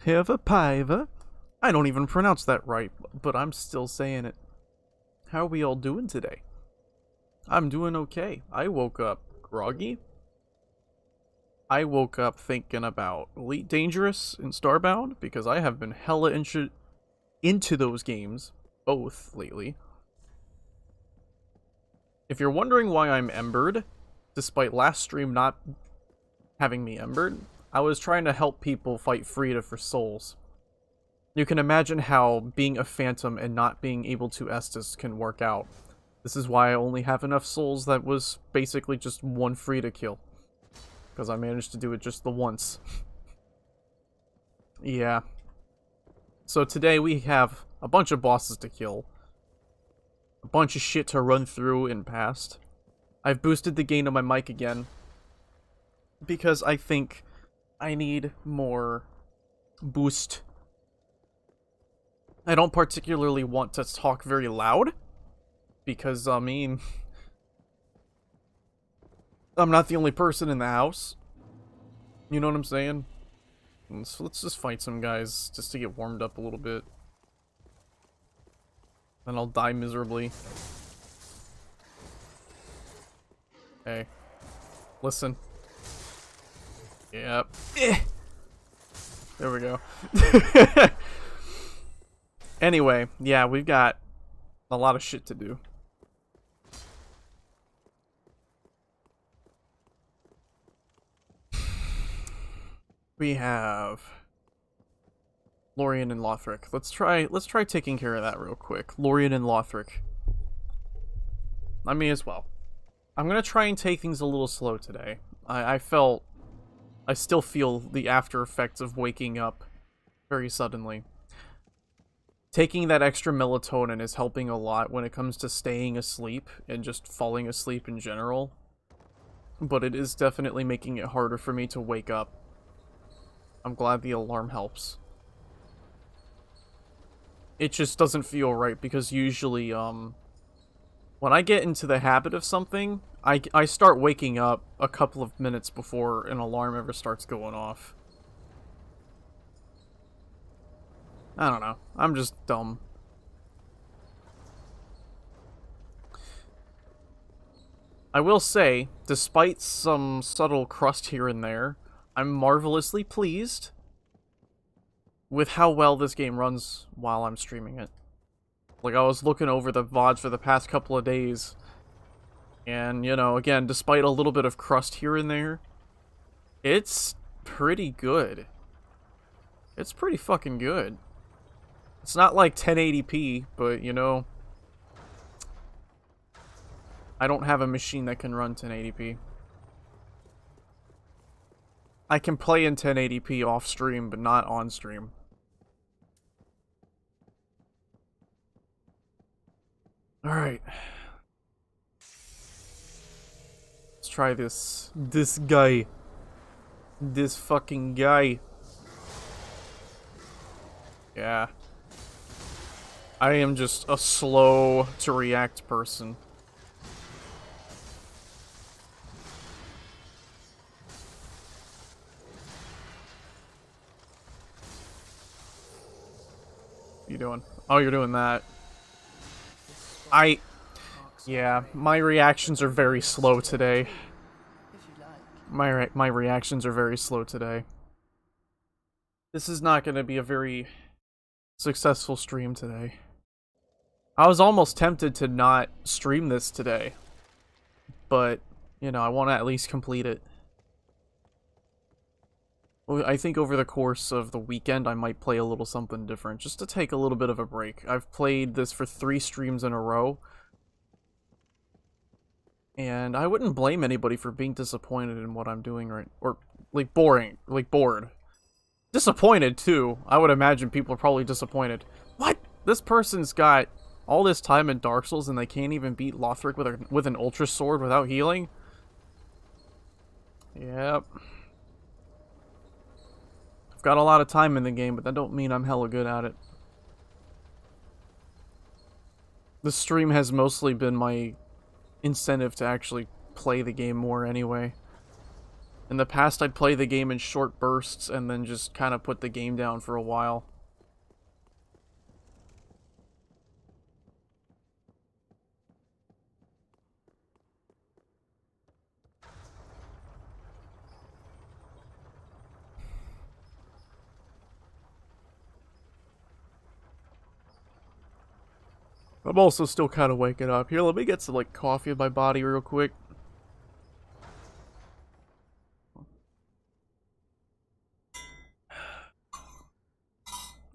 Piva. I don't even pronounce that right, but I'm still saying it. How are we all doing today? I'm doing okay. I woke up groggy. I woke up thinking about Elite Dangerous and Starbound because I have been hella into those games, both, lately. If you're wondering why I'm embered, despite last stream not having me embered, I was trying to help people fight Frida for souls. You can imagine how being a phantom and not being able to Estus can work out. This is why I only have enough souls that was basically just one Frida kill. Because I managed to do it just the once. Yeah. So today we have a bunch of bosses to kill. A bunch of shit to run through and past. I've boosted the gain of my mic again. Because I think I need more boost. I don't particularly want to talk very loud. Because, I mean, I'm not the only person in the house. You know what I'm saying? So let's just fight some guys just to get warmed up a little bit. Then I'll die miserably. Hey. Listen. Yep. There we go. Anyway, yeah, we've got a lot of shit to do. We have Lorien and Lothric. Let's try taking care of that real quick. Lorien and Lothric. I may as well. I'm gonna try and take things a little slow today. I still feel the after effects of waking up very suddenly. Taking that extra melatonin is helping a lot when it comes to staying asleep and just falling asleep in general. But it is definitely making it harder for me to wake up. I'm glad the alarm helps. It just doesn't feel right because usually, when I get into the habit of something, I start waking up a couple of minutes before an alarm ever starts going off. I don't know. I'm just dumb. I will say, despite some subtle crust here and there, I'm marvelously pleased with how well this game runs while I'm streaming it. Like, I was looking over the VODs for the past couple of days, and, you know, again, despite a little bit of crust here and there, it's pretty good. It's pretty fucking good. It's not like 1080p, but, you know, I don't have a machine that can run 1080p. I can play in 1080p off stream, but not on stream. Alright. Let's try this. This guy. This fucking guy. Yeah. I am just a slow to react person. What are you doing? Oh, you're doing that. Yeah, my reactions are very slow today. My reactions are very slow today. This is not going to be a very successful stream today. I was almost tempted to not stream this today. But, you know, I want to at least complete it. I think over the course of the weekend, I might play a little something different, just to take a little bit of a break. I've played this for 3 streams in a row. And I wouldn't blame anybody for being disappointed in what I'm doing or, like, bored. Disappointed, too. I would imagine people are probably disappointed. What? This person's got all this time in Dark Souls and they can't even beat Lothric with an Ultra Sword without healing? Yep. I've got a lot of time in the game, but that don't mean I'm hella good at it. The stream has mostly been my incentive to actually play the game more anyway. In the past, I'd play the game in short bursts and then just kind of put the game down for a while. I'm also still kind of waking up. Here, let me get some, like, coffee in my body real quick.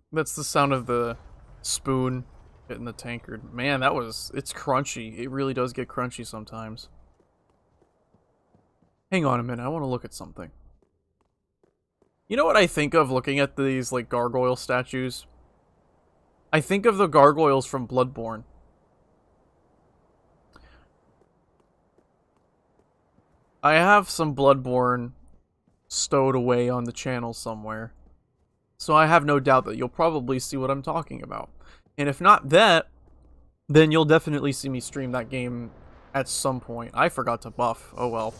That's the sound of the spoon hitting the tankard. Man, it's crunchy. It really does get crunchy sometimes. Hang on a minute, I want to look at something. You know what I think of looking at these, like, gargoyle statues? I think of the gargoyles from Bloodborne. I have some Bloodborne stowed away on the channel somewhere. So I have no doubt that you'll probably see what I'm talking about. And if not that, then you'll definitely see me stream that game at some point. I forgot to buff. Oh well.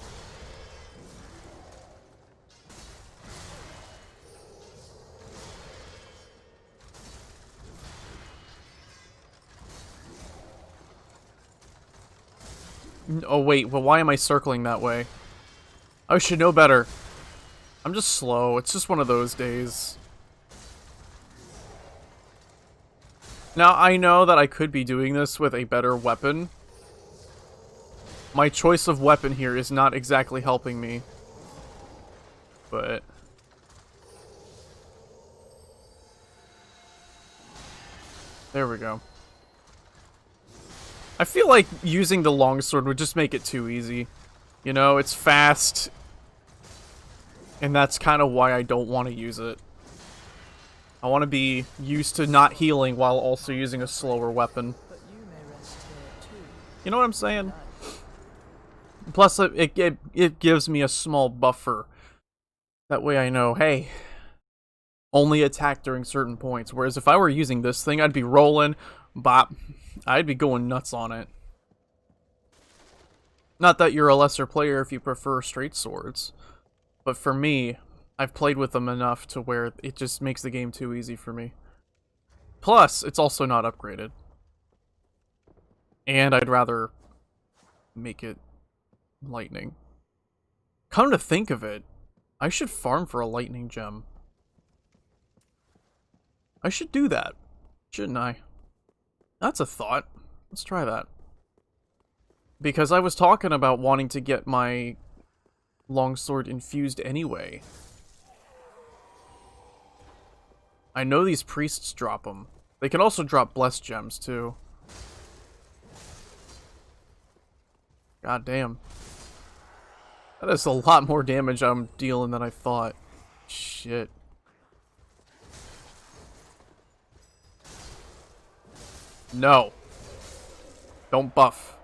Oh wait, well why am I circling that way? I should know better. I'm just slow. It's just one of those days. Now, I know that I could be doing this with a better weapon. My choice of weapon here is not exactly helping me. But... there we go. I feel like using the longsword would just make it too easy. You know, it's fast. And that's kind of why I don't want to use it. I want to be used to not healing while also using a slower weapon. You know what I'm saying? Plus, it gives me a small buffer. That way I know, hey, only attack during certain points. Whereas if I were using this thing, I'd be rolling, bop. I'd be going nuts on it. Not that you're a lesser player if you prefer straight swords. But for me, I've played with them enough to where it just makes the game too easy for me. Plus, it's also not upgraded. And I'd rather make it lightning. Come to think of it, I should farm for a lightning gem. I should do that, shouldn't I? That's a thought. Let's try that. Because I was talking about wanting to get my longsword infused anyway. I know these priests drop them. They can also drop blessed gems too. God damn. That is a lot more damage I'm dealing than I thought. Shit. No. Don't buff.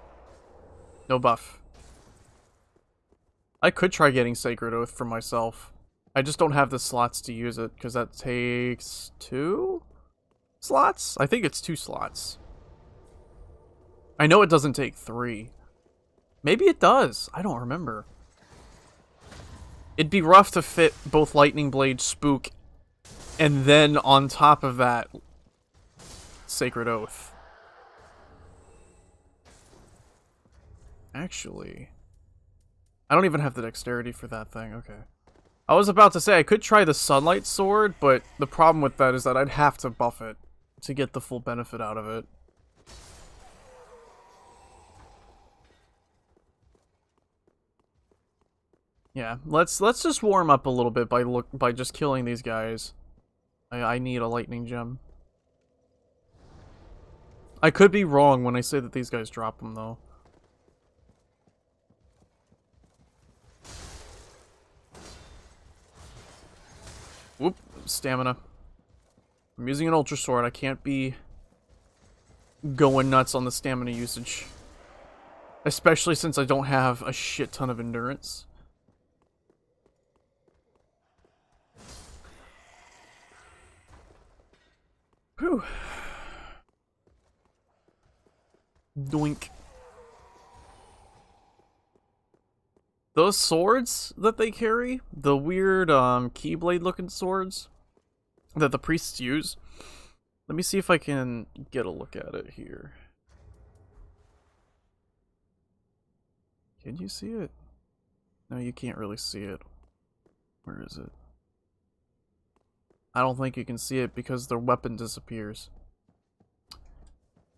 No buff. I could try getting Sacred Oath for myself. I just don't have the slots to use it, because that takes 2 slots? I think it's 2 slots. I know it doesn't take 3. Maybe it does. I don't remember. It'd be rough to fit both Lightning Blade, Spook, and then on top of that, Sacred Oath. Actually, I don't even have the dexterity for that thing. Okay. I was about to say I could try the Sunlight Sword, but the problem with that is that I'd have to buff it to get the full benefit out of it. Yeah, let's just warm up a little bit by just killing these guys. I need a lightning gem. I could be wrong when I say that these guys drop them though. Whoop, stamina. I'm using an Ultra Sword. I can't be going nuts on the stamina usage. Especially since I don't have a shit ton of endurance. Whew. Doink. Those swords that they carry, the weird keyblade looking swords that the priests use. Let me see if I can get a look at it here. Can you see it? No, you can't really see it. Where is it? I don't think you can see it because their weapon disappears.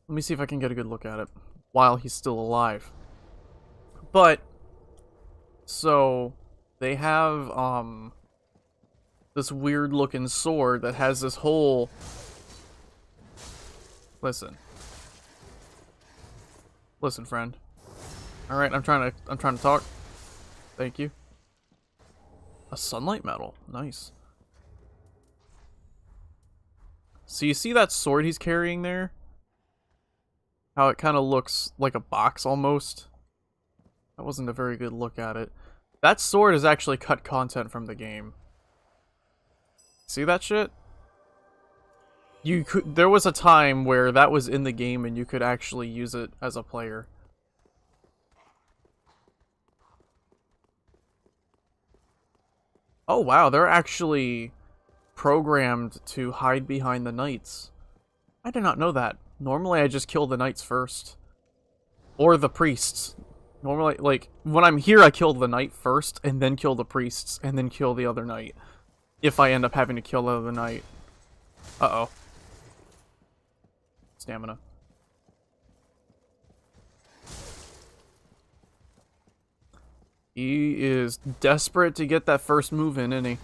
Let me see if I can get a good look at it while he's still alive. But so they have this weird looking sword that has this whole Listen, friend. All right, I'm trying to talk. Thank you. A sunlight medal, nice. So you see that sword he's carrying there? How it kind of looks like a box almost. That wasn't a very good look at it. That sword is actually cut content from the game. See that shit? There was a time where that was in the game and you could actually use it as a player. Oh wow, they're actually programmed to hide behind the knights. I did not know that. Normally I just kill the knights first. Or the priests. Normally, like, when I'm here I kill the knight first, and then kill the priests, and then kill the other knight. If I end up having to kill the other knight. Uh-oh. Stamina. He is desperate to get that first move in, isn't he?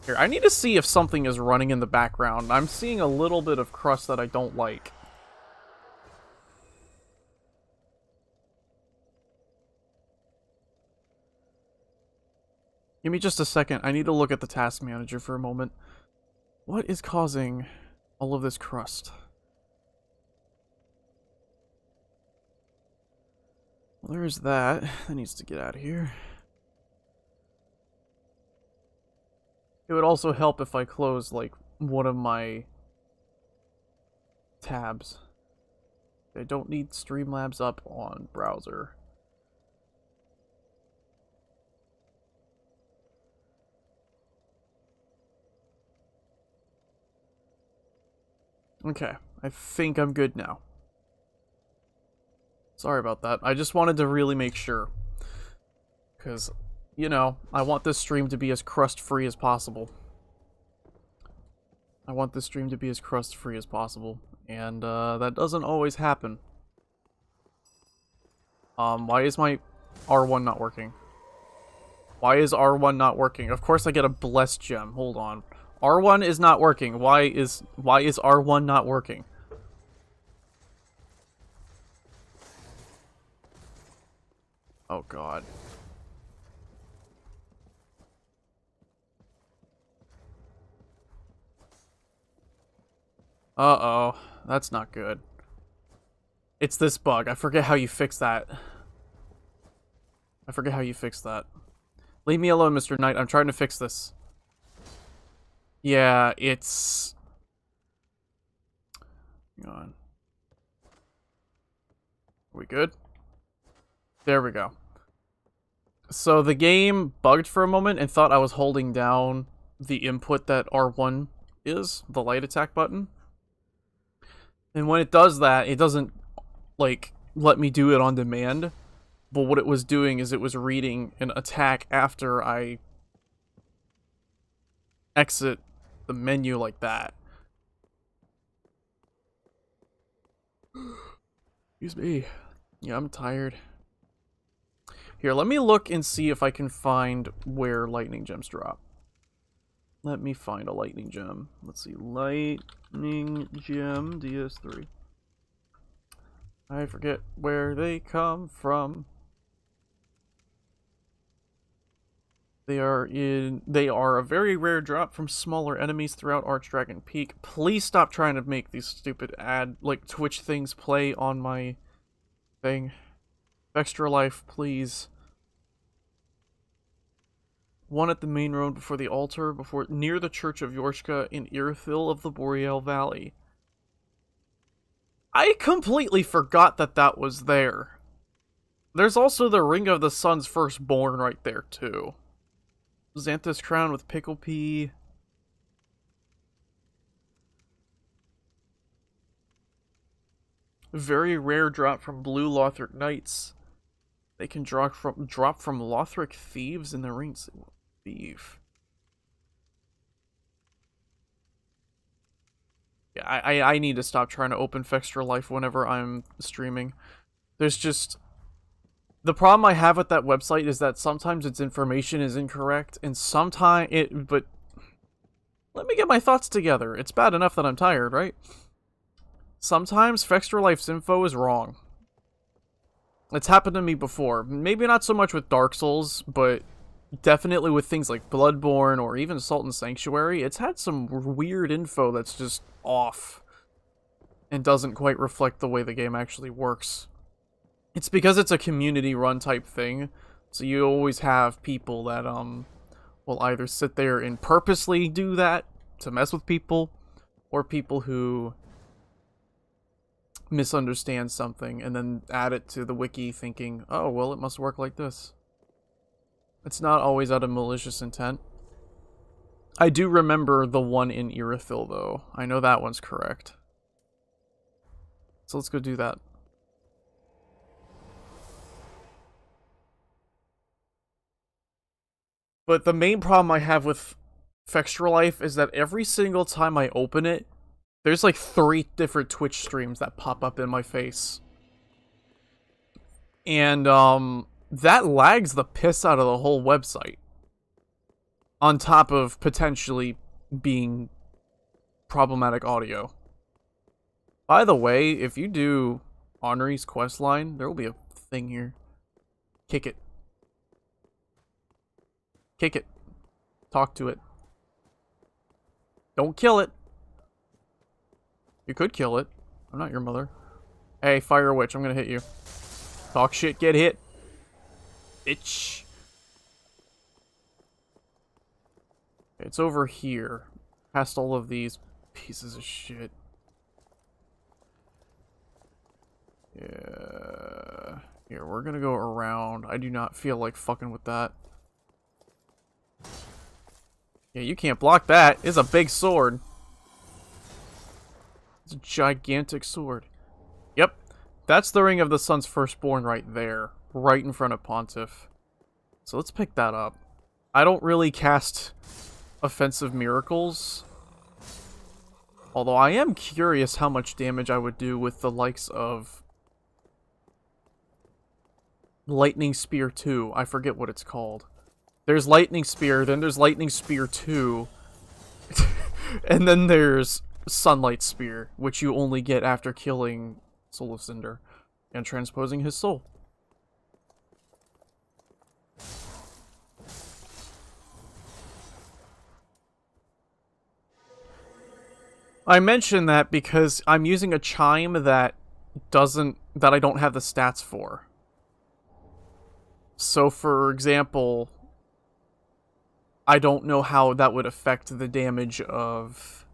Here, I need to see if something is running in the background. I'm seeing a little bit of crust that I don't like. Give me just a second. I need to look at the task manager for a moment. What is causing all of this crust? Well, there's that. That needs to get out of here. It would also help if I close, like, one of my tabs. I don't need Streamlabs up on browser. Okay, I think I'm good now. Sorry about that. I just wanted to really make sure. Because, you know, I want this stream to be as crust-free as possible. And that doesn't always happen. Why is my R1 not working? Why is R1 not working? Of course I get a blessed gem. Hold on. R1 is not working. Why is R1 not working? Oh god. Uh-oh. That's not good. It's this bug. I forget how you fix that. Leave me alone, Mr. Knight. I'm trying to fix this. Yeah, it's... Hang on. Are we good? There we go. So the game bugged for a moment and thought I was holding down the input that R1 is, the light attack button. And when it does that, it doesn't, like, let me do it on demand. But what it was doing is it was reading an attack after I exit the menu like that. Excuse me. Yeah, I'm tired. Here, let me look and see if I can find where lightning gems drop. Let me find a lightning gem. Let's see. Lightning gem DS3. I forget where they come from. They are a very rare drop from smaller enemies throughout Archdragon Peak. Please stop trying to make these stupid Twitch things play on my thing. Extra life, please. One at the main road before the altar, near the Church of Yorshka in Irithyll of the Boreal Valley. I completely forgot that was there. There's also the Ring of the Sun's Firstborn right there, too. Xanthus Crown with Pickle Pea. Very rare drop from Blue Lothric Knights. They can drop from Lothric Thieves in the rings. Thief. Yeah, I need to stop trying to open Fextra Life whenever I'm streaming. There's just... The problem I have with that website is that sometimes its information is incorrect, and sometimes it... But... Let me get my thoughts together. It's bad enough that I'm tired, right? Sometimes Fextra Life's info is wrong. It's happened to me before. Maybe not so much with Dark Souls, but definitely with things like Bloodborne or even Salt and Sanctuary. It's had some weird info that's just off and doesn't quite reflect the way the game actually works. It's because it's a community-run type thing, so you always have people that will either sit there and purposely do that to mess with people, or people who misunderstand something and then add it to the wiki thinking, oh, well, it must work like this. It's not always out of malicious intent. I do remember the one in Irithyll, though. I know that one's correct. So let's go do that. But the main problem I have with Fextra Life is that every single time I open it, there's like 3 different Twitch streams that pop up in my face. And, that lags the piss out of the whole website. On top of potentially being problematic audio. By the way, if you do Henri's questline, there will be a thing here. Kick it. Kick it. Talk to it. Don't kill it. You could kill it. I'm not your mother. Hey, Fire Witch, I'm gonna hit you. Talk shit, get hit. Bitch. It's over here. Past all of these pieces of shit. Yeah. Here, we're gonna go around. I do not feel like fucking with that. Yeah, you can't block that. It's a big sword. It's a gigantic sword. Yep. That's the Ring of the Sun's Firstborn right there. Right in front of Pontiff. So let's pick that up. I don't really cast Offensive Miracles. Although I am curious how much damage I would do with the likes of Lightning Spear 2. I forget what it's called. There's Lightning Spear, then there's Lightning Spear 2. And then there's Sunlight Spear, which you only get after killing Soul of Cinder and transposing his soul. I mention that because I'm using a chime that I don't have the stats for. So for example, I don't know how that would affect the damage of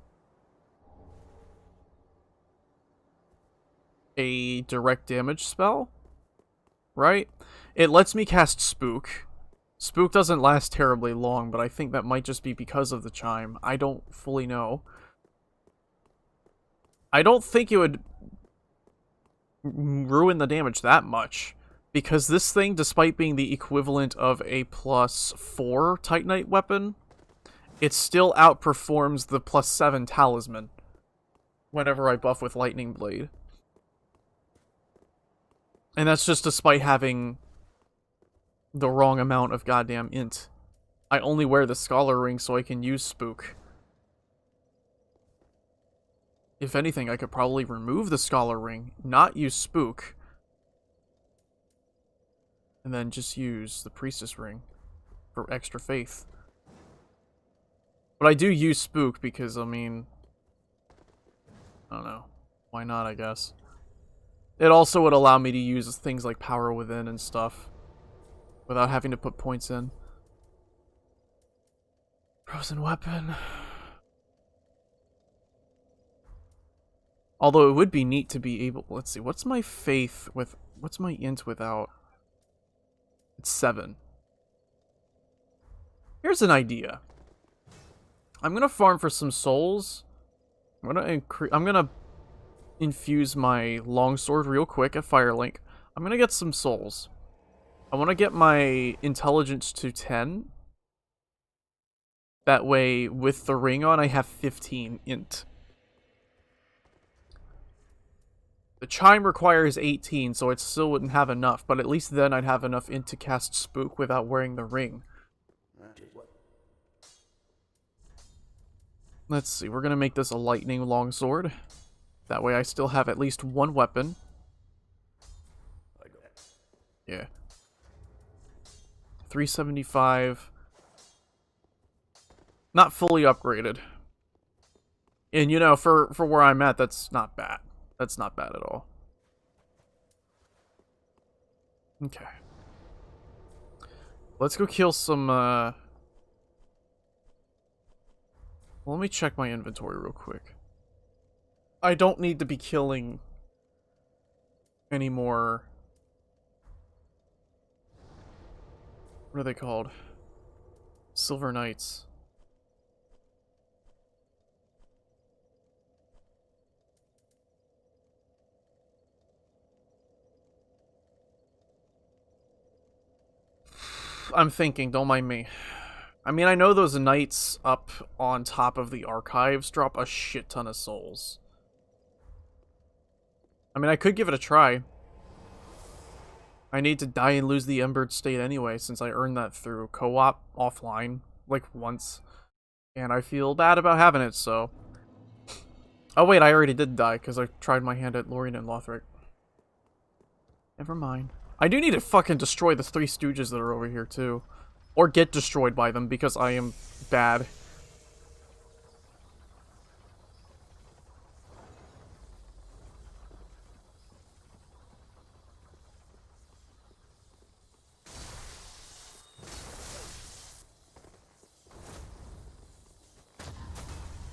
a direct damage spell, right? It lets me cast Spook. Spook doesn't last terribly long, but I think that might just be because of the chime. I don't fully know. I don't think it would ruin the damage that much, because this thing, despite being the equivalent of a +4 Titanite weapon, it still outperforms the +7 Talisman whenever I buff with Lightning Blade. And that's just despite having the wrong amount of goddamn int. I only wear the Scholar Ring so I can use Spook. If anything, I could probably remove the Scholar Ring, not use Spook, and then just use the Priestess Ring for extra faith. But I do use Spook because, I mean, I don't know. Why not, I guess. It also would allow me to use things like Power Within and stuff without having to put points in. Frozen Weapon. Although it would be neat to be able... Let's see, what's my faith with... What's my int without... It's 7. Here's an idea. I'm gonna farm for some souls. I'm gonna infuse my longsword real quick at Firelink. I'm gonna get some souls. I want to get my intelligence to 10. That way, with the ring on, I have 15 int. The chime requires 18, so it still wouldn't have enough, but at least then I'd have enough int to cast Spook without wearing the ring. Let's see, we're gonna make this a lightning longsword. That way I still have at least one weapon. Yeah. 375. Not fully upgraded. And you know, for where I'm at, that's not bad. That's not bad at all. Okay. Let's go kill some, well, let me check my inventory real quick. I don't need to be killing any more... What are they called? Silver Knights. I'm thinking, don't mind me. I mean, I know those knights up on top of the archives drop a shit ton of souls. I mean, I could give it a try. I need to die and lose the Embered State anyway, since I earned that through co-op offline, like, once. And I feel bad about having it, so... Oh wait, I already did die, because I tried my hand at Lorien and Lothric. Never mind. I do need to fucking destroy the 3 Stooges that are over here, too. Or get destroyed by them, because I am bad.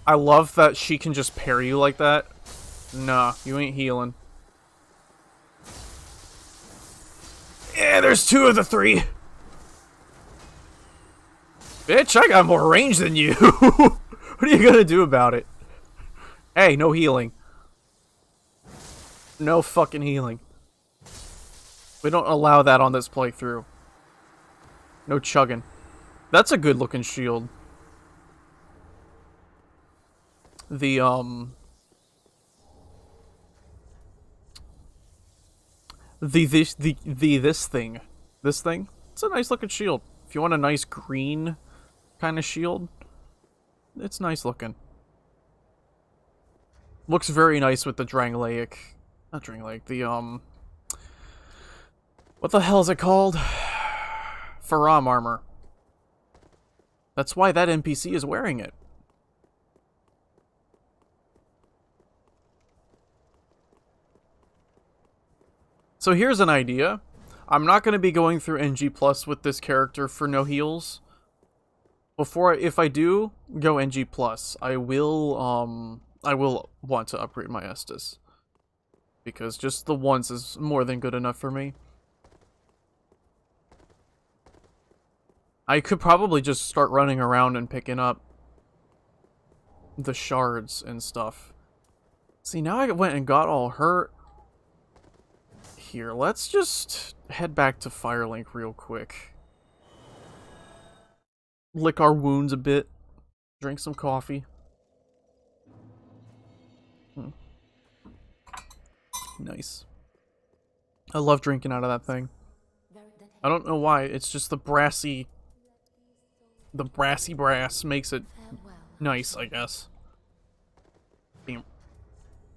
I love that she can just parry you like that. Nah, you ain't healing. Yeah, there's 2 of the 3. Bitch, I got more range than you. What are you gonna do about it? Hey, no healing. No fucking healing. We don't allow that on this playthrough. No chugging. That's a good looking shield. The, this thing. This thing? It's a nice looking shield. If you want a nice green kind of shield, it's nice looking. Looks very nice with the Dranglaic. Not Dranglaic, the, what the hell is it called? Faram armor. That's why that NPC is wearing it. So here's an idea. I'm not going to be going through NG Plus with this character for no heals. If I do go NG Plus, I will want to upgrade my Estus. Because just the once is more than good enough for me. I could probably just start running around and picking up the shards and stuff. See, now I went and got all hurt. Here, let's just head back to Firelink real quick. Lick our wounds a bit. Drink some coffee. Nice. I love drinking out of that thing. I don't know why, it's just the brassy brass makes it nice, I guess. Damn.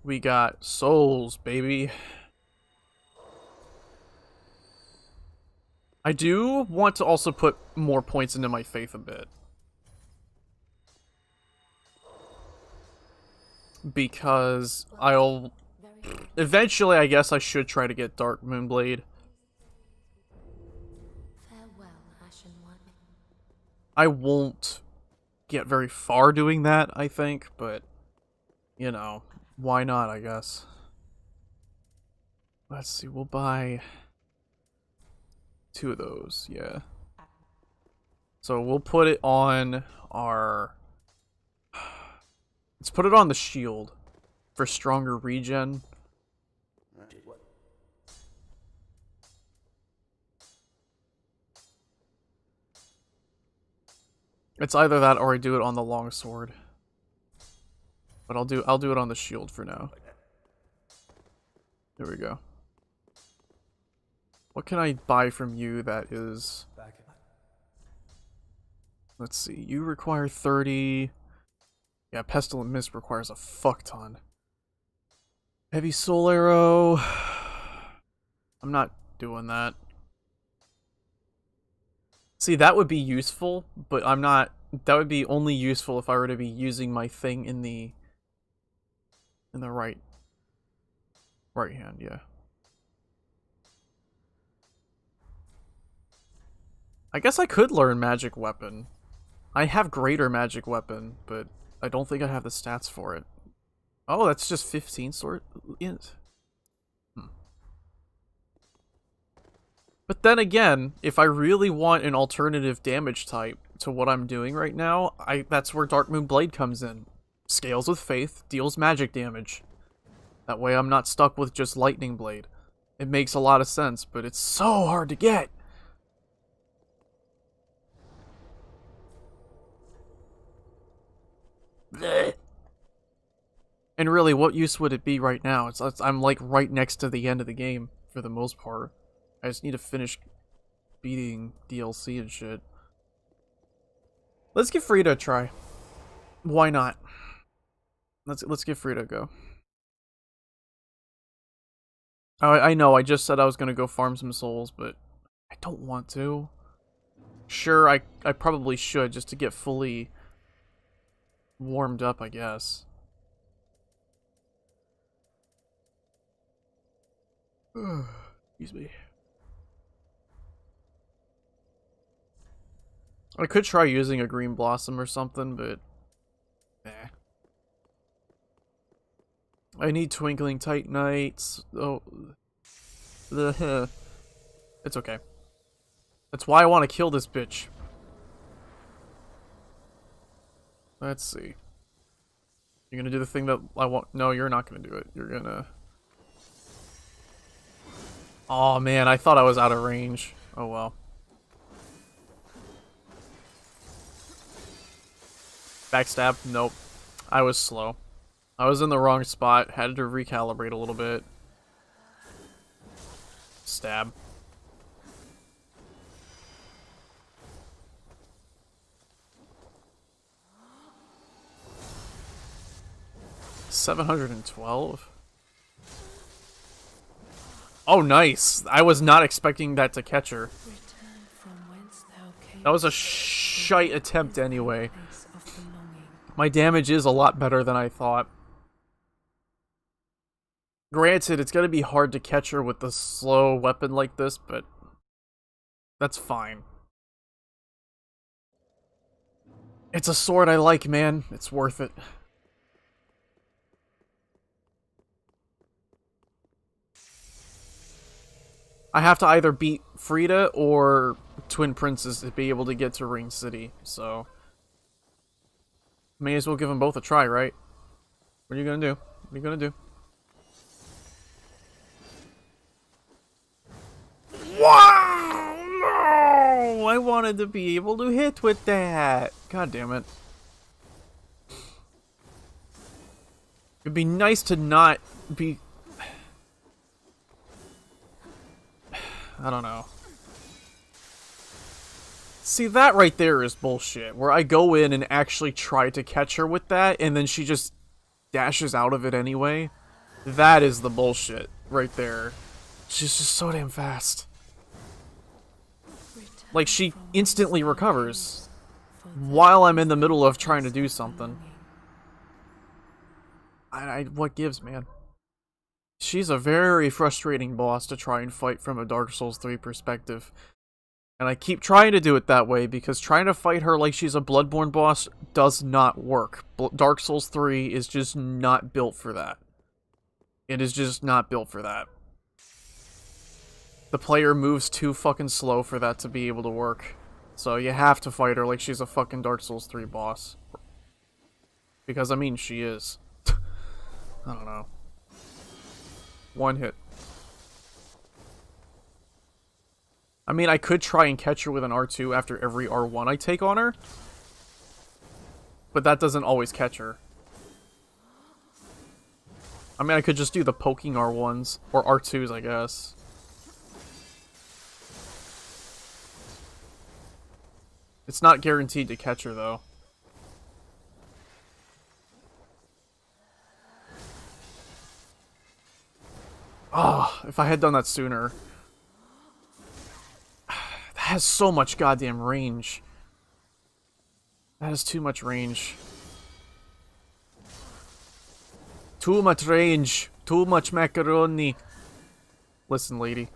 We got souls, baby. I do want to also put more points into my faith a bit. Because I'll... Eventually, I guess I should try to get Dark Moonblade. I won't get very far doing that, I think, but, you know, why not, I guess. Let's see, we'll buy... 2 of those, yeah. So we'll put it on our... Let's put it on the shield for stronger regen. It's either that or I do it on the longsword. But I'll do it on the shield for now. There we go. What can I buy from you that is... Let's see, you require 30... Yeah, Pestilent Mist requires a fuck ton. Heavy Soul Arrow... I'm not doing that. See, that would be useful, but I'm not... That would be only useful if I were to be using my thing in the right hand, yeah. I guess I could learn Magic Weapon. I have Greater Magic Weapon, but I don't think I have the stats for it. Oh, that's just 15 sword int. But then again, if I really want an alternative damage type to what I'm doing right now, that's where Dark Moon Blade comes in. Scales with Faith, deals magic damage. That way I'm not stuck with just Lightning Blade. It makes a lot of sense, but it's so hard to get. Blech. And really, what use would it be right now? I'm like right next to the end of the game, for the most part. I just need to finish beating DLC and shit. Let's give Frida a try. Why not? Let's give Frida a go. I know, I just said I was gonna go farm some souls, but I don't want to. Sure, I probably should, just to get fully warmed up, I guess. Excuse me. I could try using a green blossom or something, but... eh. I need Twinkling Titanites. Oh. It's okay. That's why I want to kill this bitch. Let's see. You're gonna do the thing that I want... No, you're not gonna do it. You're gonna... Oh man, I thought I was out of range. Oh well. Backstab? Nope. I was slow. I was in the wrong spot. Had to recalibrate a little bit. Stab. $712? Oh, nice. I was not expecting that to catch her. That was a shite attempt anyway. My damage is a lot better than I thought. Granted, it's gonna be hard to catch her with a slow weapon like this, but that's fine. It's a sword I like, man. It's worth it. I have to either beat Frida or Twin Princess to be able to get to Ring City, so... may as well give them both a try, right? What are you gonna do? What are you gonna do? Wow! No! I wanted to be able to hit with that! God damn it. It'd be nice to not be... I don't know. See, that right there is bullshit. Where I go in and actually try to catch her with that, and then she just dashes out of it anyway. That is the bullshit right there. She's just so damn fast. Like, she instantly recovers while I'm in the middle of trying to do something. What gives, man? She's a very frustrating boss to try and fight from a Dark Souls 3 perspective. And I keep trying to do it that way, because trying to fight her like she's a Bloodborne boss does not work. Dark Souls 3 is just not built for that. It is just not built for that. The player moves too fucking slow for that to be able to work. So you have to fight her like she's a fucking Dark Souls 3 boss. Because, I mean, she is. I don't know. One hit. I mean, I could try and catch her with an R2 after every R1 I take on her. But that doesn't always catch her. I mean, I could just do the poking R1s. Or R2s, I guess. It's not guaranteed to catch her, though. Oh, if I had done that sooner. That has so much goddamn range. That has too much range. Too much range. Too much macaroni. Listen, lady.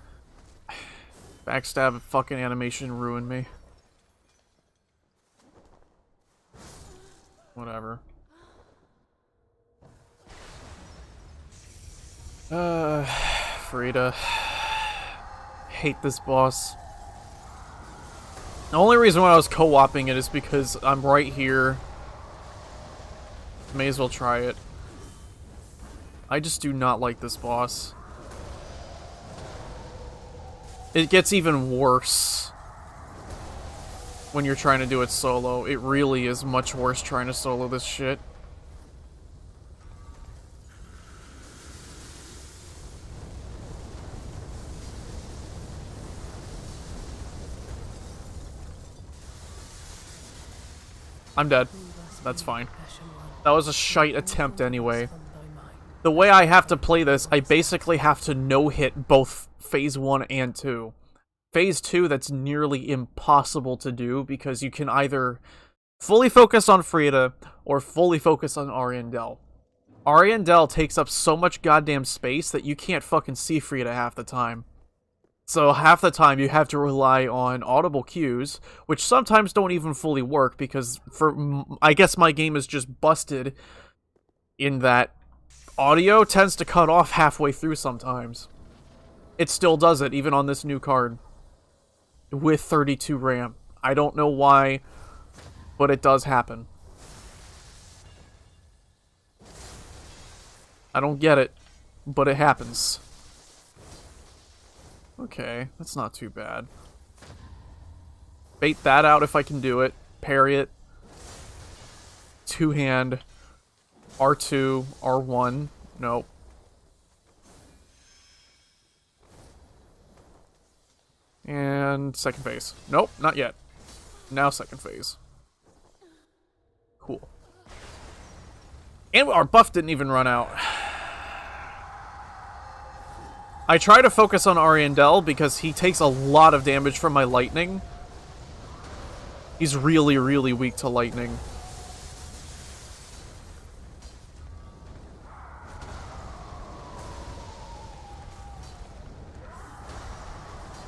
Backstab fucking animation ruined me. Whatever. Frida. Hate this boss. The only reason why I was co-oping it is because I'm right here. May as well try it. I just do not like this boss. It gets even worse when you're trying to do it solo. It really is much worse trying to solo this shit. I'm dead. That's fine. That was a shite attempt anyway. The way I have to play this, I basically have to no-hit both Phase 1 and 2. Phase 2, that's nearly impossible to do, because you can either fully focus on Frida, or fully focus on Ariandel. Ariandel takes up so much goddamn space that you can't fucking see Frida half the time. So half the time you have to rely on audible cues, which sometimes don't even fully work, because I guess my game is just busted in that audio tends to cut off halfway through sometimes. It still does it, even on this new card. With 32 RAM. I don't know why, but it does happen. I don't get it, but it happens. Okay, that's not too bad. Bait that out if I can do it. Parry it. Two-hand. R2, R1. Nope. And second phase. Nope, not yet. Now second phase. Cool. And our buff didn't even run out. I try to focus on Ariandel because he takes a lot of damage from my lightning. He's really, really weak to lightning.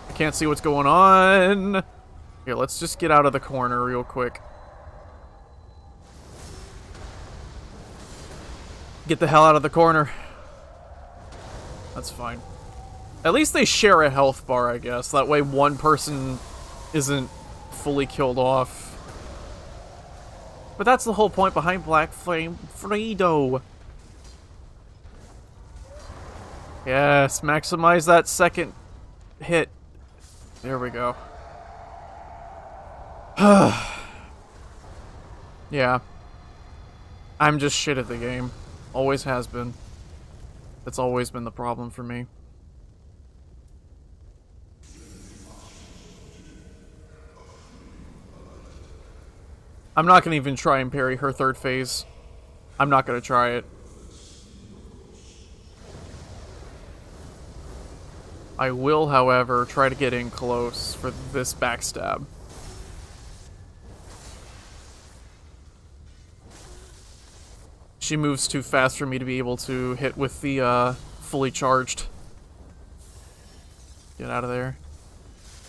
I can't see what's going on. Here, let's just get out of the corner real quick. Get the hell out of the corner. That's fine. At least they share a health bar, I guess. That way one person isn't fully killed off. But that's the whole point behind Black Flame Fredo. Yes, maximize that second hit. There we go. Yeah. I'm just shit at the game. Always has been. That's always been the problem for me. I'm not gonna even try and parry her third phase. I'm not gonna try it. I will, however, try to get in close for this backstab. She moves too fast for me to be able to hit with the, fully charged. Get out of there.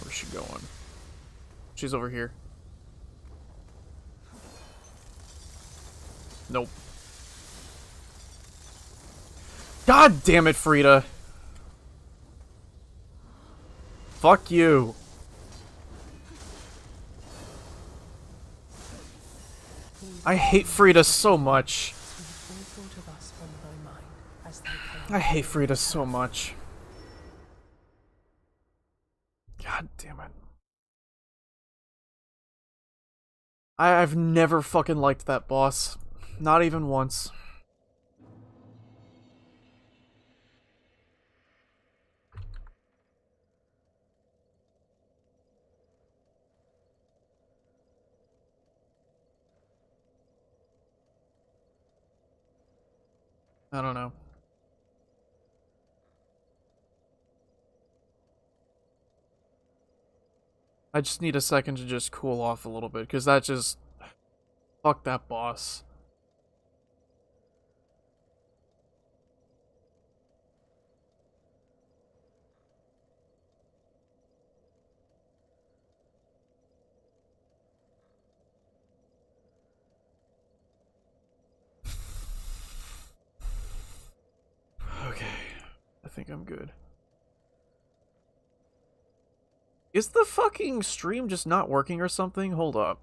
Where's she going? She's over here. Nope. God damn it, Frida. Fuck you. I hate Frida so much. I hate Frida so much. God damn it. I've never fucking liked that boss. Not even once. I don't know. I just need a second to just cool off a little bit, because that just... Fuck that boss. Okay. I think I'm good. Is the fucking stream just not working or something? Hold up.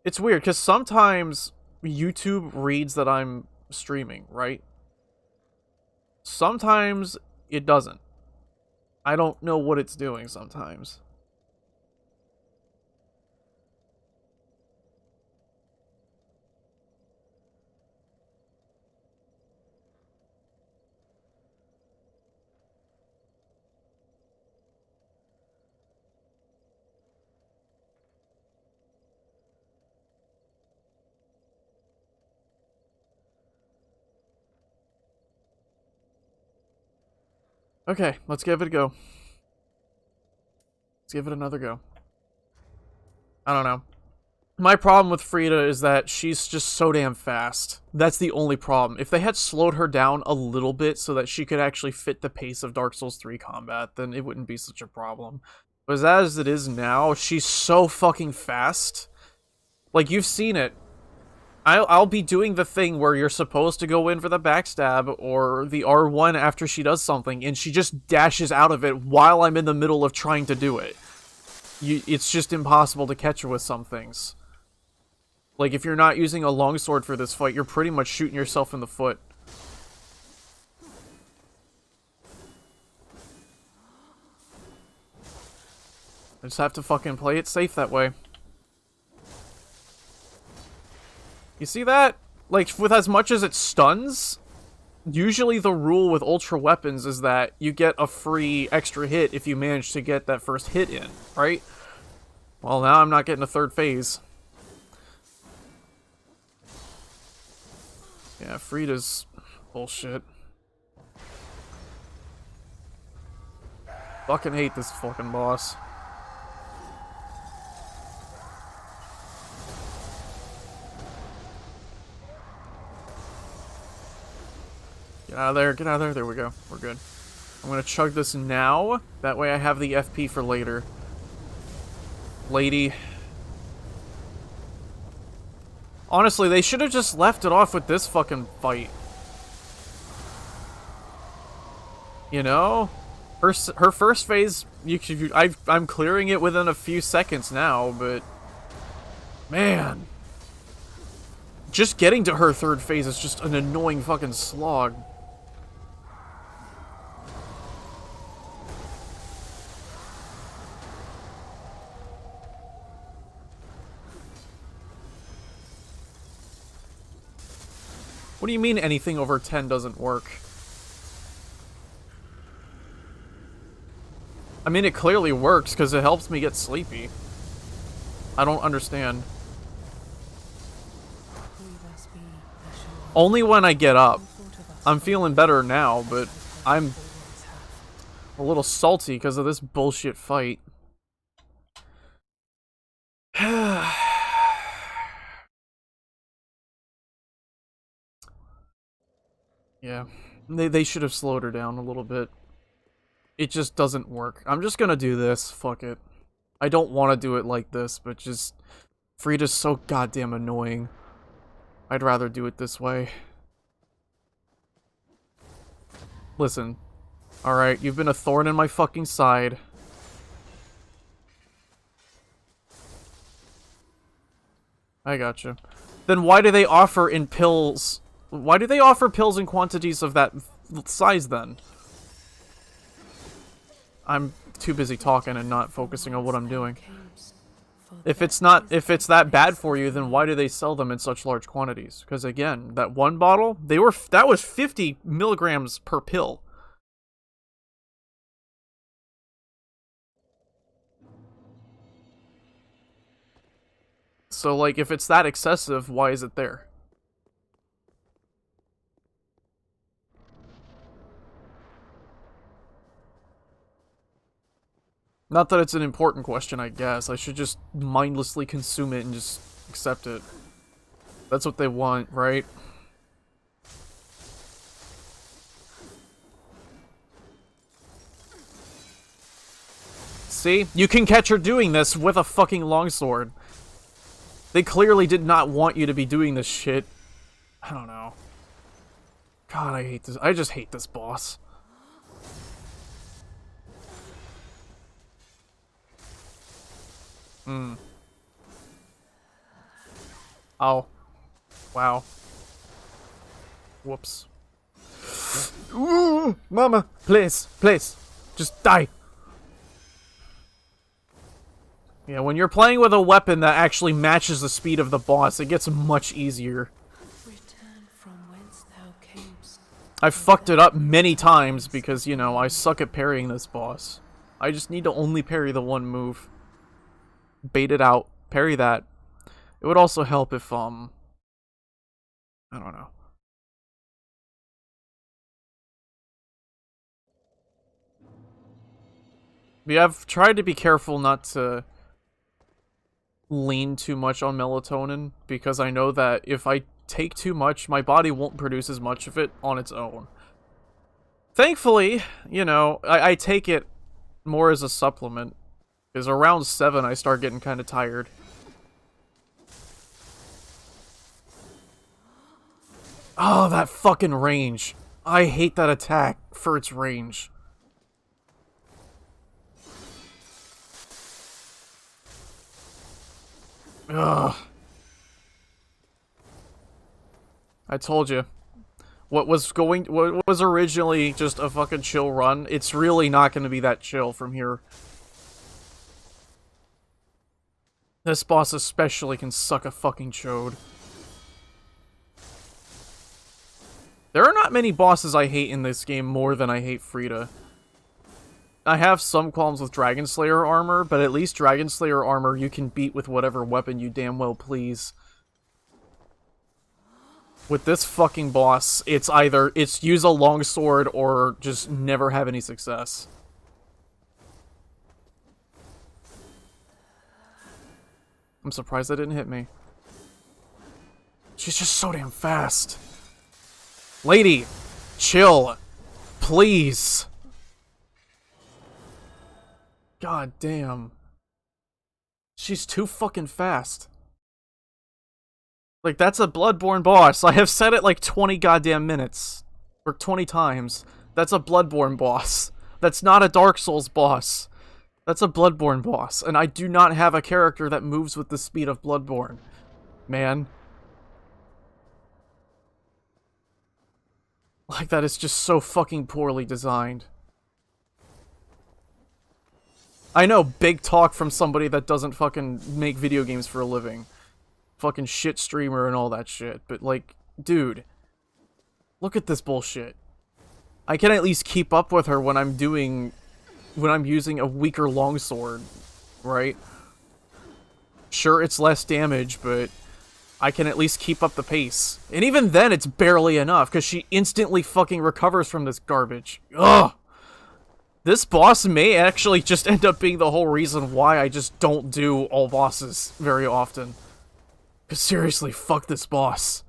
It's weird, because sometimes YouTube reads that I'm streaming, right? Sometimes it doesn't. I don't know what it's doing sometimes. Okay, let's give it a go. Let's give it another go. I don't know. My problem with Frida is that she's just so damn fast. That's the only problem. If they had slowed her down a little bit so that she could actually fit the pace of Dark Souls 3 combat, then it wouldn't be such a problem. But as it is now, she's so fucking fast. Like, you've seen it. I'll be doing the thing where you're supposed to go in for the backstab or the R1 after she does something, and she just dashes out of it while I'm in the middle of trying to do it. It's just impossible to catch her with some things. Like, if you're not using a longsword for this fight, you're pretty much shooting yourself in the foot. I just have to fucking play it safe that way. You see that? Like, with as much as it stuns, usually the rule with ultra weapons is that you get a free extra hit if you manage to get that first hit in, right? Well, now I'm not getting a third phase. Yeah, Frida's bullshit. Fucking hate this fucking boss. Get out of there, get out of there. There we go. We're good. I'm gonna chug this now. That way I have the FP for later. Lady. Honestly, they should have just left it off with this fucking fight. You know? Her first phase, I'm clearing it within a few seconds now, but... Man. Just getting to her third phase is just an annoying fucking slog. What do you mean anything over 10 doesn't work? I mean, it clearly works because it helps me get sleepy. I don't understand. Only when I get up. I'm feeling better now, but I'm a little salty because of this bullshit fight. Yeah, they should have slowed her down a little bit. It just doesn't work. I'm just gonna do this. Fuck it. I don't want to do it like this, but just... Frida's so goddamn annoying. I'd rather do it this way. Listen. Alright, you've been a thorn in my fucking side. I gotcha. Then why do they offer in pills... Why do they offer pills in quantities of that size, then? I'm too busy talking and not focusing on what I'm doing. If it's that bad for you, then why do they sell them in such large quantities? Because again, that one bottle, that was 50 milligrams per pill. So, like, if it's that excessive, why is it there? Not that it's an important question, I guess. I should just mindlessly consume it and just accept it. That's what they want, right? See? You can catch her doing this with a fucking longsword. They clearly did not want you to be doing this shit. I don't know. God, I hate this. I just hate this boss. Oh. Wow. Whoops. Ooh, mama, please, please. Just die. Yeah, when you're playing with a weapon that actually matches the speed of the boss, it gets much easier. Return from whence thou camest. I've fucked it up many times because, you know, I suck at parrying this boss. I just need to only parry the one move. Bait it out. Parry that. It would also help if, I don't know. Yeah, I've tried to be careful not to lean too much on melatonin, because I know that if I take too much, my body won't produce as much of it on its own. Thankfully, you know, I take it more as a supplement, because around 7 I start getting kind of tired. Oh, that fucking range. I hate that attack for its range. Ugh. I told you. What was originally just a fucking chill run, it's really not going to be that chill from here. This boss especially can suck a fucking chode. There are not many bosses I hate in this game more than I hate Frida. I have some qualms with Dragon Slayer armor, but at least Dragon Slayer armor you can beat with whatever weapon you damn well please. With this fucking boss, it's use a longsword or just never have any success. I'm surprised that didn't hit me. She's just so damn fast. Lady, chill. Please. God damn. She's too fucking fast. Like, that's a Bloodborne boss. I have said it like 20 goddamn minutes. Or 20 times. That's a Bloodborne boss. That's not a Dark Souls boss. That's a Bloodborne boss. And I do not have a character that moves with the speed of Bloodborne. Man. Like, that is just so fucking poorly designed. I know, big talk from somebody that doesn't fucking make video games for a living. Fucking shit streamer and all that shit. But, like, dude. Look at this bullshit. I can at least keep up with her when I'm using a weaker longsword, right? Sure, it's less damage, but I can at least keep up the pace. And even then, it's barely enough, because she instantly fucking recovers from this garbage. Ugh! This boss may actually just end up being the whole reason why I just don't do all bosses very often. Because seriously, fuck this boss.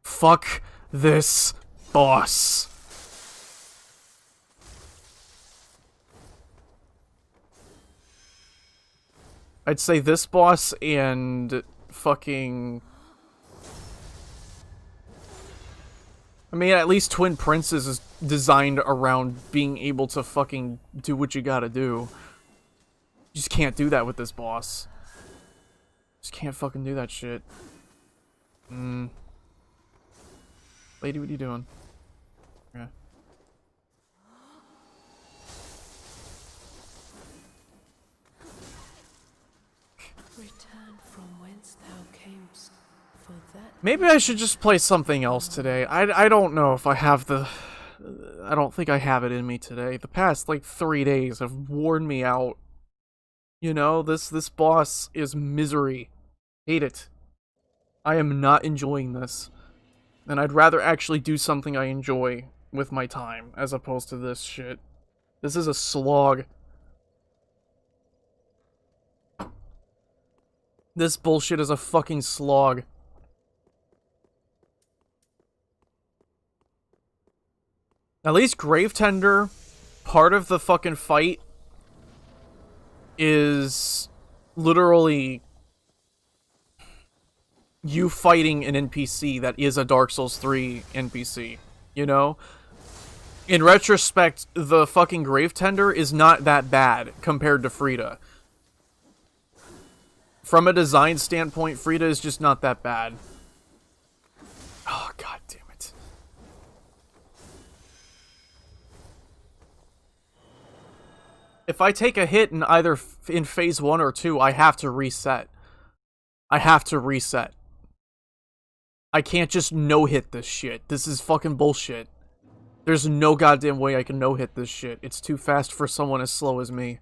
Fuck this boss. I'd say this boss and fucking... I mean, at least Twin Princes is designed around being able to fucking do what you gotta do. You just can't do that with this boss. Just can't fucking do that shit. Lady, what are you doing? Yeah. Return from whence thou camest, for that Maybe I should just play something else today. I don't know if I have the... I don't think I have it in me today. The past, like, 3 days have worn me out. You know, this boss is misery. Hate it. I am not enjoying this. And I'd rather actually do something I enjoy with my time, as opposed to this shit. This is a slog. This bullshit is a fucking slog. At least Gravetender, part of the fucking fight is literally you fighting an NPC that is a Dark Souls 3 NPC, you know? In retrospect, the fucking Gravetender is not that bad compared to Frida. From a design standpoint, Frida is just not that bad. Oh, god damn it. If I take a hit in either in phase 1 or 2, I have to reset. I have to reset. I can't just no-hit this shit. This is fucking bullshit. There's no goddamn way I can no-hit this shit. It's too fast for someone as slow as me.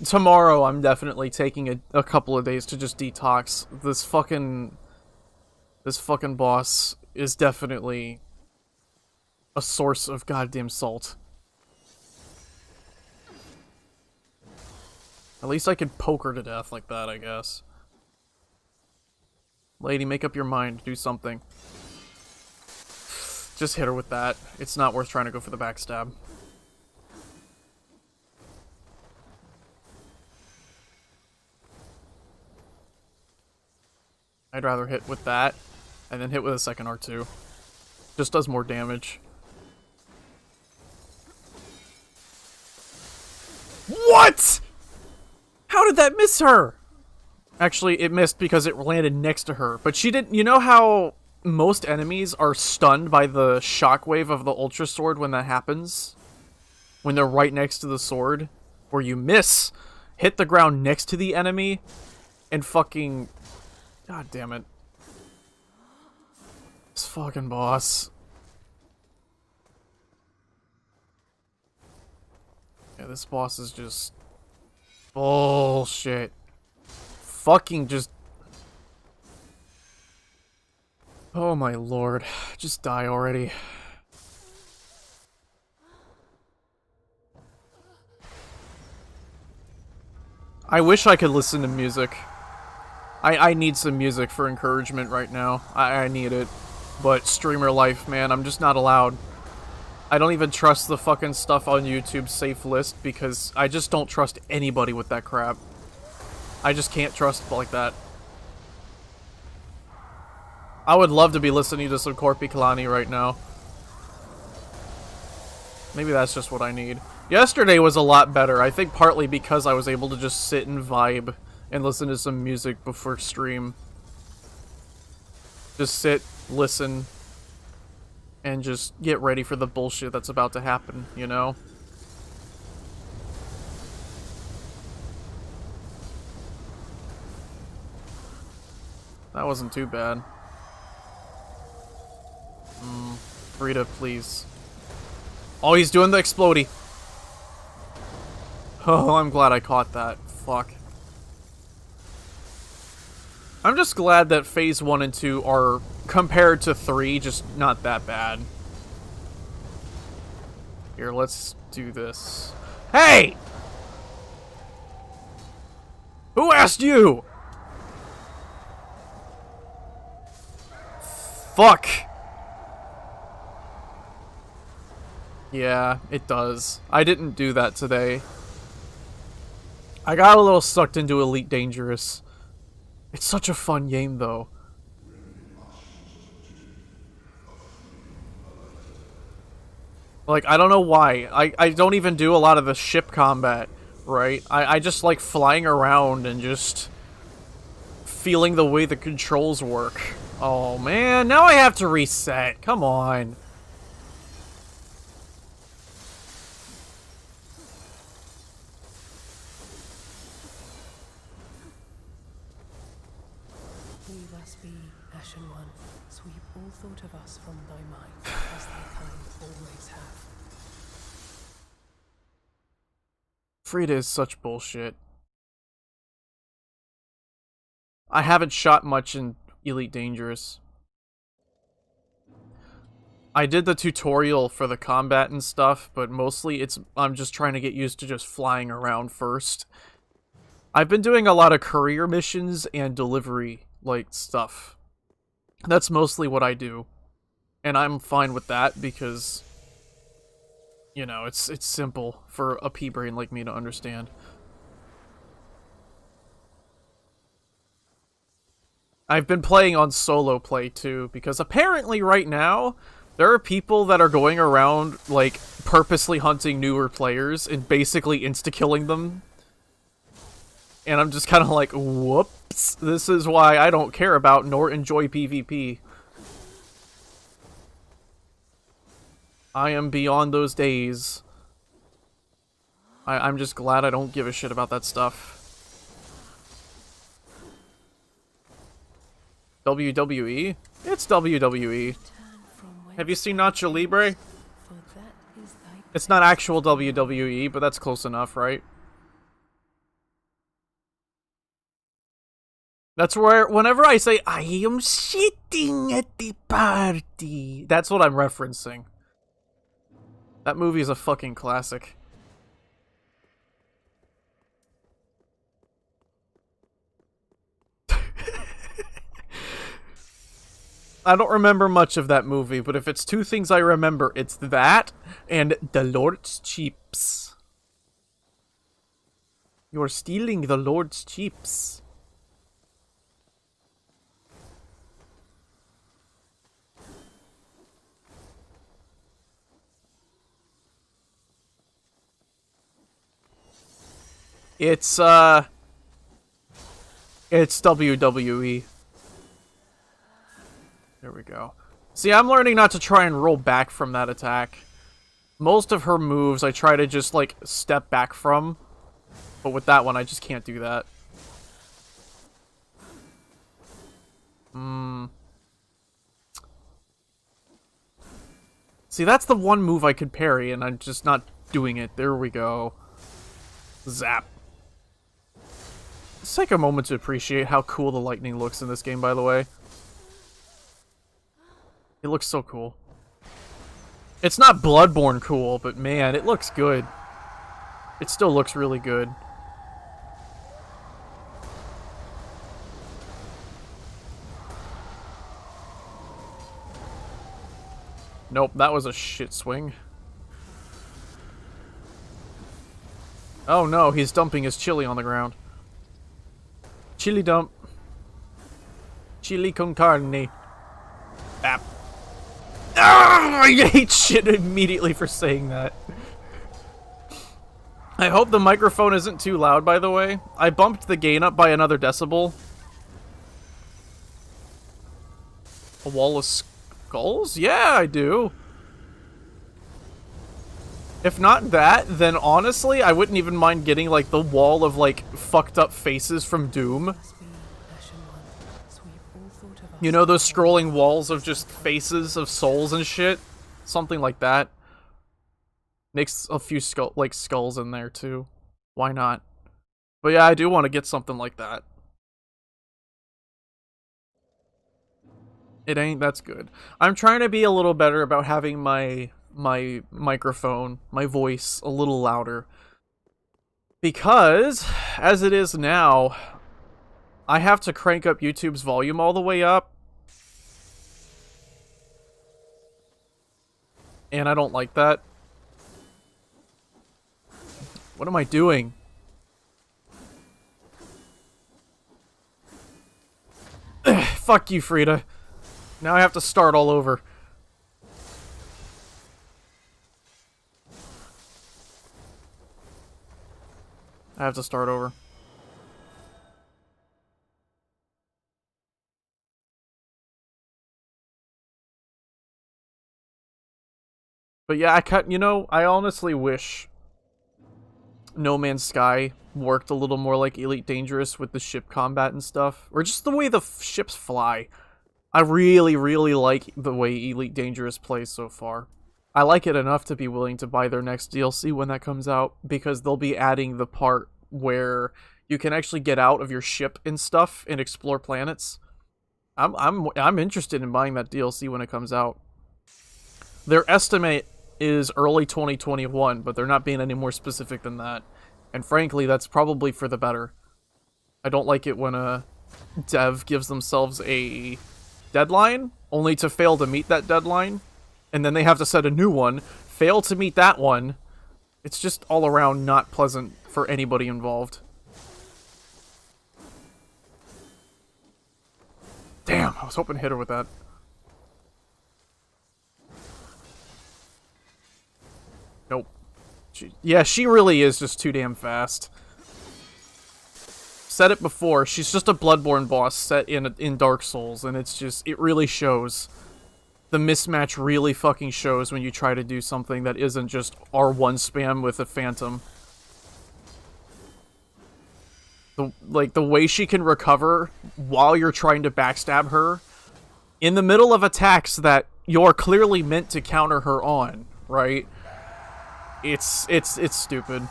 Tomorrow I'm definitely taking a couple of days to just detox. This fucking boss is definitely a source of goddamn salt. At least I could poke her to death like that, I guess. Lady, make up your mind. Do something. Just hit her with that. It's not worth trying to go for the backstab. I'd rather hit with that, and then hit with a second R2. Just does more damage. What?! How did that miss her? Actually, it missed because it landed next to her. But she didn't... You know how most enemies are stunned by the shockwave of the Ultra Sword when that happens? When they're right next to the sword? Where you miss, hit the ground next to the enemy, and fucking... God damn it. This fucking boss. Yeah, this boss is just... bullshit. Fucking just... Oh my lord. Just die already. I wish I could listen to music. I need some music for encouragement right now. I need it. But streamer life, man, I'm just not allowed. I don't even trust the fucking stuff on YouTube's safe list because I just don't trust anybody with that crap. I just can't trust like that. I would love to be listening to some Corpi Kalani right now. Maybe that's just what I need. Yesterday was a lot better, I think partly because I was able to just sit and vibe and listen to some music before stream. Just sit, listen, and just get ready for the bullshit that's about to happen, you know? That wasn't too bad. Frida, please. Oh, he's doing the explodey. Oh, I'm glad I caught that. Fuck. I'm just glad that phase 1 and 2 are, compared to 3, just not that bad. Here, let's do this. Hey! Who asked you? Fuck. Yeah, it does. I didn't do that today. I got a little sucked into Elite Dangerous. It's such a fun game, though. Like, I don't know why. I don't even do a lot of the ship combat, right? I just like flying around and just feeling the way the controls work. Oh man, now I have to reset. Come on. Leave us be, Ashen One. Sweep all thought of us from thy mind, as thy kind always have. Frida is such bullshit. I haven't shot much in Elite Dangerous. I did the tutorial for the combat and stuff, but mostly I'm just trying to get used to just flying around first. I've been doing a lot of courier missions and delivery, like, stuff. That's mostly what I do. And I'm fine with that because, you know, it's simple for a pea-brain like me to understand. I've been playing on solo play too, because apparently right now, there are people that are going around, like, purposely hunting newer players and basically insta-killing them. And I'm just kind of like, whoops, this is why I don't care about nor enjoy PvP. I am beyond those days. I'm just glad I don't give a shit about that stuff. WWE? It's WWE. Have you seen Nacho Libre? It's not actual WWE, but that's close enough, right? That's where, whenever I say, I am sitting at the party, that's what I'm referencing. That movie is a fucking classic. I don't remember much of that movie, but if it's two things I remember, it's that and the Lord's Chips. You're stealing the Lord's Chips. It's WWE. There we go. See, I'm learning not to try and roll back from that attack. Most of her moves, I try to just, like, step back from. But with that one, I just can't do that. See, that's the one move I could parry, and I'm just not doing it. There we go. Zap. Let's take a moment to appreciate how cool the lightning looks in this game, by the way. It looks so cool. It's not Bloodborne cool, but man, it looks good. It still looks really good. Nope, that was a shit swing. Oh no, he's dumping his chili on the ground. Chili dump. Chili con carne. Bap. Ah, I hate shit immediately for saying that. I hope the microphone isn't too loud, by the way. I bumped the gain up by another decibel. A wall of skulls? Yeah, I do. If not that, then honestly, I wouldn't even mind getting, like, the wall of, like, fucked up faces from Doom. You know those scrolling walls of just faces of souls and shit? Something like that. Makes a few skulls in there, too. Why not? But yeah, I do want to get something like that. It ain't, that's good. I'm trying to be a little better about having my microphone, my voice, a little louder. Because, as it is now, I have to crank up YouTube's volume all the way up. And I don't like that. What am I doing? Fuck you, Frida. Now I have to start all over. I have to start over. But yeah, I honestly wish No Man's Sky worked a little more like Elite Dangerous with the ship combat and stuff. Or just the way the ships fly. I really, really like the way Elite Dangerous plays so far. I like it enough to be willing to buy their next DLC when that comes out, because they'll be adding the part where you can actually get out of your ship and stuff and explore planets. I'm interested in buying that DLC when it comes out. Their estimate is early 2021, but they're not being any more specific than that. And frankly, that's probably for the better. I don't like it when a dev gives themselves a deadline, only to fail to meet that deadline, and then they have to set a new one, fail to meet that one. It's just all around not pleasant for anybody involved. Damn, I was hoping to hit her with that. Nope. She really is just too damn fast. Said it before, she's just a Bloodborne boss set in Dark Souls, and it really shows. The mismatch really fucking shows when you try to do something that isn't just R1 spam with a phantom. The way she can recover while you're trying to backstab her in the middle of attacks that you're clearly meant to counter her on, right? It's stupid.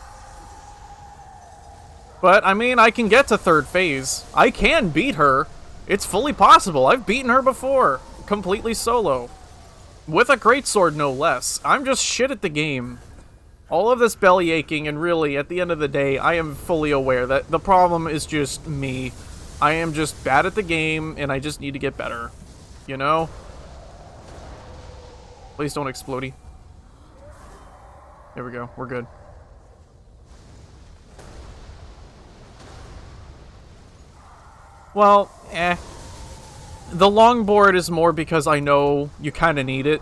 But, I mean, I can get to third phase. I can beat her. It's fully possible. I've beaten her before. Completely solo. With a greatsword, no less. I'm just shit at the game. All of this belly aching, and really, at the end of the day, I am fully aware that the problem is just me. I am just bad at the game, and I just need to get better. You know? Please don't explodey. There we go. We're good. Well, The longboard is more because I know you kind of need it.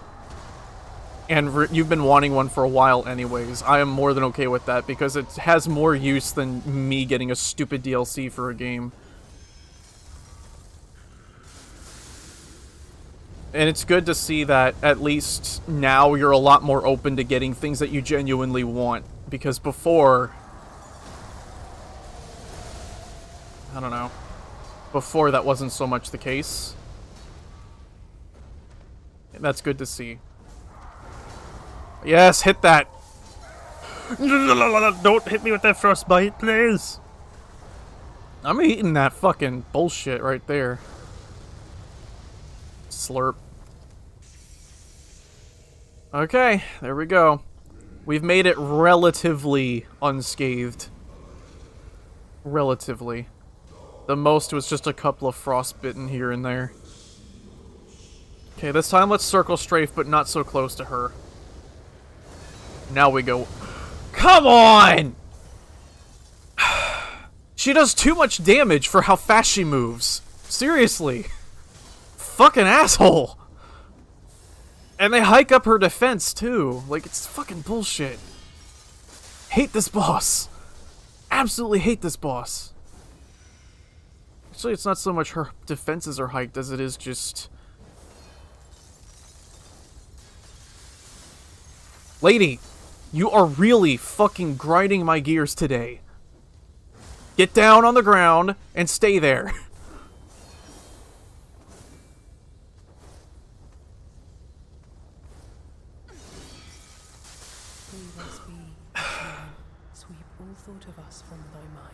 And you've been wanting one for a while anyways. I am more than okay with that because it has more use than me getting a stupid DLC for a game. And it's good to see that at least now you're a lot more open to getting things that you genuinely want. Because before... I don't know. Before that wasn't so much the case. And that's good to see. Yes, hit that! Don't hit me with that frostbite, please! I'm eating that fucking bullshit right there. Slurp. Okay, there we go. We've made it relatively unscathed. Relatively. The most was just a couple of frostbitten here and there. Okay, this time let's circle strafe, but not so close to her. Now we go. Come on! She does too much damage for how fast she moves. Seriously. Fucking asshole. And they hike up her defense, too. Like, it's fucking bullshit. Hate this boss. Absolutely hate this boss. Actually, it's not so much her defenses are hiked as it is just... Lady, you are really fucking grinding my gears today. Get down on the ground and stay there.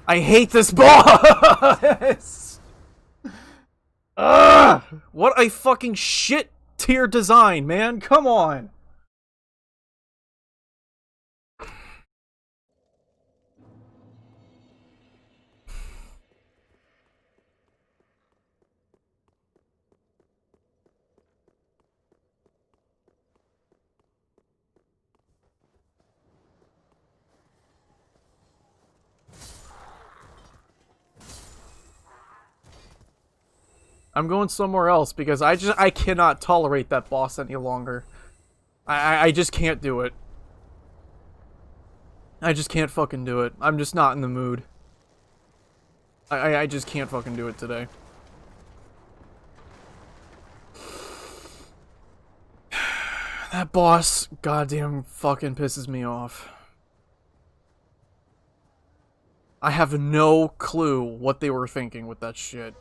I hate this boss! Ugh! What a fucking shit tier design, man. Come on. I'm going somewhere else because I cannot tolerate that boss any longer. I just can't do it. I just can't fucking do it. I'm just not in the mood. I just can't fucking do it today. That boss goddamn fucking pisses me off. I have no clue what they were thinking with that shit.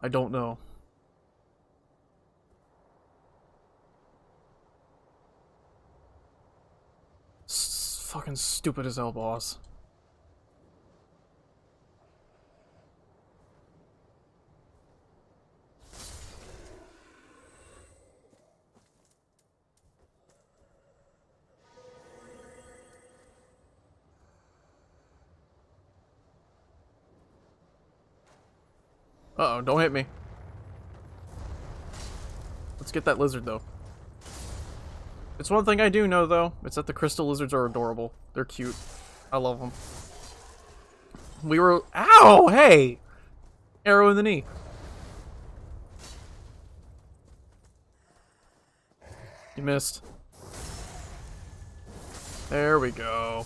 I don't know. Fucking stupid as hell, boss. Uh-oh, don't hit me. Let's get that lizard, though. It's one thing I do know, though. It's that the crystal lizards are adorable. They're cute. I love them. We were... Ow! Hey! Arrow in the knee. You missed. There we go.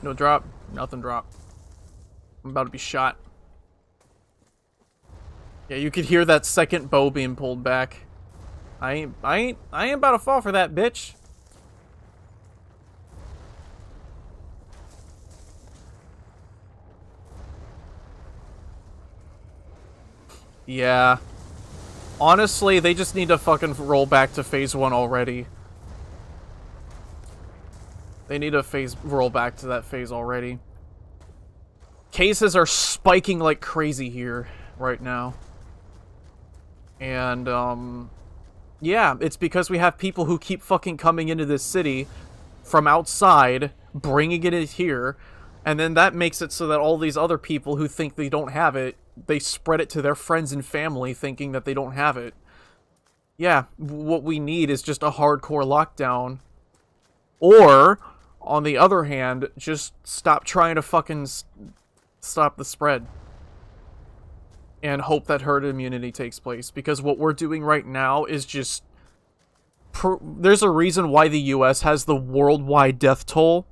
No drop. Nothing drop. I'm about to be shot. Yeah, you could hear that second bow being pulled back. I ain't about to fall for that, bitch. Yeah. Honestly, they just need to fucking roll back to phase 1 already. They need to roll back to that phase already. Cases are spiking like crazy here right now. And, yeah, it's because we have people who keep fucking coming into this city from outside, bringing it in here, and then that makes it so that all these other people who think they don't have it, they spread it to their friends and family thinking that they don't have it. Yeah, what we need is just a hardcore lockdown. Or, on the other hand, just stop trying to fucking stop the spread. And hope that herd immunity takes place. Because what we're doing right now is just... There's a reason why the US has the worldwide death toll.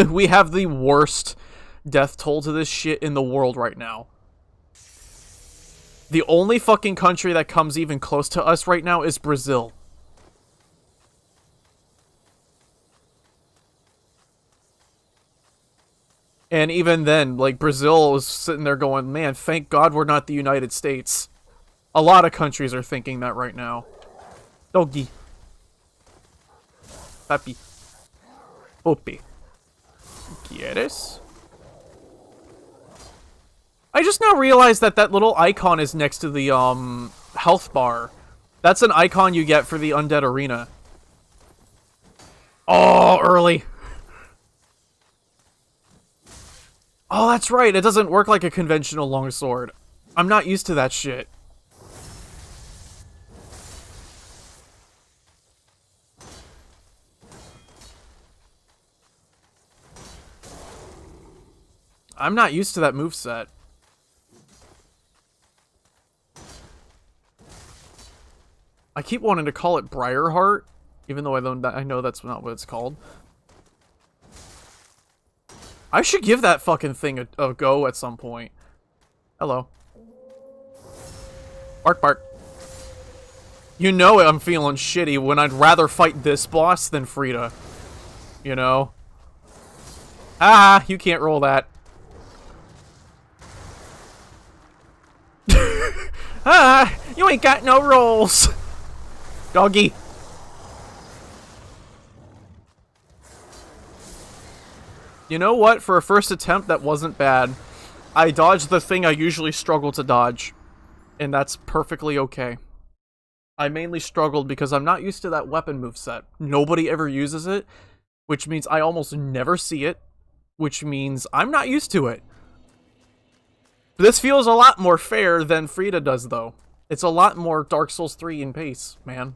We have the worst death toll to this shit in the world right now. The only fucking country that comes even close to us right now is Brazil. And even then, like, Brazil was sitting there going, man, thank God we're not the United States. A lot of countries are thinking that right now. Doggy. Papi. Puppy. ¿Quieres? I just now realized that that little icon is next to the, health bar. That's an icon you get for the Undead Arena. Oh, early. Oh, that's right. It doesn't work like a conventional longsword. I'm not used to that shit. I'm not used to that moveset. I keep wanting to call it Briarheart, even though I know that's not what it's called. I should give that fucking thing a go at some point. Hello. Bark, bark. You know I'm feeling shitty when I'd rather fight this boss than Frida. You know? Ah, you can't roll that. Ah, you ain't got no rolls. Doggy. You know what? For a first attempt, that wasn't bad. I dodged the thing I usually struggle to dodge. And that's perfectly okay. I mainly struggled because I'm not used to that weapon moveset. Nobody ever uses it, which means I almost never see it, which means I'm not used to it. This feels a lot more fair than Frida does, though. It's a lot more Dark Souls 3 in pace, man.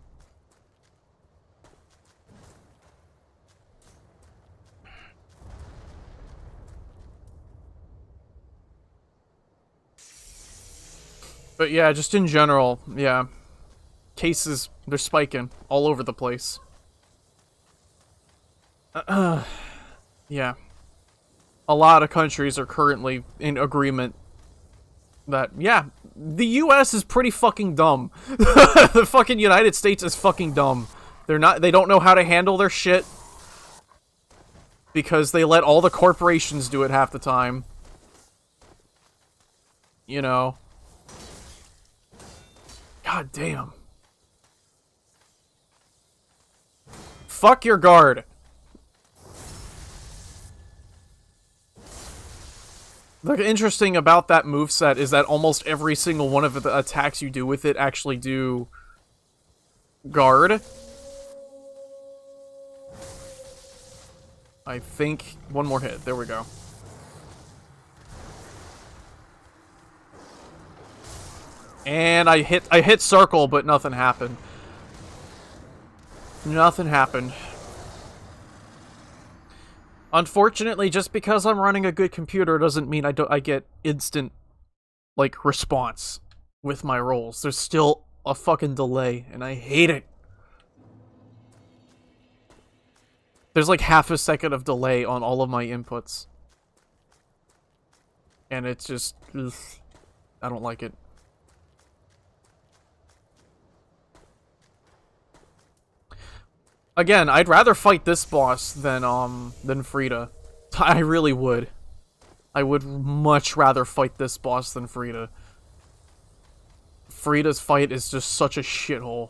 But yeah, just in general, yeah. Cases, they're spiking all over the place. Yeah. A lot of countries are currently in agreement that, yeah, the US is pretty fucking dumb. The fucking United States is fucking dumb. They don't know how to handle their shit because they let all the corporations do it half the time. You know. God damn. Fuck your guard. The interesting about that moveset is that almost every single one of the attacks you do with it actually do guard. I think one more hit. There we go. And I hit circle, but nothing happened. Nothing happened. Unfortunately, just because I'm running a good computer doesn't mean I get instant, like, response with my rolls. There's still a fucking delay, and I hate it. There's like half a second of delay on all of my inputs. And it's just, ugh, I don't like it. Again, I'd rather fight this boss than Frida. I really would. I would much rather fight this boss than Frida. Frida's fight is just such a shithole.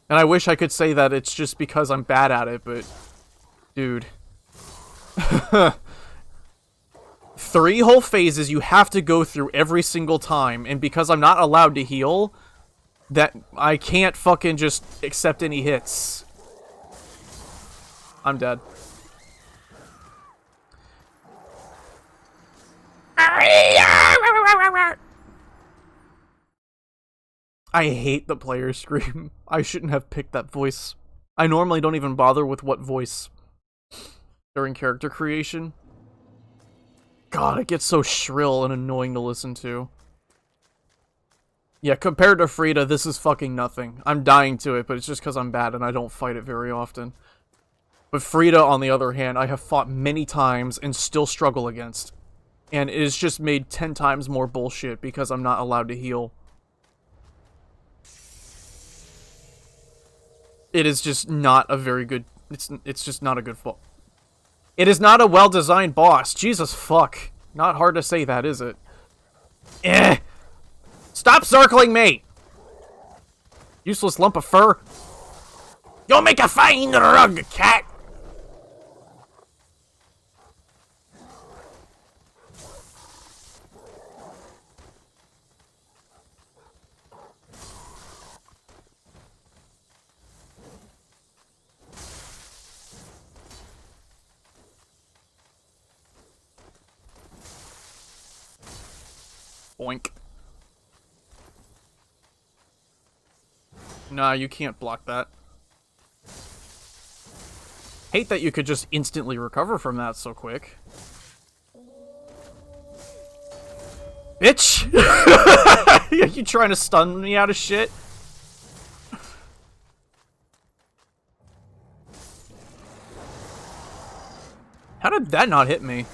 And I wish I could say that it's just because I'm bad at it, but... Dude. 3 whole phases you have to go through every single time, and because I'm not allowed to heal, that I can't fucking just accept any hits. I'm dead. I hate the player scream. I shouldn't have picked that voice. I normally don't even bother with what voice during character creation. God, it gets so shrill and annoying to listen to. Yeah, compared to Frida, this is fucking nothing. I'm dying to it, but it's just because I'm bad and I don't fight it very often. But Frida, on the other hand, I have fought many times and still struggle against. And it is just made 10 times more bullshit because I'm not allowed to heal. It is just not a very good... It's just not a good fault. It is not a well-designed boss. Jesus fuck. Not hard to say that, is it? Eh! Stop circling me! Useless lump of fur. You'll make a fine rug, cat! Boink. Nah, you can't block that. Hate that you could just instantly recover from that so quick. Bitch! Are you trying to stun me out of shit? How did that not hit me?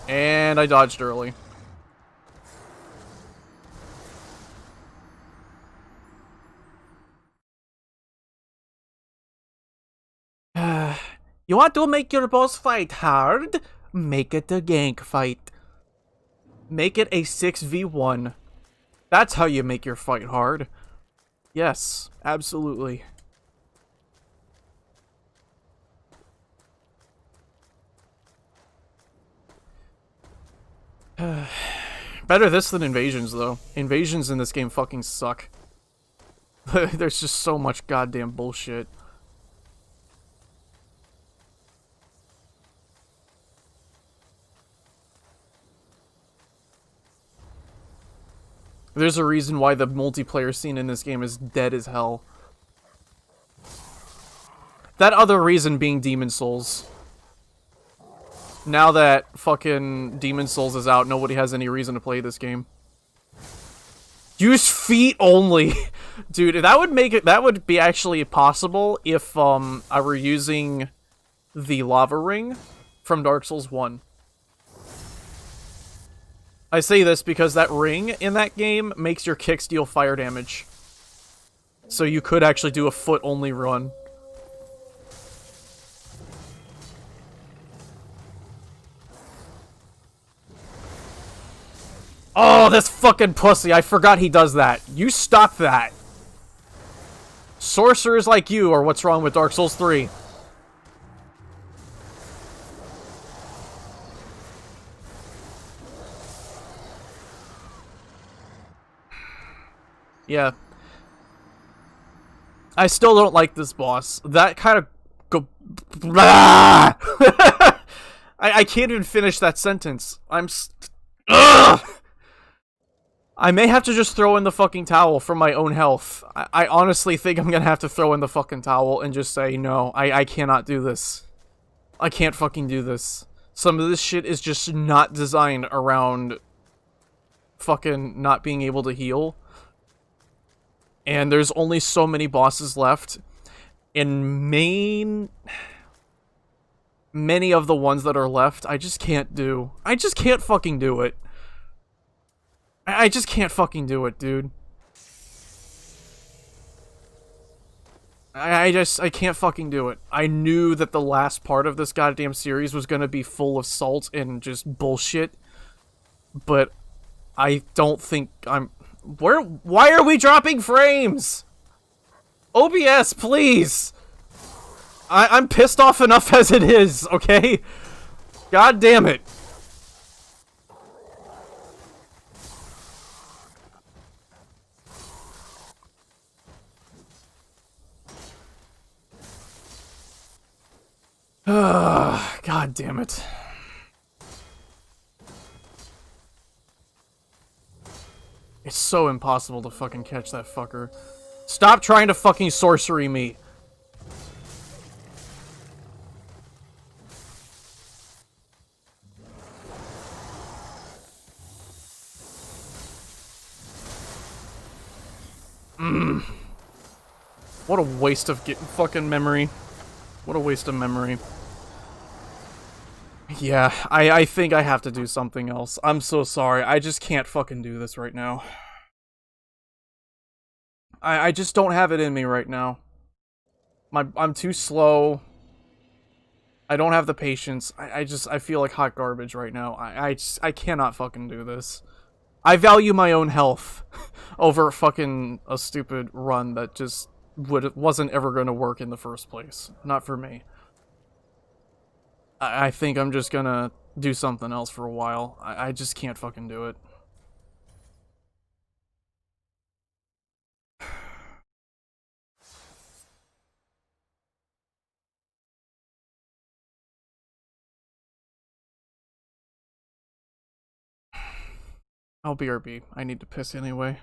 And I dodged early. You want to make your boss fight hard? Make it a gank fight. Make it a 6v1. That's how you make your fight hard. Yes, absolutely. Better this than invasions, though. Invasions in this game fucking suck. There's just so much goddamn bullshit. There's a reason why the multiplayer scene in this game is dead as hell. That other reason being Demon Souls. Now that fucking Demon Souls is out, nobody has any reason to play this game. Use feet only. Dude, that would make it, that would be actually possible if, I were using the lava ring from Dark Souls 1. I say this because that ring in that game makes your kicks deal fire damage. So you could actually do a foot-only run. Oh, this fucking pussy. I forgot he does that. You stop that. Sorcerers like you are what's wrong with Dark Souls 3. Yeah. I still don't like this boss. That kind of go. I can't even finish that sentence. Ugh! I may have to just throw in the fucking towel for my own health. I honestly think I'm gonna have to throw in the fucking towel and just say, no, I cannot do this. I can't fucking do this. Some of this shit is just not designed around fucking not being able to heal. And there's only so many bosses left. And many of the ones that are left, I just can't do. I just can't fucking do it. I just can't fucking do it, dude. I can't fucking do it. I knew that the last part of this goddamn series was gonna be full of salt and just bullshit. But I don't think I'm... Why are we dropping frames? OBS, please! I'm pissed off enough as it is, okay? God damn it. God damn it. It's so impossible to fucking catch that fucker. Stop trying to fucking sorcery me. What a waste of fucking memory. What a waste of memory. Yeah, I think I have to do something else. I'm so sorry. I just can't fucking do this right now. I just don't have it in me right now. I'm too slow. I don't have the patience. I feel like hot garbage right now. I cannot fucking do this. I value my own health over fucking a stupid run that just wasn't ever gonna work in the first place. Not for me. I think I'm just gonna do something else for a while. I just can't fucking do it. I'll BRB. I need to piss anyway.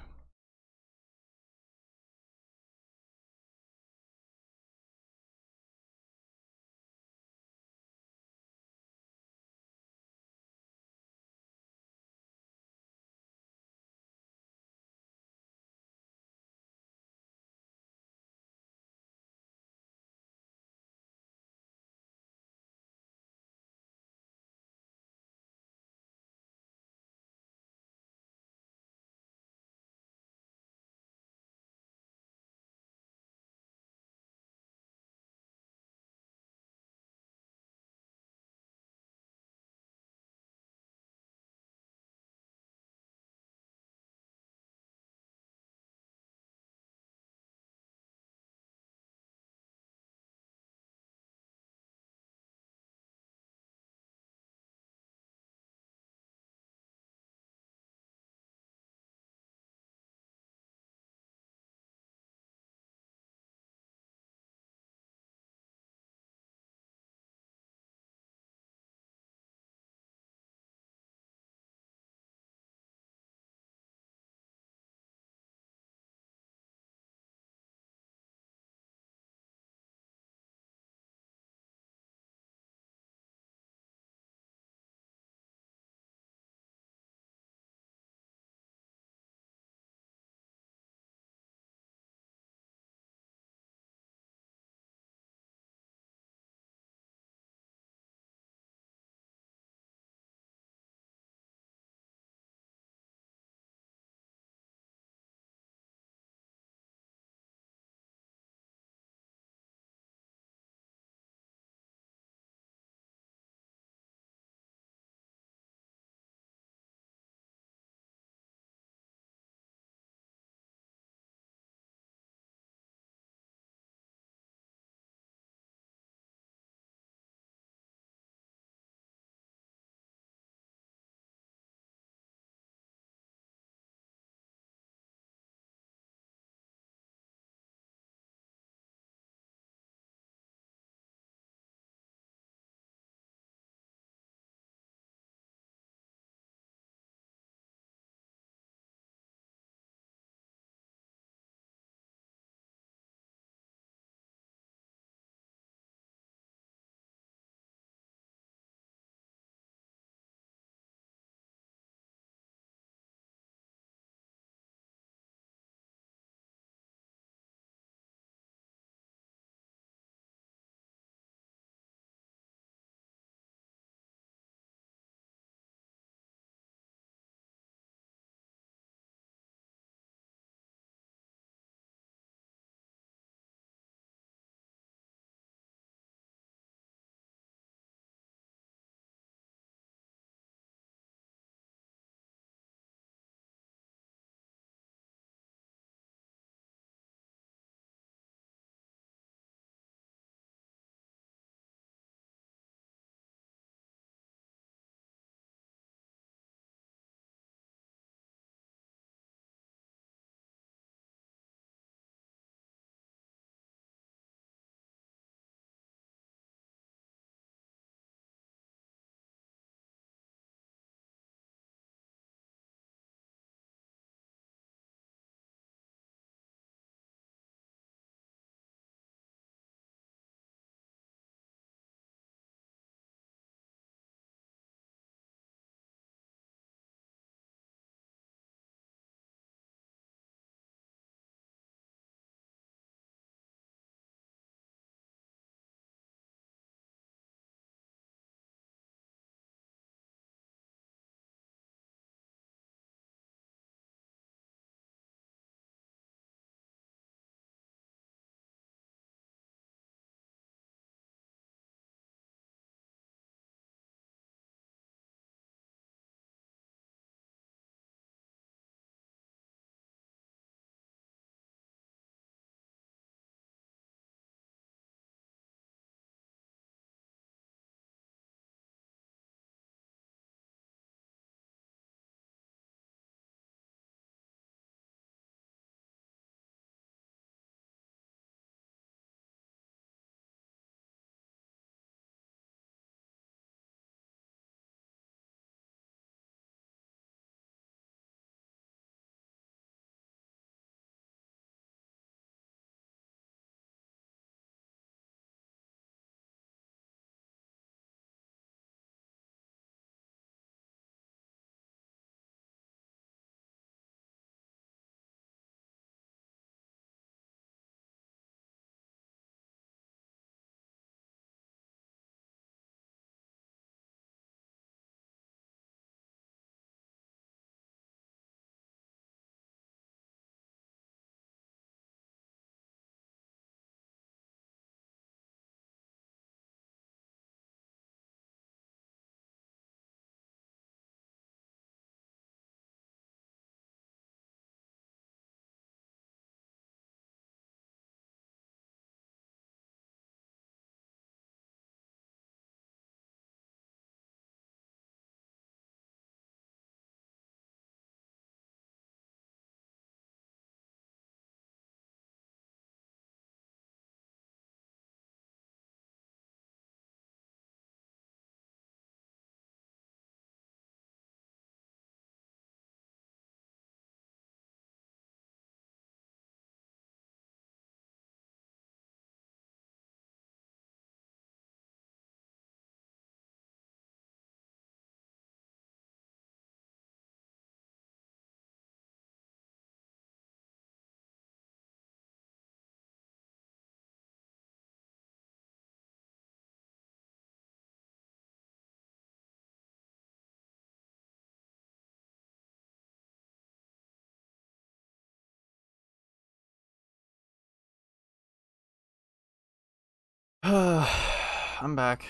I'm back.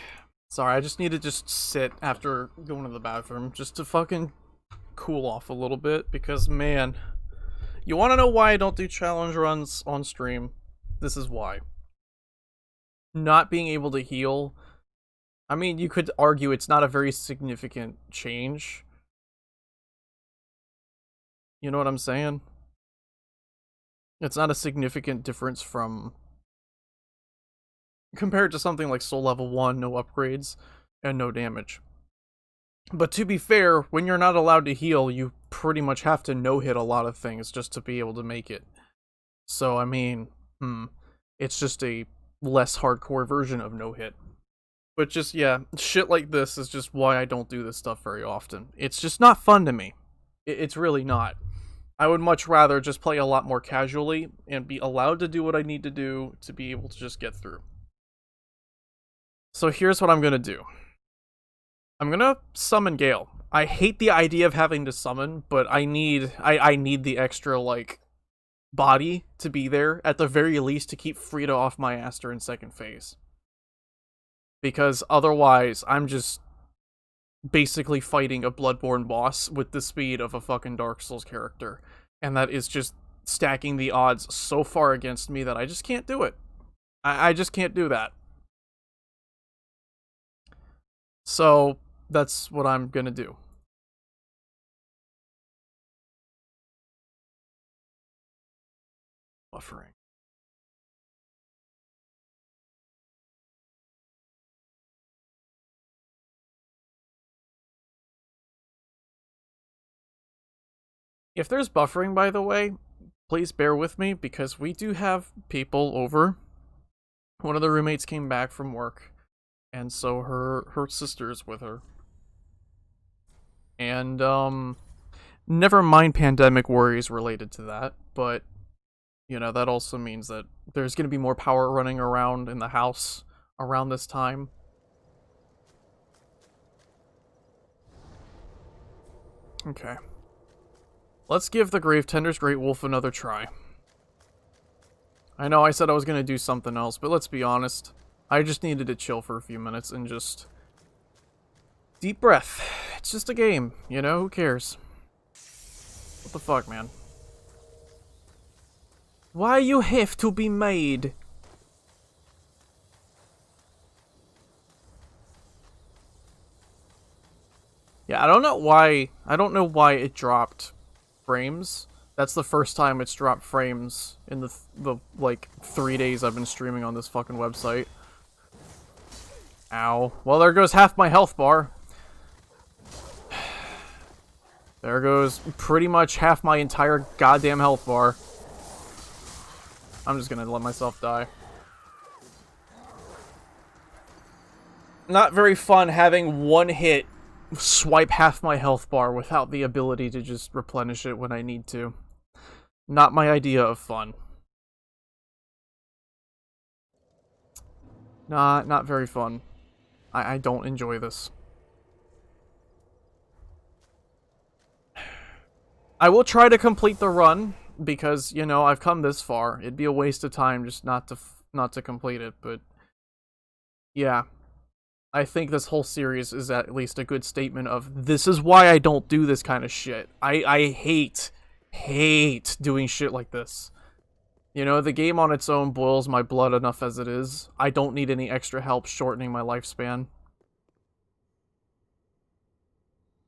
Sorry, I just need to just sit after going to the bathroom just to fucking cool off a little bit because, man, you want to know why I don't do challenge runs on stream? This is why. Not being able to heal. I mean, you could argue it's not a very significant change. You know what I'm saying? It's not a significant difference from... compared to something like Soul Level 1, no upgrades, and no damage. But to be fair, when you're not allowed to heal, you pretty much have to no-hit a lot of things just to be able to make it. So, I mean, it's just a less hardcore version of no-hit. But just, yeah, shit like this is just why I don't do this stuff very often. It's just not fun to me. It's really not. I would much rather just play a lot more casually and be allowed to do what I need to do to be able to just get through. So here's what I'm gonna do. I'm gonna summon Gale. I hate the idea of having to summon, but I need the extra, like, body to be there, at the very least, to keep Frida off my ass during second phase. Because otherwise, I'm just basically fighting a Bloodborne boss with the speed of a fucking Dark Souls character. And that is just stacking the odds so far against me that I just can't do it. I just can't do that. So, that's what I'm gonna do. Buffering. If there's buffering, by the way, please bear with me, because we do have people over. One of the roommates came back from work, and so her sister's with her. And, never mind pandemic worries related to that, but, you know, that also means that there's gonna be more power running around in the house around this time. Okay. Let's give the Gravetender's Great Wolf another try. I know I said I was gonna do something else, but let's be honest. I just needed to chill for a few minutes and just... deep breath. It's just a game, you know? Who cares? What the fuck, man? Why you have to be made? Yeah, I don't know why it dropped frames. That's the first time it's dropped frames in the like 3 days I've been streaming on this fucking website. Ow. Well, there goes half my health bar. There goes pretty much half my entire goddamn health bar. I'm just gonna let myself die. Not very fun having one hit swipe half my health bar without the ability to just replenish it when I need to. Not my idea of fun. Not very fun. I don't enjoy this. I will try to complete the run, because, you know, I've come this far. It'd be a waste of time just not to complete it, but... yeah. I think this whole series is at least a good statement of, this is why I don't do this kind of shit. I hate doing shit like this. You know, the game on its own boils my blood enough as it is. I don't need any extra help shortening my lifespan.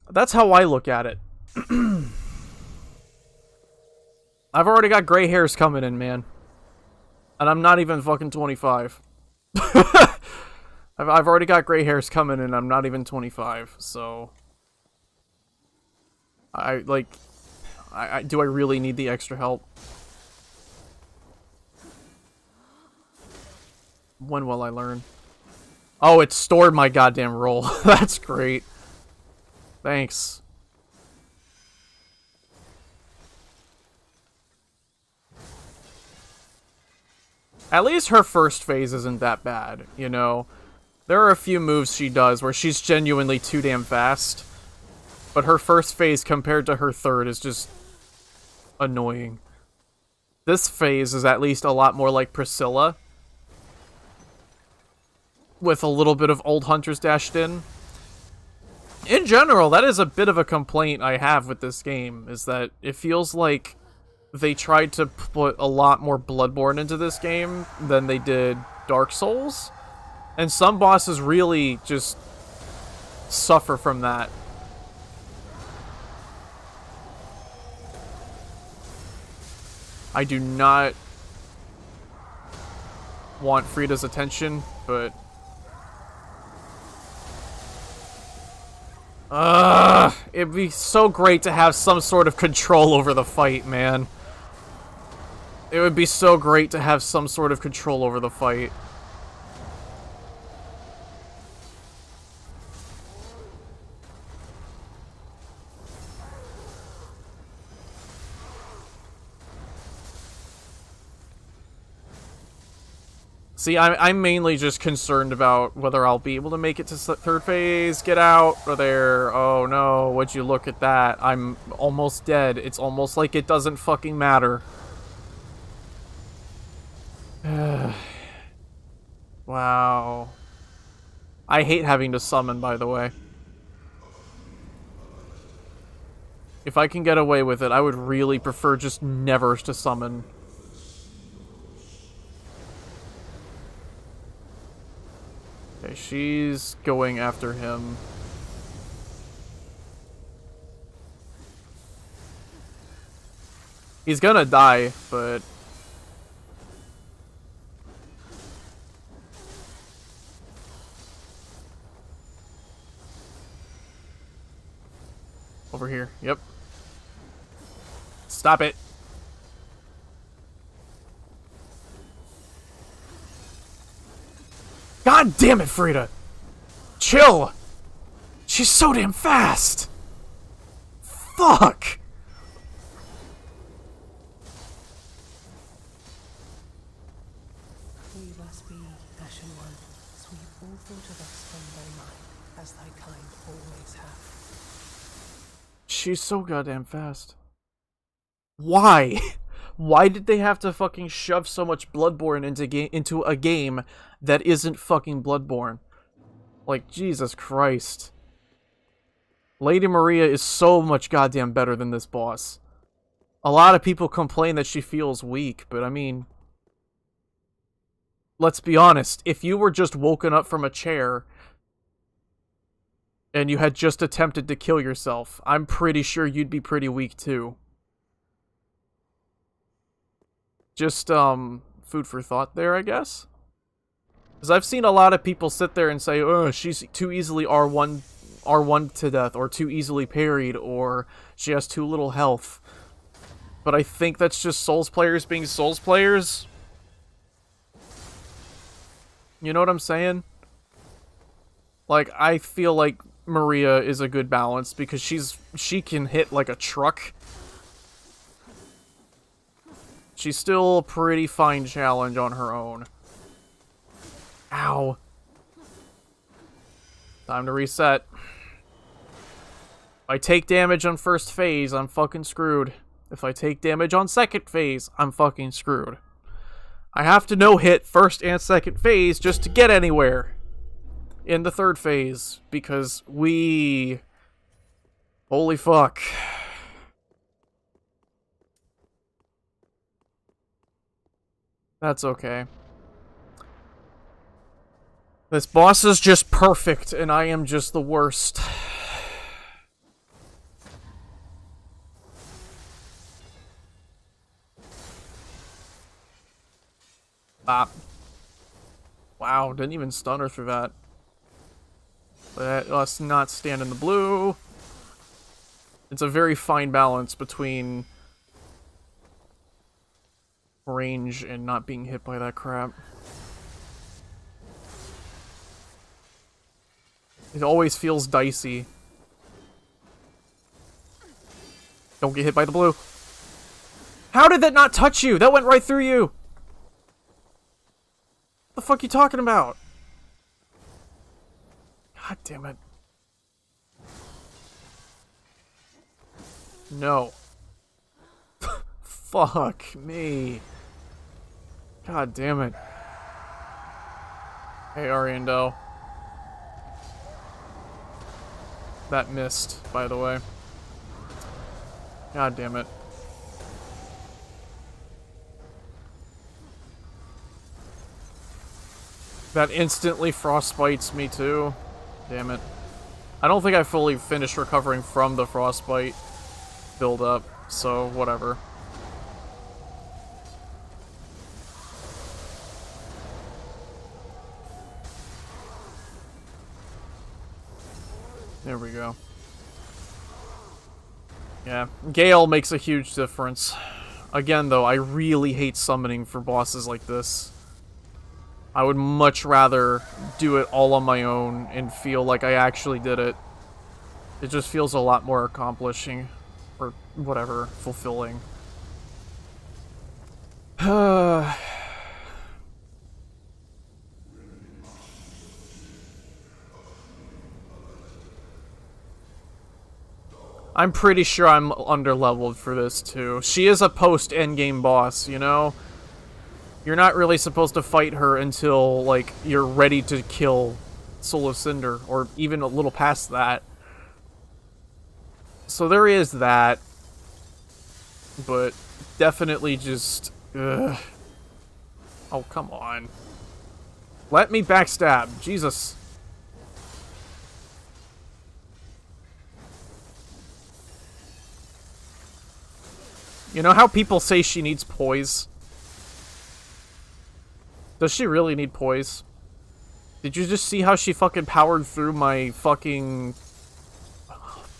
That's how I look at it. I've already got gray hairs coming in, man. And I'm not even fucking 25. I've already got gray hairs coming and I'm not even 25, so... do I really need the extra help? When will I learn? Oh, it stored my goddamn roll. That's great. Thanks. At least her first phase isn't that bad, you know? There are a few moves she does where she's genuinely too damn fast. But her first phase compared to her third is just... annoying. This phase is at least a lot more like Priscilla. with a little bit of Old Hunters dashed in. In general, that is a bit of a complaint I have with this game, is that it feels like they tried to put a lot more Bloodborne into this game than they did Dark Souls. And some bosses really just suffer from that. I do not want Frida's attention, but... it'd be so great to have some sort of control over the fight, man. It would be so great to have some sort of control over the fight. See, I'm mainly just concerned about whether I'll be able to make it to third phase, get out, or there. Oh no, would you look at that? I'm almost dead. It's almost like it doesn't fucking matter. Wow. I hate having to summon, by the way. If I can get away with it, I would really prefer just never to summon. Okay, she's going after him. He's gonna die, but... Over here, yep. Stop it. God damn it, Frida! Chill! She's so damn fast! Fuck! We must be, Ashen One. Sweep all thought of us from thy mind, as thy kind always have. She's so goddamn fast. Why? Why did they have to fucking shove so much Bloodborne into a game that isn't fucking Bloodborne? Like, Jesus Christ. Lady Maria is so much goddamn better than this boss. A lot of people complain that she feels weak, but I mean... Let's be honest, if you were just woken up from a chair and you had just attempted to kill yourself, I'm pretty sure you'd be pretty weak too. Just, food for thought there, I guess? Because I've seen a lot of people sit there and say, oh, she's too easily R1 to death, or too easily parried, or she has too little health. But I think that's just Souls players being Souls players. You know what I'm saying? Like, I feel like Maria is a good balance, because she can hit like a truck. She's still a pretty fine challenge on her own. Ow. Time to reset. If I take damage on first phase, I'm fucking screwed. If I take damage on second phase, I'm fucking screwed. I have to no-hit first and second phase just to get anywhere in the third phase, because we... Holy fuck. That's okay. This boss is just perfect, and I am just the worst. Bop. Wow, didn't even stun her through that. Let us not stand in the blue. It's a very fine balance between range and not being hit by that crap. It always feels dicey. Don't get hit by the blue. How did that not touch you? That went right through you. What the fuck are you talking about? God damn it. No. Fuck me. God damn it. Hey, Ariandel. That missed, by the way. God damn it. That instantly frostbites me too. Damn it. I don't think I fully finished recovering from the frostbite build-up, so whatever. There we go. Yeah, Gale makes a huge difference. Again, though, I really hate summoning for bosses like this. I would much rather do it all on my own and feel like I actually did it. It just feels a lot more accomplishing. Or whatever, fulfilling. I'm pretty sure I'm underleveled for this, too. She is a post-endgame boss, you know? You're not really supposed to fight her until, like, you're ready to kill Soul of Cinder, or even a little past that. So there is that. But definitely just... ugh. Oh, come on. Let me backstab. Jesus. You know how people say she needs poise? Does she really need poise? Did you just see how she fucking powered through my fucking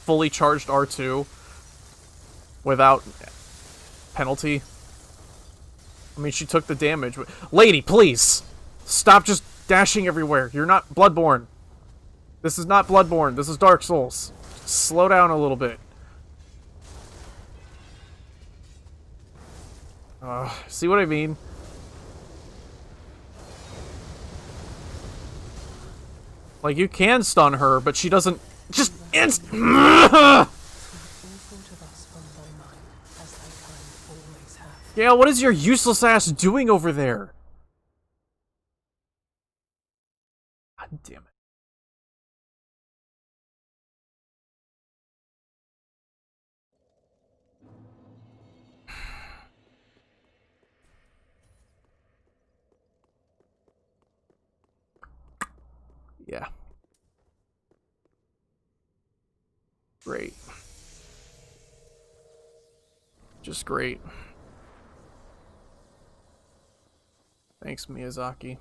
fully charged R2 without penalty? I mean, she took the damage. Lady, please! Stop just dashing everywhere. You're not Bloodborne. This is not Bloodborne. This is Dark Souls. Slow down a little bit. See what I mean? Like, you can stun her, but she doesn't... Just Yeah, what is your useless ass doing over there? God damn it. Yeah. Great. Just great. Thanks, Miyazaki.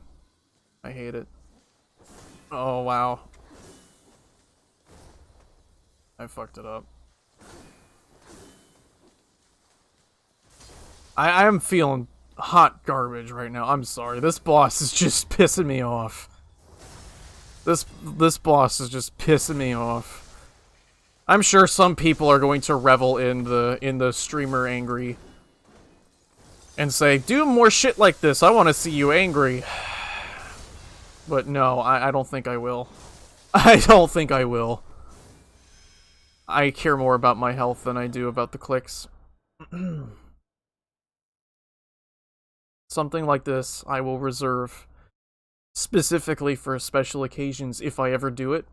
I hate it. Oh, wow. I fucked it up. I am feeling hot garbage right now. I'm sorry. This boss is just pissing me off. This boss is just pissing me off. I'm sure some people are going to revel in the streamer angry and say, do more shit like this. I want to see you angry. But no, I don't think I will. I don't think I will. I care more about my health than I do about the clicks. Something like this I will reserve specifically for special occasions if I ever do it.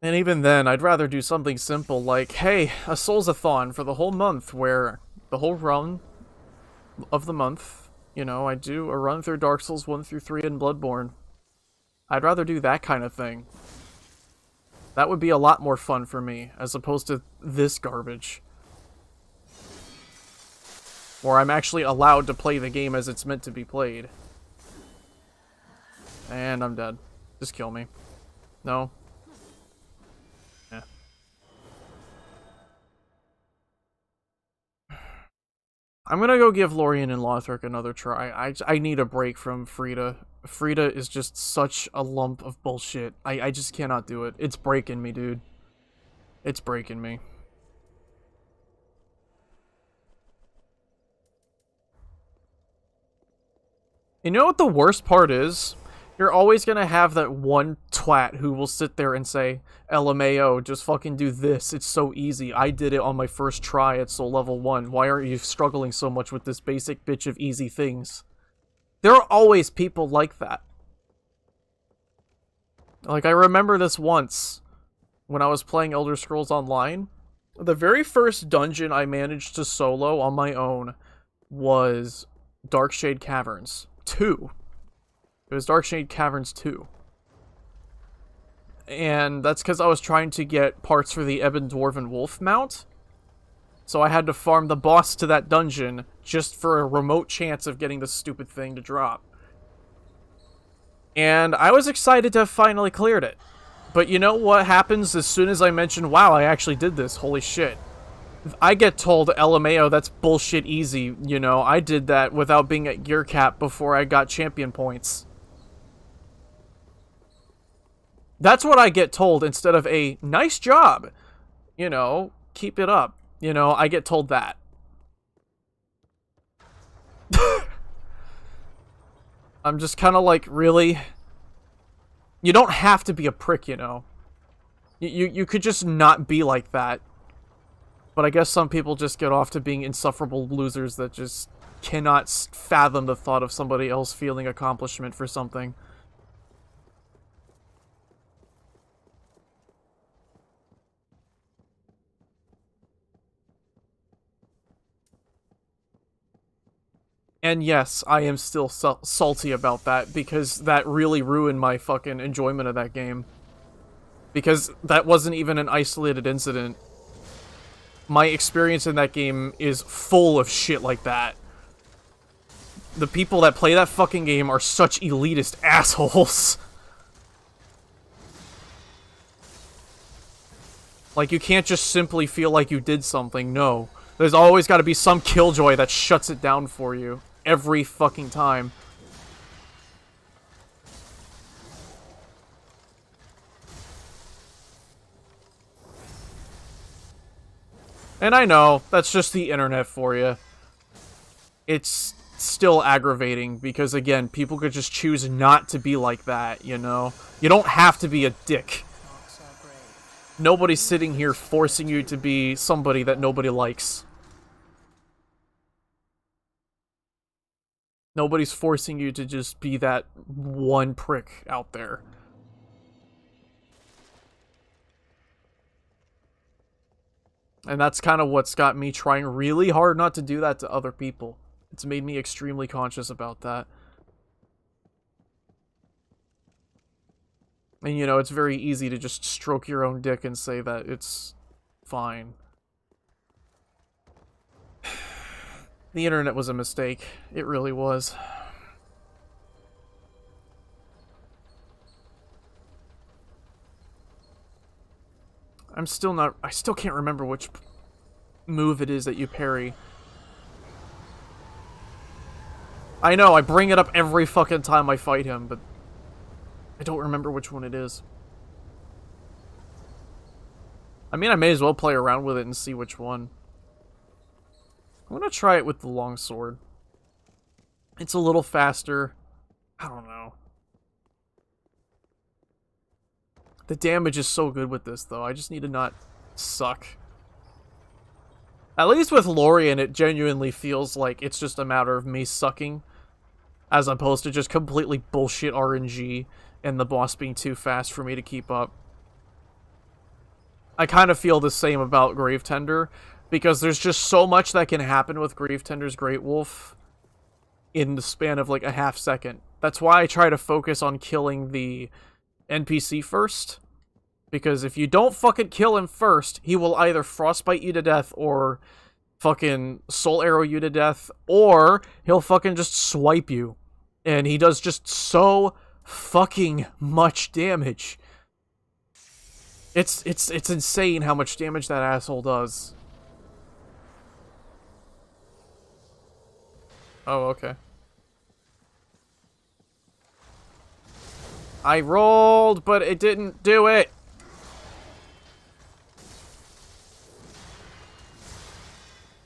And even then, I'd rather do something simple like, hey, a Souls-a-thon for the whole month, where the whole run of the month, you know, I do a run through Dark Souls 1 through 3 and Bloodborne. I'd rather do that kind of thing. That would be a lot more fun for me, as opposed to this garbage. Where I'm actually allowed to play the game as it's meant to be played. And I'm dead. Just kill me. No? Yeah. I'm gonna go give Lorien and Lothric another try. I need a break from Frida. Frida is just such a lump of bullshit. I just cannot do it. It's breaking me, dude. It's breaking me. You know what the worst part is? You're always gonna have that one twat who will sit there and say, LMAO, just fucking do this, it's so easy. I did it on my first try at Soul Level 1. Why aren't you struggling so much with this basic bitch of easy things? There are always people like that. Like, I remember this once, when I was playing Elder Scrolls Online. The very first dungeon I managed to solo on my own was Darkshade Caverns 2. It was Darkshade Caverns 2. And that's because I was trying to get parts for the Ebon Dwarven Wolf mount. So I had to farm the boss to that dungeon just for a remote chance of getting the stupid thing to drop. And I was excited to have finally cleared it. But you know what happens as soon as I mention, wow, I actually did this, holy shit. I get told, LMAO, that's bullshit easy, you know, I did that without being at gear cap before I got champion points. That's what I get told instead of a nice job. You know, keep it up. You know, I get told that. I'm just kind of like, really? You don't have to be a prick, you know. You could just not be like that. But I guess some people just get off to being insufferable losers that just cannot fathom the thought of somebody else feeling accomplishment for something. And yes, I am still salty about that, because that really ruined my fucking enjoyment of that game. Because that wasn't even an isolated incident. My experience in that game is full of shit like that. The people that play that fucking game are such elitist assholes. Like, you can't just simply feel like you did something, no. There's always gotta be some killjoy that shuts it down for you. Every fucking time. And I know, that's just the internet for you. It's still aggravating, because again, people could just choose not to be like that, you know? You don't have to be a dick. Nobody's sitting here forcing you to be somebody that nobody likes. Nobody's forcing you to just be that one prick out there. And that's kind of what's got me trying really hard not to do that to other people. It's made me extremely conscious about that. And you know, it's very easy to just stroke your own dick and say that it's fine. The internet was a mistake. It really was. I still can't remember which move it is that you parry. I know, I bring it up every fucking time I fight him, but I don't remember which one it is. I mean, I may as well play around with it and see which one. I'm gonna try it with the longsword. It's a little faster. I don't know. The damage is so good with this, though. I just need to not suck. At least with Lorien, it genuinely feels like it's just a matter of me sucking, as opposed to just completely bullshit RNG and the boss being too fast for me to keep up. I kind of feel the same about Gravetender, because there's just so much that can happen with Gravetender's Great Wolf in the span of like a half second. That's why I try to focus on killing the NPC first, because if you don't fucking kill him first, he will either frostbite you to death or fucking soul arrow you to death, or he'll fucking just swipe you. And he does just so fucking much damage. It's insane how much damage that asshole does. Oh, okay. I rolled, but it didn't do it.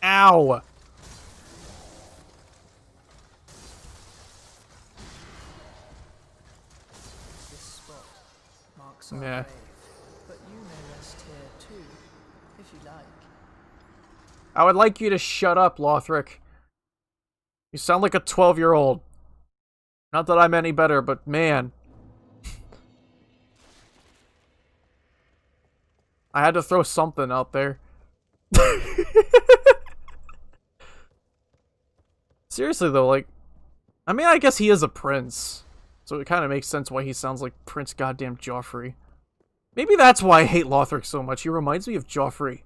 Ow. marks our Yeah. grave, but you may rest here too, if you like. I would like you to shut up, Lothric. You sound like a 12-year-old. Not that I'm any better, but man. I had to throw something out there. Seriously, though, like... I mean, I guess he is a prince. So it kind of makes sense why he sounds like Prince Goddamn Joffrey. Maybe that's why I hate Lothric so much. He reminds me of Joffrey.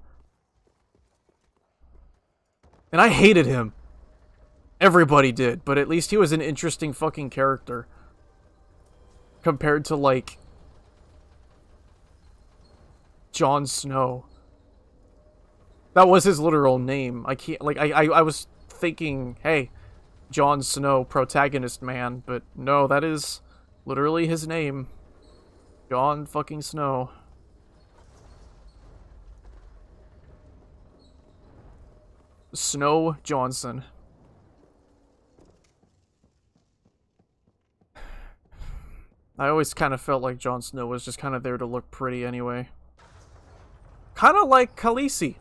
And I hated him. Everybody did, but at least he was an interesting fucking character. Compared to, like... Jon Snow. That was his literal name. I can't... Like, I was thinking, hey, Jon Snow, protagonist man, but no, that is literally his name. Jon fucking Snow. Snow Johnson. I always kind of felt like Jon Snow was just kind of there to look pretty anyway. Kind of like Khaleesi.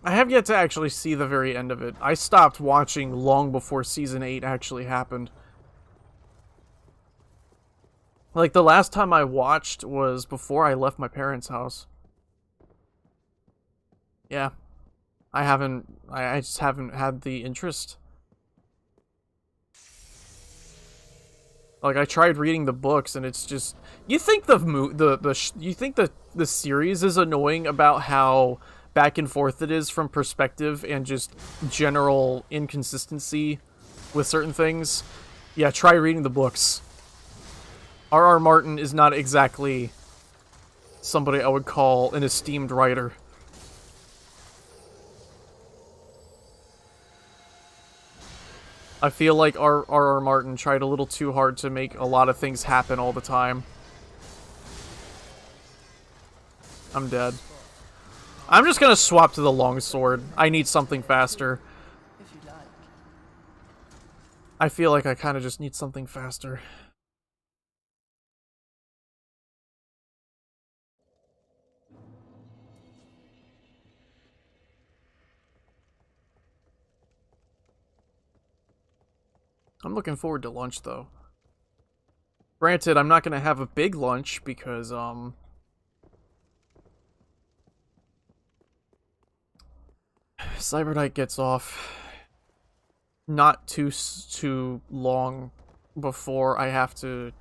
I have yet to actually see the very end of it. I stopped watching long before Season 8 actually happened. Like, the last time I watched was before I left my parents' house. Yeah. I just haven't had the interest. Like, I tried reading the books, and it's just... You think you think the series is annoying about how back and forth it is from perspective and just general inconsistency with certain things? Yeah, try reading the books. R.R. Martin is not exactly somebody I would call an esteemed writer. I feel like R.R. Martin tried a little too hard to make a lot of things happen all the time. I'm dead. I'm just gonna swap to the longsword. I need something faster. If you like. I feel like I kind of just need something faster. I'm looking forward to lunch, though. Granted, I'm not gonna have a big lunch because, Cyber Night gets off not too long before I have to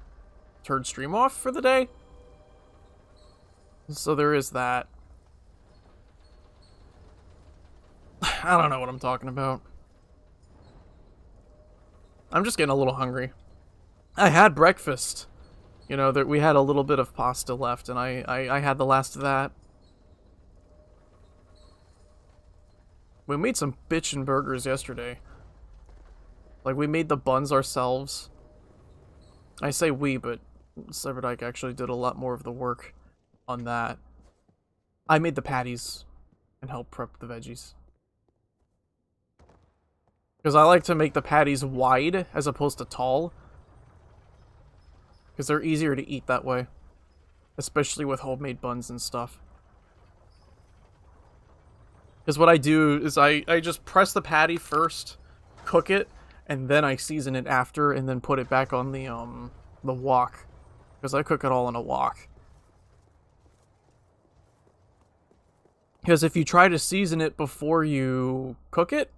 turn stream off for the day. So there is that. I don't know what I'm talking about. I'm just getting a little hungry. I had breakfast. You know, that we had a little bit of pasta left, and I had the last of that. We made some bitchin' burgers yesterday. Like, we made the buns ourselves. I say we, but Cyberdyke actually did a lot more of the work on that. I made the patties and helped prep the veggies. Because I like to make the patties wide as opposed to tall. Because they're easier to eat that way. Especially with homemade buns and stuff. Because what I do is I just press the patty first, cook it, and then I season it after, and then put it back on the wok. Because I cook it all in a wok. Because if you try to season it before you cook it,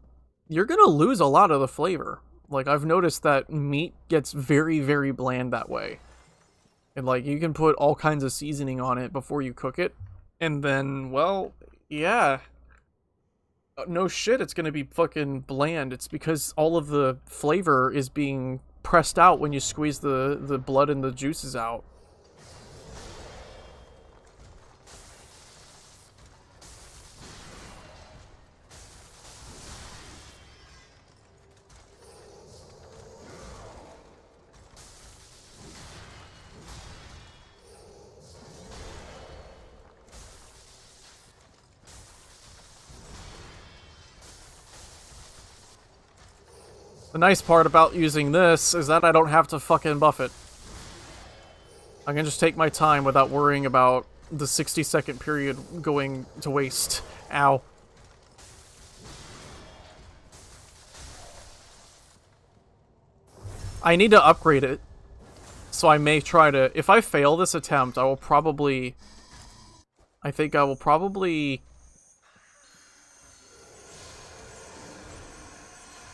you're gonna lose a lot of the flavor. Like, I've noticed that meat gets very, very bland that way. And, like, you can put all kinds of seasoning on it before you cook it. And then, well, yeah. No shit, it's gonna be fucking bland. It's because all of the flavor is being pressed out when you squeeze the blood and the juices out. The nice part about using this is that I don't have to fucking buff it. I can just take my time without worrying about the 60-second period going to waste. Ow. I need to upgrade it. So I may try to... If I fail this attempt, I will probably... I think I will probably...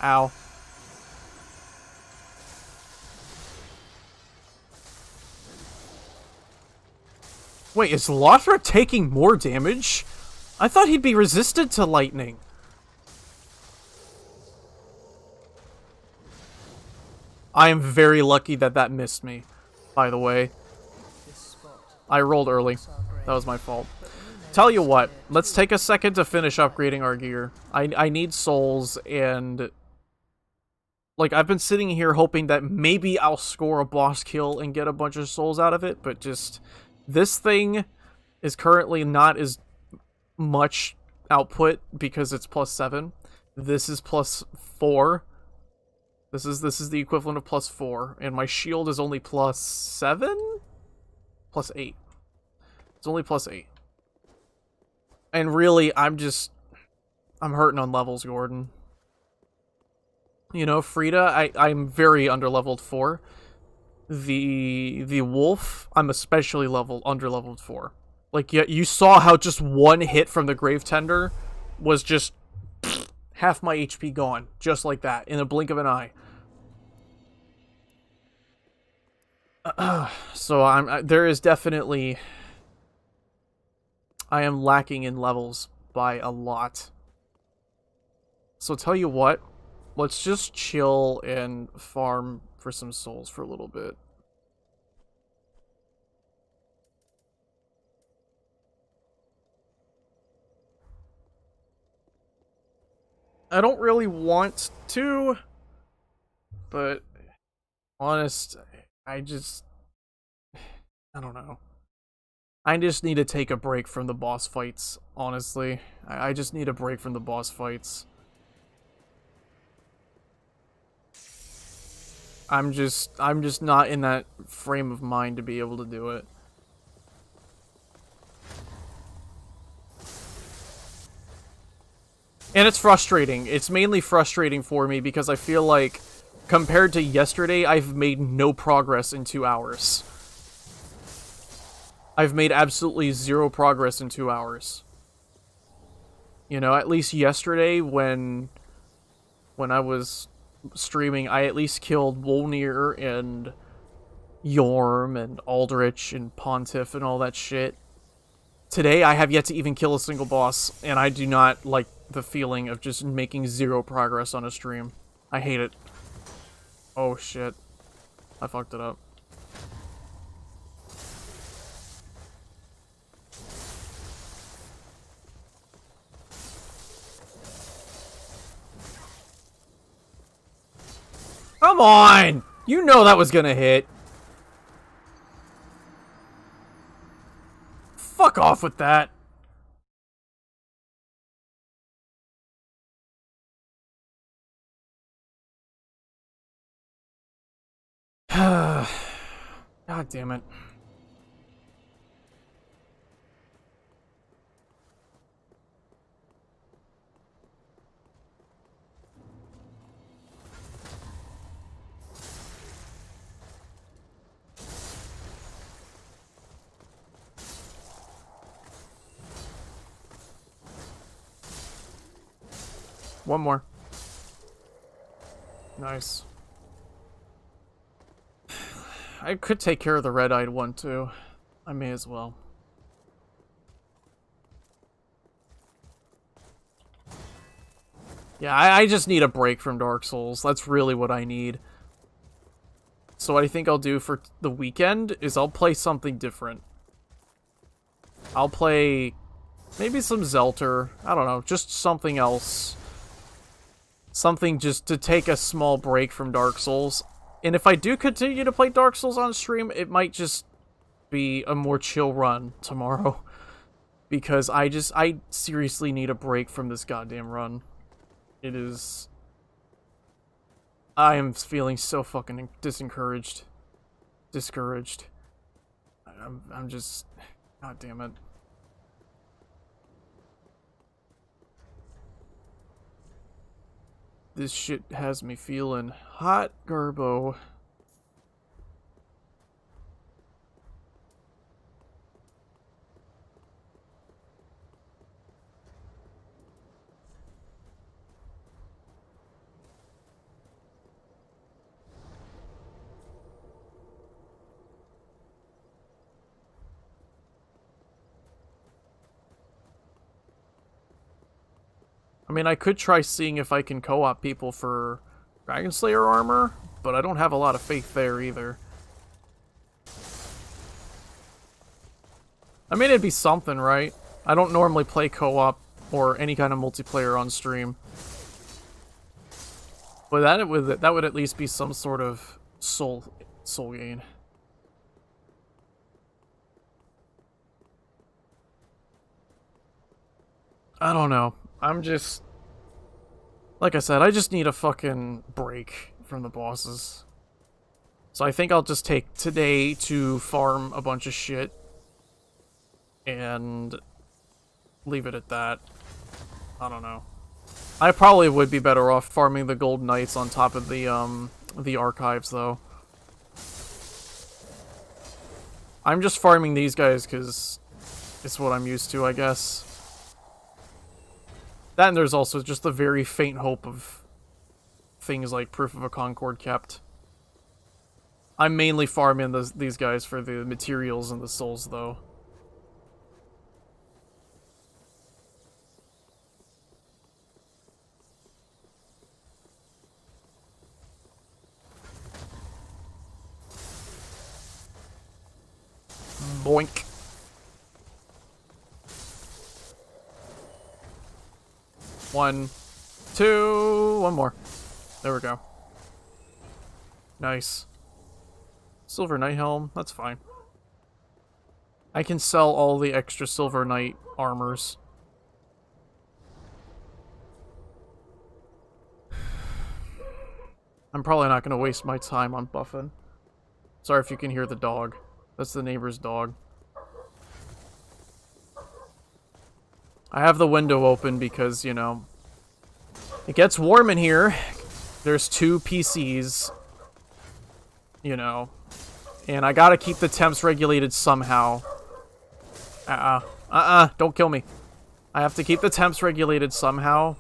Ow. Wait, is Lothra taking more damage? I thought he'd be resistant to lightning. I am very lucky that that missed me, by the way. I rolled early. That was my fault. Tell you what, let's take a second to finish upgrading our gear. I need souls, and... Like, I've been sitting here hoping that maybe I'll score a boss kill and get a bunch of souls out of it, but just... This thing is currently not as much output because it's +7. This is +4. This is the equivalent of +4, and my shield is only +7? +8. It's only +8. And really, I'm hurting on levels, Gordon. You know, Frida, I'm very underleveled for. The wolf, I'm especially underleveled for. Like, yeah, you saw how just one hit from the Grave Tender was just half my HP gone, just like that, in a blink of an eye. So there is definitely... I am lacking in levels by a lot. So tell you what, let's just chill and farm for some souls for a little bit. I don't really want to, but honest, I don't know. I just need to take a break from the boss fights, honestly. I just need a break from the boss fights. I'm just not in that frame of mind to be able to do it. And it's frustrating. It's mainly frustrating for me because I feel like, compared to yesterday, I've made no progress in 2 hours. I've made absolutely zero progress in 2 hours. You know, at least yesterday when I was streaming, I at least killed Wolnir and Yorm and Aldrich and Pontiff and all that shit. Today, I have yet to even kill a single boss, and I do not like the feeling of just making zero progress on a stream. I hate it. Oh shit. I fucked it up. Come on! You know that was gonna hit. Fuck off with that. God damn it. One more. Nice. I could take care of the red-eyed one, too. I may as well. Yeah, I just need a break from Dark Souls. That's really what I need. So what I think I'll do for the weekend is I'll play something different. I'll play maybe some Zelter. I don't know, just something else. Something just to take a small break from Dark Souls. And if I do continue to play Dark Souls on stream, it might just be a more chill run tomorrow. Because I seriously need a break from this goddamn run. It is... I am feeling so fucking disencouraged. Discouraged. I'm just... God damn it. This shit has me feeling hot, Garbo. I mean, I could try seeing if I can co-op people for Dragon Slayer armor, but I don't have a lot of faith there either. I mean, it'd be something, right? I don't normally play co-op or any kind of multiplayer on stream. But that would at least be some sort of soul gain. I don't know. I'm just... Like I said, I just need a fucking break from the bosses. So I think I'll just take today to farm a bunch of shit. And leave it at that. I don't know. I probably would be better off farming the Gold Knights on top of the archives, though. I'm just farming these guys because it's what I'm used to, I guess. That and there's also just the very faint hope of things like Proof of a Concord kept. I'm mainly farming these guys for the materials and the souls, though. Boink. One, two, one more. There we go. Nice. Silver Knight helm, that's fine. I can sell all the extra Silver Knight armors. I'm probably not going to waste my time on buffing. Sorry if you can hear the dog. That's the neighbor's dog. I have the window open because, you know, it gets warm in here. There's 2 PCs, you know, and I gotta keep the temps regulated somehow. Don't kill me. I have to keep the temps regulated somehow.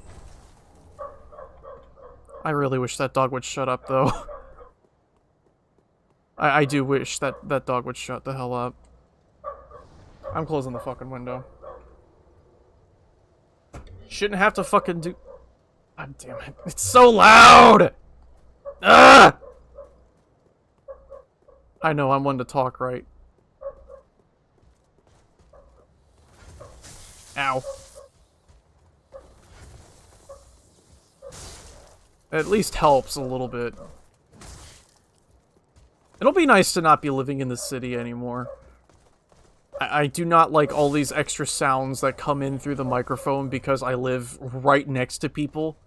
I really wish that dog would shut up, though. I do wish that dog would shut the hell up. I'm closing the fucking window. Shouldn't have to fucking do... God damn it. It's so loud! Ah! I know, I'm one to talk, right? Ow. It at least helps a little bit. It'll be nice to not be living in the city anymore. I do not like all these extra sounds that come in through the microphone because I live right next to people.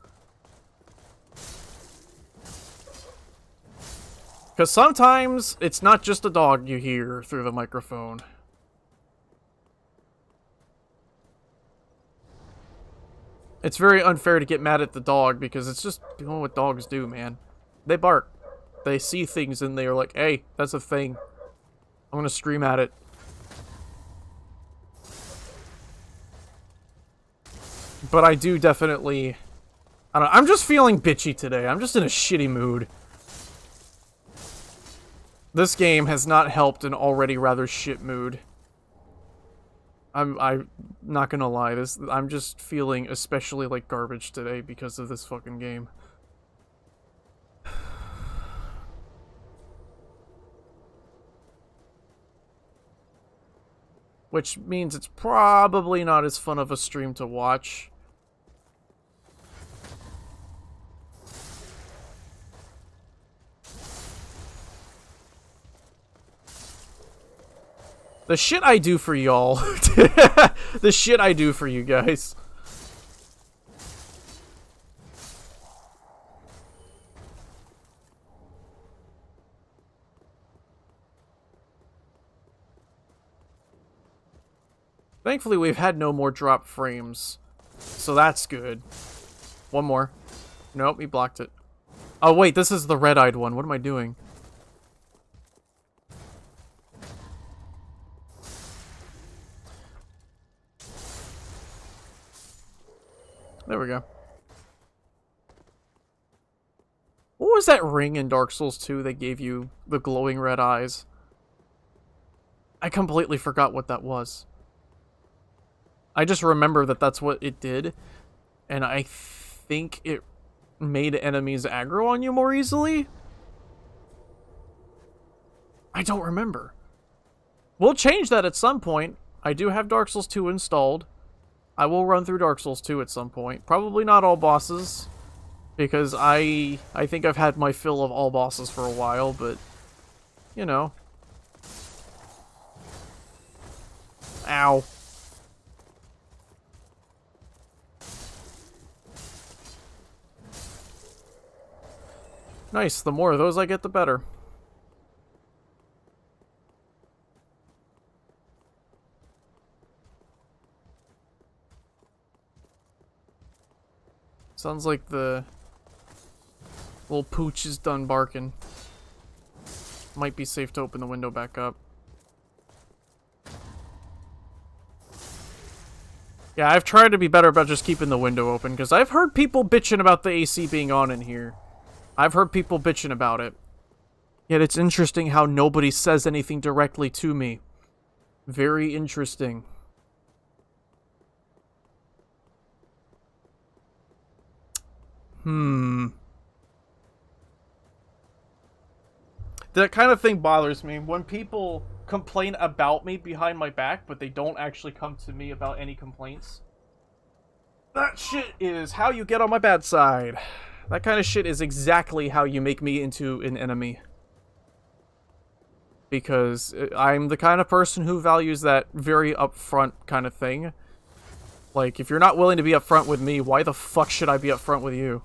Because sometimes it's not just a dog you hear through the microphone. It's very unfair to get mad at the dog because it's just doing what dogs do, man. They bark. They see things and they're like, hey, that's a thing. I'm gonna scream at it. But I do definitely... I don't know, I'm just feeling bitchy today. I'm just in a shitty mood. This game has not helped an already rather shit mood. I'm not gonna lie, I'm just feeling especially like garbage today because of this fucking game. Which means it's probably not as fun of a stream to watch. The shit I do for y'all. The shit I do for you guys. Thankfully, we've had no more drop frames. So that's good. One more. Nope, he blocked it. Oh, wait, this is the red-eyed one. What am I doing? There we go. What was that ring in Dark Souls 2 that gave you the glowing red eyes? I completely forgot what that was. I just remember that that's what it did, and I think it made enemies aggro on you more easily? I don't remember. We'll change that at some point. I do have Dark Souls 2 installed. I will run through Dark Souls 2 at some point. Probably not all bosses, because I think I've had my fill of all bosses for a while, but, you know. Ow. Nice, the more of those I get, the better. Sounds like the little pooch is done barking. Might be safe to open the window back up. Yeah, I've tried to be better about just keeping the window open, because I've heard people bitching about the AC being on in here. I've heard people bitching about it. Yet it's interesting how nobody says anything directly to me. Very interesting. That kind of thing bothers me. When people complain about me behind my back, but they don't actually come to me about any complaints. That shit is how you get on my bad side. That kind of shit is exactly how you make me into an enemy. Because I'm the kind of person who values that very upfront kind of thing. Like, if you're not willing to be upfront with me, why the fuck should I be upfront with you?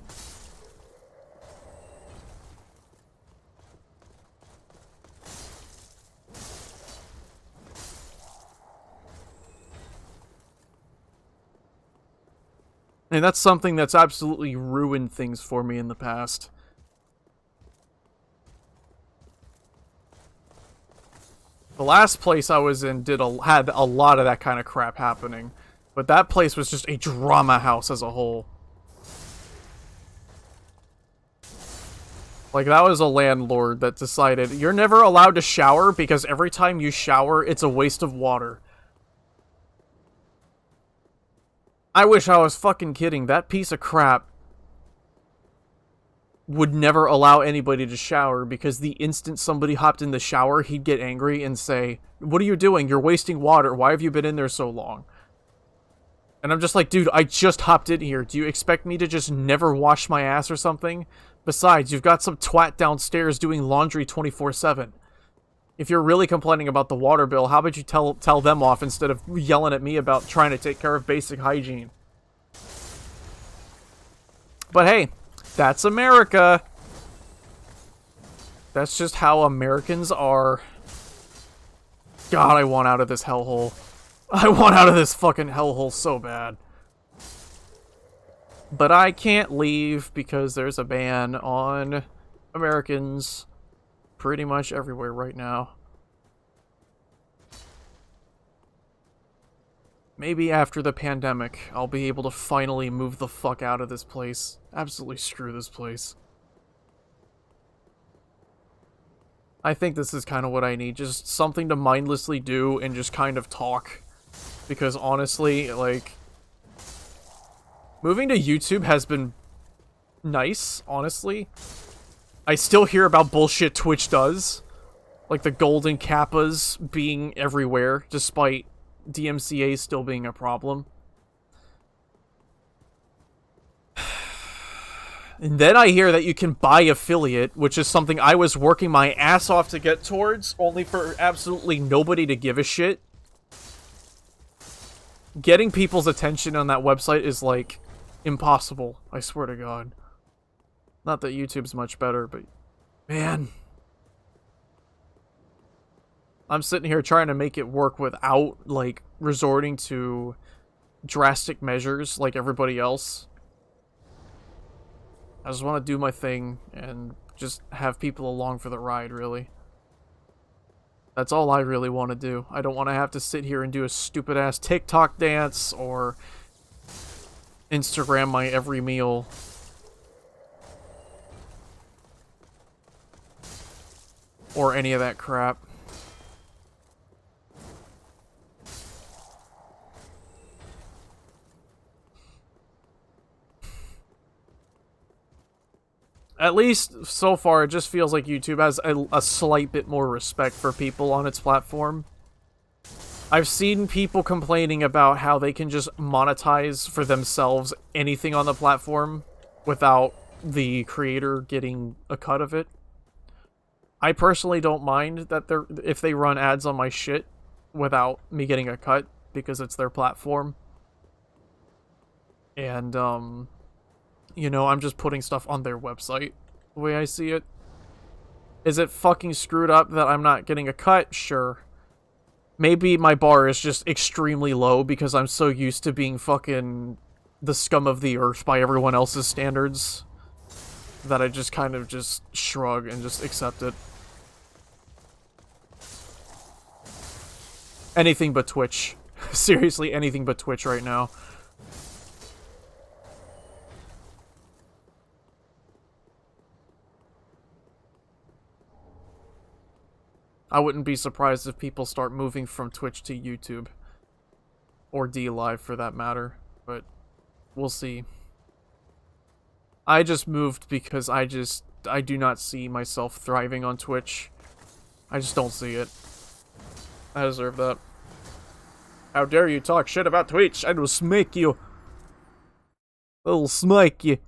And that's something that's absolutely ruined things for me in the past. The last place I was in had a lot of that kind of crap happening. But that place was just a drama house as a whole. Like, that was a landlord that decided, you're never allowed to shower because every time you shower, it's a waste of water. I wish I was fucking kidding. That piece of crap would never allow anybody to shower because the instant somebody hopped in the shower, he'd get angry and say, "What are you doing? You're wasting water. Why have you been in there so long?" And I'm just like, dude, I just hopped in here. Do you expect me to just never wash my ass or something? Besides, you've got some twat downstairs doing laundry 24/7. If you're really complaining about the water bill, how about you tell them off instead of yelling at me about trying to take care of basic hygiene? But hey, that's America. That's just how Americans are. God, I want out of this hellhole. I want out of this fucking hellhole so bad. But I can't leave because there's a ban on Americans pretty much everywhere right now. Maybe after the pandemic, I'll be able to finally move the fuck out of this place. Absolutely screw this place. I think this is kind of what I need. Just something to mindlessly do and just kind of talk. Because honestly, like, moving to YouTube has been nice, honestly. I still hear about bullshit Twitch does. Like the golden kappas being everywhere, despite DMCA still being a problem. And then I hear that you can buy affiliate, which is something I was working my ass off to get towards, only for absolutely nobody to give a shit. Getting people's attention on that website is, like, impossible. I swear to God. Not that YouTube's much better, but... Man. I'm sitting here trying to make it work without, like, resorting to drastic measures like everybody else. I just want to do my thing and just have people along for the ride, really. That's all I really want to do. I don't want to have to sit here and do a stupid-ass TikTok dance or Instagram my every meal. Or any of that crap. At least, so far, it just feels like YouTube has a slight bit more respect for people on its platform. I've seen people complaining about how they can just monetize for themselves anything on the platform without the creator getting a cut of it. I personally don't mind that if they run ads on my shit without me getting a cut, because it's their platform. And, you know, I'm just putting stuff on their website, the way I see it. Is it fucking screwed up that I'm not getting a cut? Sure. Maybe my bar is just extremely low because I'm so used to being fucking the scum of the earth by everyone else's standards that I just kind of just shrug and just accept it. Anything but Twitch. Seriously, anything but Twitch right now. I wouldn't be surprised if people start moving from Twitch to YouTube. Or D-Live, for that matter. But we'll see. I just moved because I do not see myself thriving on Twitch. I just don't see it. I deserve that. How dare you talk shit about Twitch? I will smack you. I will smack you.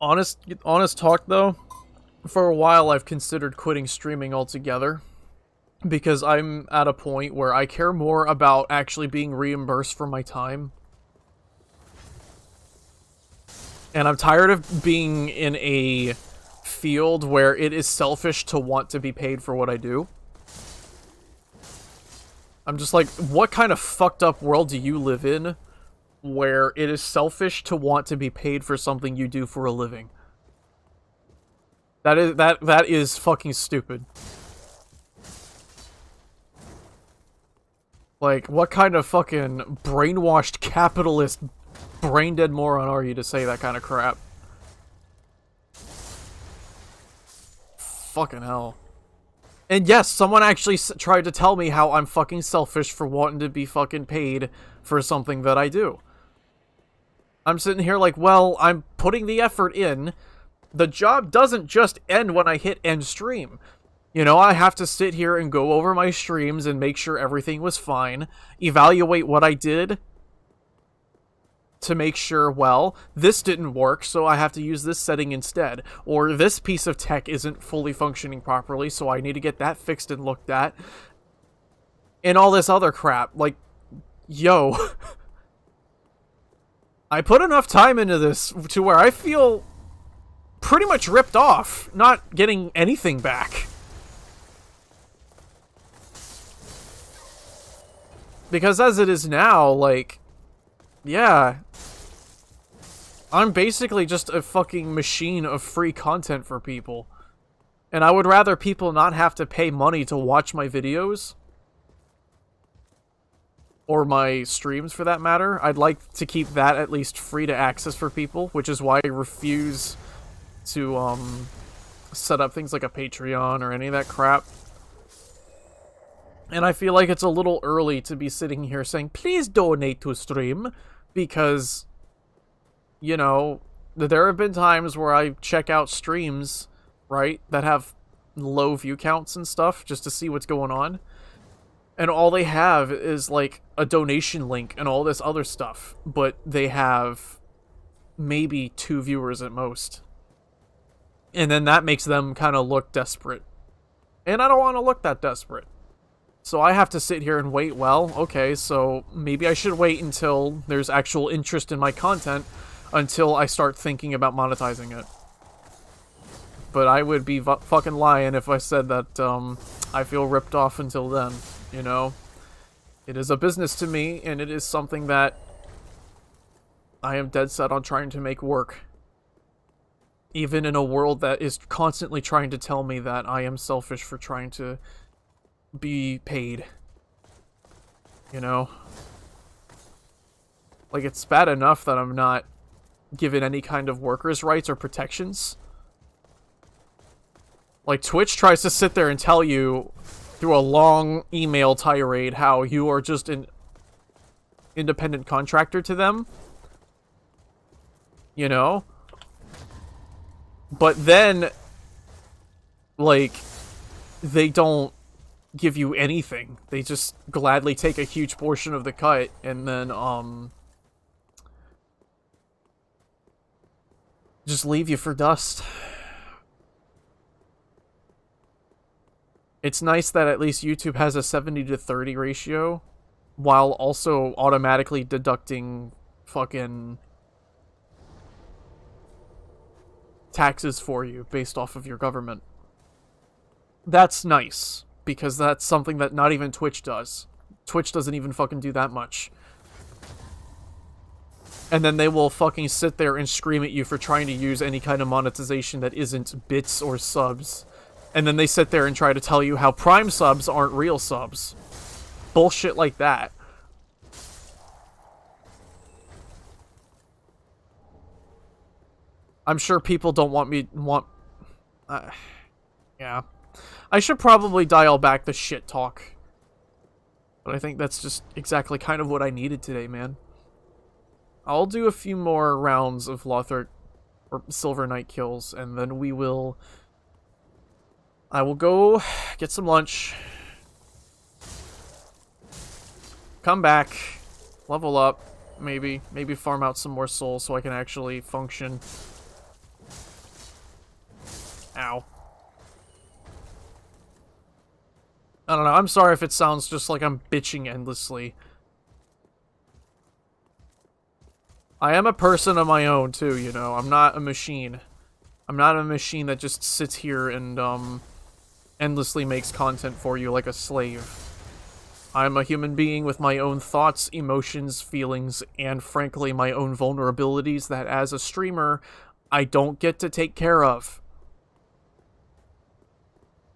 Honest talk though, for a while I've considered quitting streaming altogether. Because I'm at a point where I care more about actually being reimbursed for my time. And I'm tired of being in a field where it is selfish to want to be paid for what I do. I'm just like, what kind of fucked up world do you live in where it is selfish to want to be paid for something you do for a living? That is fucking stupid. Like, what kind of fucking brainwashed capitalist brain-dead moron are you to say that kind of crap? Fucking hell. And yes, someone actually tried to tell me how I'm fucking selfish for wanting to be fucking paid for something that I do. I'm sitting here like, well, I'm putting the effort in. The job doesn't just end when I hit end stream. You know, I have to sit here and go over my streams and make sure everything was fine. Evaluate what I did to make sure, well, this didn't work, so I have to use this setting instead. Or this piece of tech isn't fully functioning properly, so I need to get that fixed and looked at. And all this other crap. Like, yo. I put enough time into this to where I feel pretty much ripped off, not getting anything back. Because as it is now, like, yeah, I'm basically just a fucking machine of free content for people. And I would rather people not have to pay money to watch my videos. Or my streams, for that matter. I'd like to keep that at least free to access for people, which is why I refuse to, set up things like a Patreon or any of that crap. And I feel like it's a little early to be sitting here saying, please donate to stream, because, you know, there have been times where I check out streams, right, that have low view counts and stuff, just to see what's going on. And all they have is, like, a donation link and all this other stuff, but they have maybe 2 viewers at most. And then that makes them kind of look desperate. And I don't want to look that desperate. So I have to sit here and wait. Well, okay, so maybe I should wait until there's actual interest in my content until I start thinking about monetizing it. But I would be fucking lying if I said that I feel ripped off until then, you know? It is a business to me, and it is something that I am dead set on trying to make work. Even in a world that is constantly trying to tell me that I am selfish for trying to be paid. You know? Like, it's bad enough that I'm not given any kind of workers' rights or protections. Like, Twitch tries to sit there and tell you through a long email tirade how you are just an independent contractor to them. You know? But then, like, they don't give you anything. They just gladly take a huge portion of the cut and then, just leave you for dust. It's nice that at least YouTube has a 70-30 ratio, while also automatically deducting fucking taxes for you based off of your government. That's nice, because that's something that not even Twitch does. Twitch doesn't even fucking do that much. And then they will fucking sit there and scream at you for trying to use any kind of monetization that isn't bits or subs. And then they sit there and try to tell you how Prime subs aren't real subs. Bullshit like that. I'm sure people don't want me... yeah. I should probably dial back the shit talk. But I think that's just exactly kind of what I needed today, man. I'll do a few more rounds of Lothric or Silver Knight kills, and then we will... I will go get some lunch. Come back. Level up. Maybe farm out some more souls so I can actually function. Ow. I don't know. I'm sorry if it sounds just like I'm bitching endlessly. I am a person of my own, too, you know. I'm not a machine. I'm not a machine that just sits here and, endlessly makes content for you like a slave. I'm a human being with my own thoughts, emotions, feelings, and frankly, my own vulnerabilities that as a streamer, I don't get to take care of.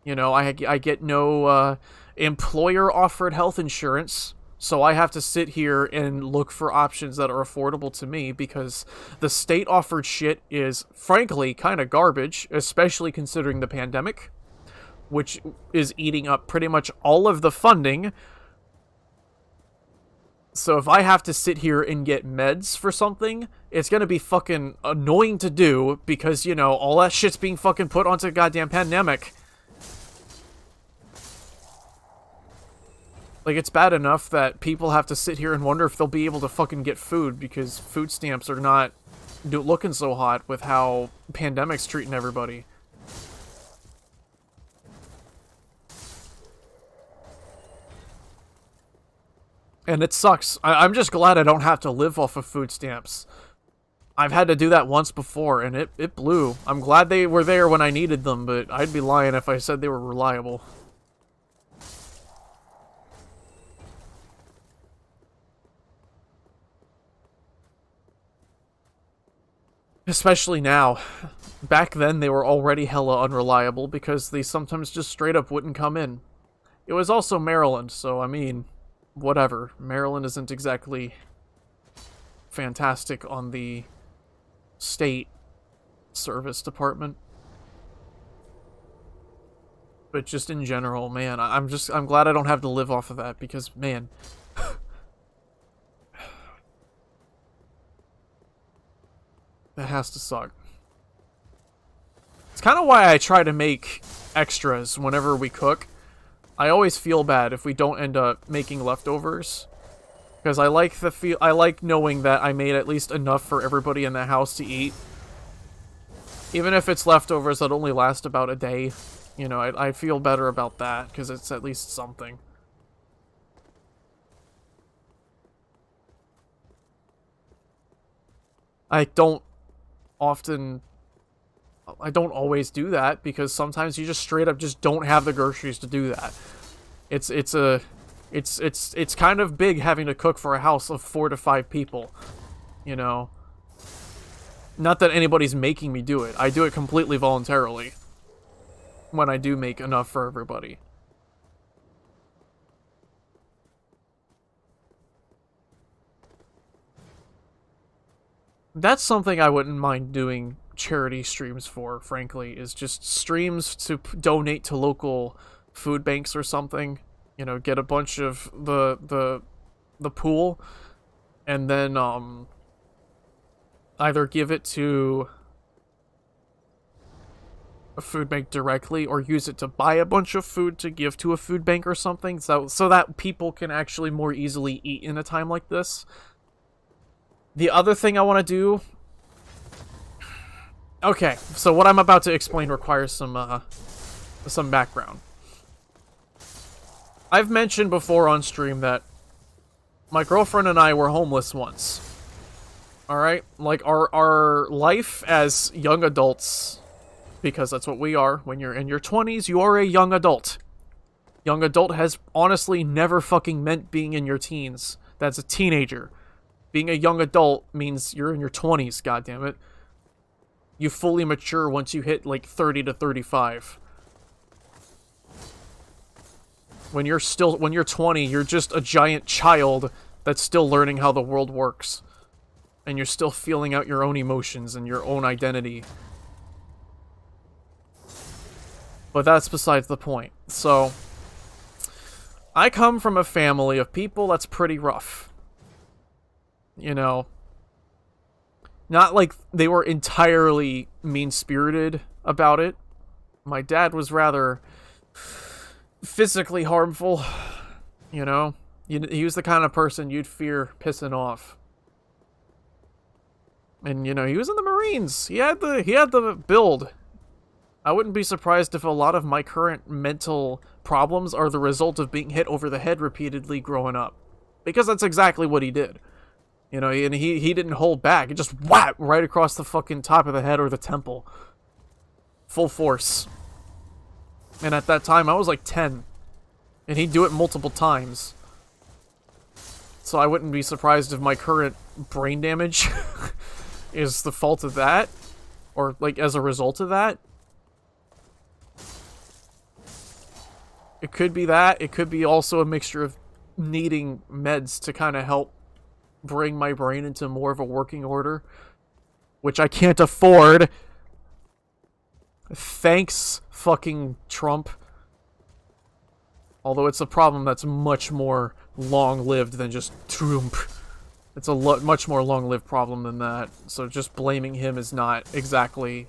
You know, I get no, employer-offered health insurance, so I have to sit here and look for options that are affordable to me because the state-offered shit is, frankly, kind of garbage, especially considering the pandemic, which is eating up pretty much all of the funding. So if I have to sit here and get meds for something, it's gonna be fucking annoying to do because, you know, all that shit's being fucking put onto the goddamn pandemic. Like, it's bad enough that people have to sit here and wonder if they'll be able to fucking get food because food stamps are not looking so hot with how pandemic's treating everybody. And it sucks. I'm just glad I don't have to live off of food stamps. I've had to do that once before, and it blew. I'm glad they were there when I needed them, but I'd be lying if I said they were reliable. Especially now. Back then, they were already hella unreliable because they sometimes just straight up wouldn't come in. It was also Maryland, so I mean... whatever. Maryland isn't exactly fantastic on the state service department. But just in general, man, I'm glad I don't have to live off of that because, man. That has to suck. It's kind of why I try to make extras whenever we cook. I always feel bad if we don't end up making leftovers, because I like knowing that I made at least enough for everybody in the house to eat. Even if it's leftovers that only last about a day, you know, I feel better about that because it's at least something. I don't often... I don't always do that, because sometimes you just straight up just don't have the groceries to do that. It's kind of big having to cook for a house of 4 to 5 people, you know? Not that anybody's making me do it. I do it completely voluntarily when I do make enough for everybody. That's something I wouldn't mind doing charity streams for, frankly, is just streams to donate to local food banks or something. You know, get a bunch of the pool, and then either give it to a food bank directly or use it to buy a bunch of food to give to a food bank or something, so that people can actually more easily eat in a time like this. The other thing I want to do... Okay, so what I'm about to explain requires some background. I've mentioned before on stream that my girlfriend and I were homeless once. Alright? Like, our life as young adults, because that's what we are, when you're in your 20s, you are a young adult. Young adult has honestly never fucking meant being in your teens. That's a teenager. Being a young adult means you're in your 20s, goddammit. You fully mature once you hit, like, 30 to 35. When you're 20, you're just a giant child that's still learning how the world works. And you're still feeling out your own emotions and your own identity. But that's besides the point. So, I come from a family of people that's pretty rough. You know, not like they were entirely mean-spirited about it. My dad was rather physically harmful, you know? He was the kind of person you'd fear pissing off. And, you know, he was in the Marines. He had the build. I wouldn't be surprised if a lot of my current mental problems are the result of being hit over the head repeatedly growing up. Because that's exactly what he did. You know, and he didn't hold back. He just whap right across the fucking top of the head or the temple. Full force. And at that time, I was like 10. And he'd do it multiple times. So I wouldn't be surprised if my current brain damage is the fault of that. Or, like, as a result of that. It could be that. It could be also a mixture of needing meds to kind of help bring my brain into more of a working order. Which I can't afford. Thanks, fucking Trump. Although it's a problem that's much more long-lived than just Trump. It's a much more long-lived problem than that. So just blaming him is not exactly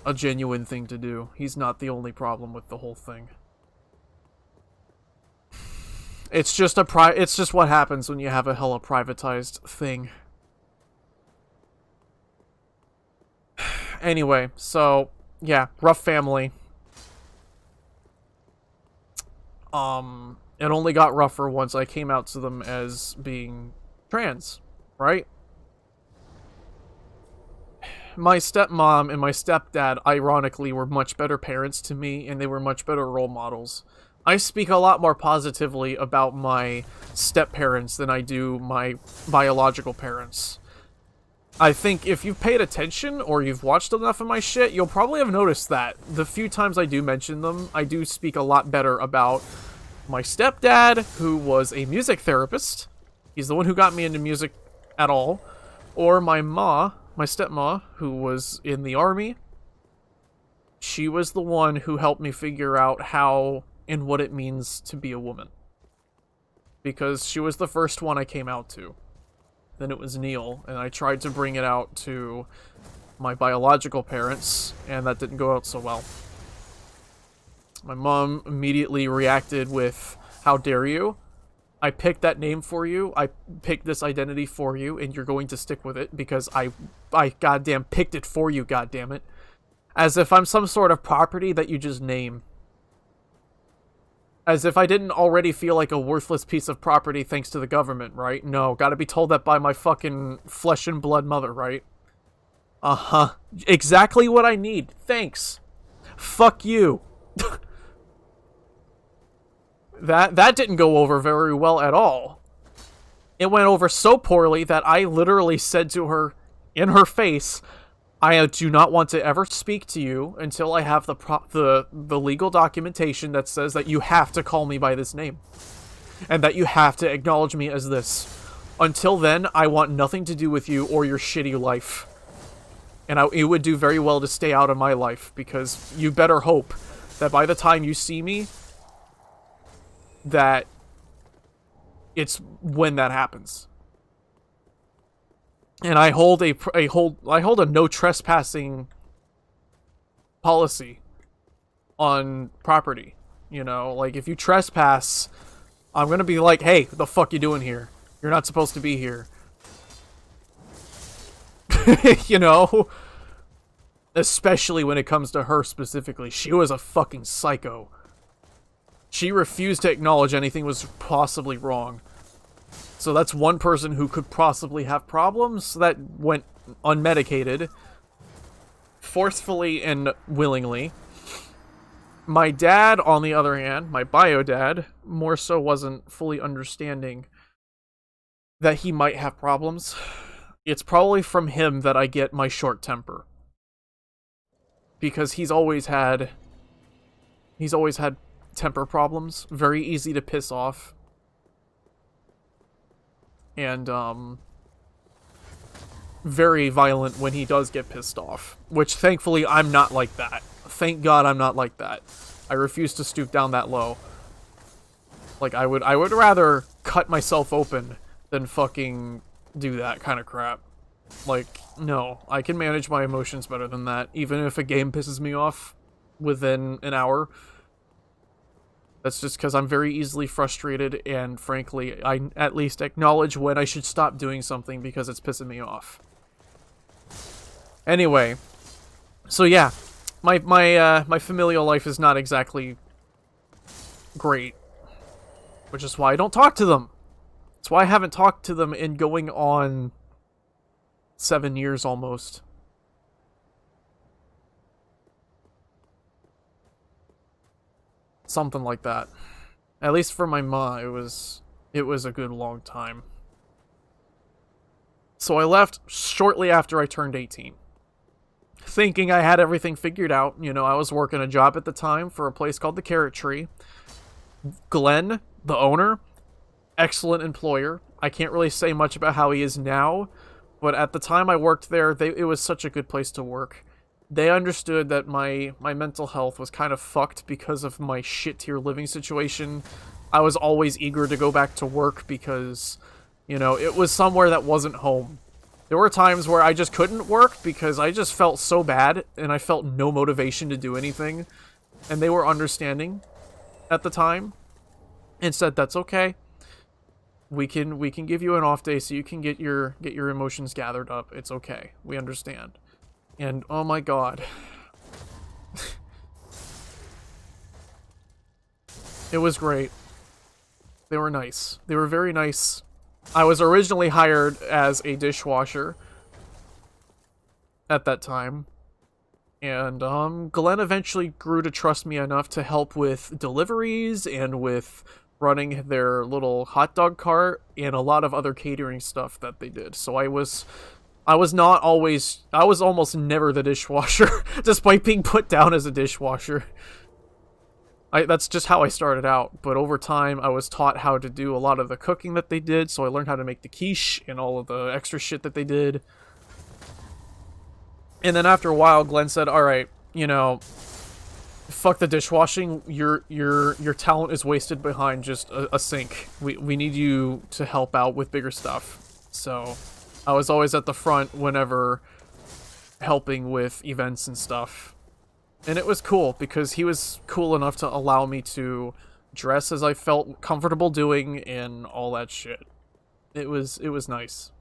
a genuine thing to do. He's not the only problem with the whole thing. It's just it's just what happens when you have a hella privatized thing. Anyway, so yeah, rough family. It only got rougher once I came out to them as being trans, right? My stepmom and my stepdad, ironically, were much better parents to me, and they were much better role models. I speak a lot more positively about my step-parents than I do my biological parents. I think if you've paid attention, or you've watched enough of my shit, you'll probably have noticed that. The few times I do mention them, I do speak a lot better about my stepdad, who was a music therapist. He's the one who got me into music at all. Or my stepma, who was in the army. She was the one who helped me figure out how and what it means to be a woman. Because she was the first one I came out to. Then it was Neil, and I tried to bring it out to my biological parents, and that didn't go out so well. My mom immediately reacted with, "How dare you? I picked that name for you, I picked this identity for you, and you're going to stick with it because I goddamn picked it for you, goddammit." As if I'm some sort of property that you just name. As if I didn't already feel like a worthless piece of property thanks to the government, right? No, gotta be told that by my fucking flesh and blood mother, right? Uh-huh. Exactly what I need. Thanks. Fuck you. That didn't go over very well at all. It went over so poorly that I literally said to her in her face, I do not want to ever speak to you until I have the legal documentation that says that you have to call me by this name and that you have to acknowledge me as this. Until then, I want nothing to do with you or your shitty life. And it would do very well to stay out of my life, because you better hope that by the time you see me, that it's when that happens. And I hold a no trespassing policy on property. You know, like if you trespass, I'm gonna be like, hey, what the fuck you doing here? You're not supposed to be here. You know? Especially when it comes to her specifically. She was a fucking psycho. She refused to acknowledge anything was possibly wrong. So that's one person who could possibly have problems that went unmedicated. Forcefully and willingly. My dad, on the other hand, my bio dad, more so wasn't fully understanding that he might have problems. It's probably from him that I get my short temper. Because he's always had temper problems. Very easy to piss off. And, very violent when he does get pissed off. Which, thankfully, I'm not like that. Thank God I'm not like that. I refuse to stoop down that low. Like, I would rather cut myself open than fucking do that kind of crap. Like, no. I can manage my emotions better than that, even if a game pisses me off within an hour. That's just because I'm very easily frustrated, and frankly, I at least acknowledge when I should stop doing something because it's pissing me off. Anyway, so yeah, my familial life is not exactly great, which is why I don't talk to them. That's why I haven't talked to them in going on 7 years almost. Something like that. At least for my ma, it was a good long time. So I left shortly after I turned 18. Thinking I had everything figured out. You know, I was working a job at the time for a place called the Carrot Tree. Glenn, the owner, excellent employer. I can't really say much about how he is now, but at the time I worked there, it was such a good place to work. They understood that my mental health was kind of fucked because of my shit-tier living situation. I was always eager to go back to work because, you know, it was somewhere that wasn't home. There were times where I just couldn't work because I just felt so bad and I felt no motivation to do anything. And they were understanding at the time and said, that's okay. We can give you an off day so you can get your emotions gathered up. It's okay. We understand. And oh my god. It was great. They were nice. They were very nice. I was originally hired as a dishwasher at that time. And Glenn eventually grew to trust me enough to help with deliveries and with running their little hot dog cart and a lot of other catering stuff that they did. So I was almost never the dishwasher, despite being put down as a dishwasher. That's just how I started out, but over time I was taught how to do a lot of the cooking that they did, so I learned how to make the quiche and all of the extra shit that they did. And then after a while, Glenn said, alright, you know, fuck the dishwashing, your talent is wasted behind just a sink. We need you to help out with bigger stuff. So I was always at the front whenever helping with events and stuff. And it was cool because he was cool enough to allow me to dress as I felt comfortable doing and all that shit. It was nice.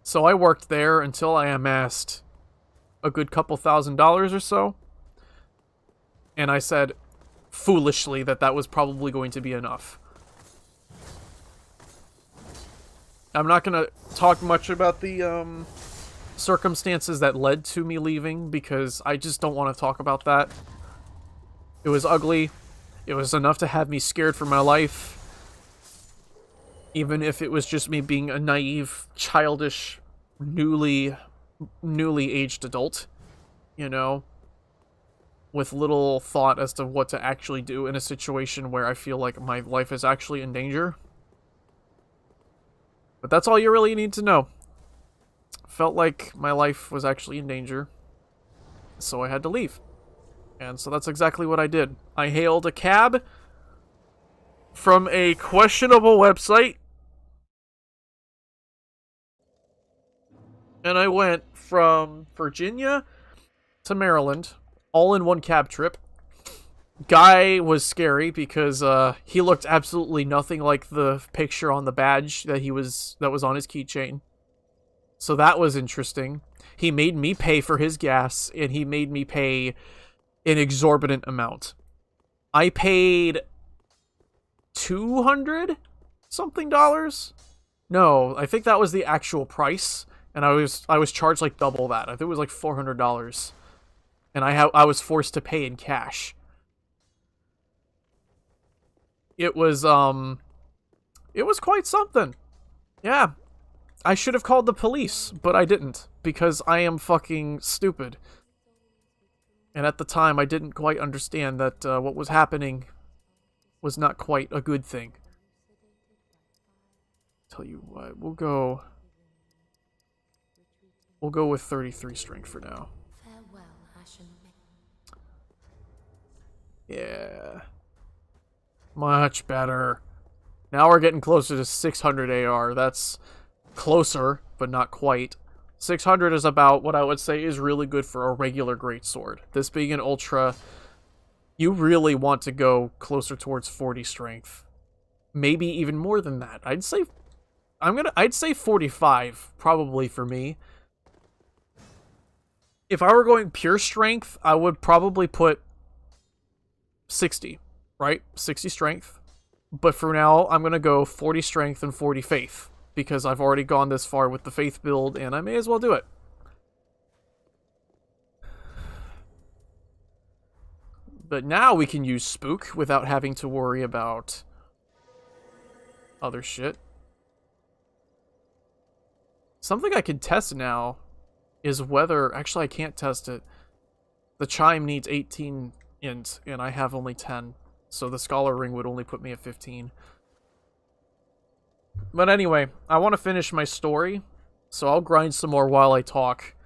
So I worked there until I amassed a good couple $1,000s or so. And I said, foolishly that that was probably going to be enough. I'm not going to talk much about the circumstances that led to me leaving, because I just don't want to talk about that. It was ugly. It was enough to have me scared for my life. Even if it was just me being a naive, childish, newly aged adult, you know, with little thought as to what to actually do in a situation where I feel like my life is actually in danger. But that's all you really need to know. Felt like my life was actually in danger, so I had to leave. And so that's exactly what I did. I hailed a cab from a questionable website, and I went from Virginia to Maryland, all in one cab trip. Guy was scary because he looked absolutely nothing like the picture on the badge that was on his keychain. So that was interesting. He made me pay for his gas, and he made me pay an exorbitant amount. I paid $200 something dollars. No, I think that was the actual price, and I was charged like double that. I think it was like $400, and I was forced to pay in cash. It was quite something. Yeah. I should have called the police, but I didn't, because I am fucking stupid. And at the time, I didn't quite understand that what was happening was not quite a good thing. Tell you what, we'll go with 33 strength for now. Yeah. Much better. Now we're getting closer to 600 AR. That's closer, but not quite. 600 is about what I would say is really good for a regular greatsword. This being an ultra, you really want to go closer towards 40 strength. Maybe even more than that. I'd say 45 probably for me. If I were going pure strength, I would probably put 60, right? 60 strength. But for now, I'm going to go 40 strength and 40 faith, because I've already gone this far with the faith build, and I may as well do it. But now we can use spook without having to worry about other shit. Something I can test now is whether... Actually, I can't test it. The chime needs 18 int, and I have only 10. So the scholar ring would only put me at 15. But anyway, I want to finish my story, so I'll grind some more while I talk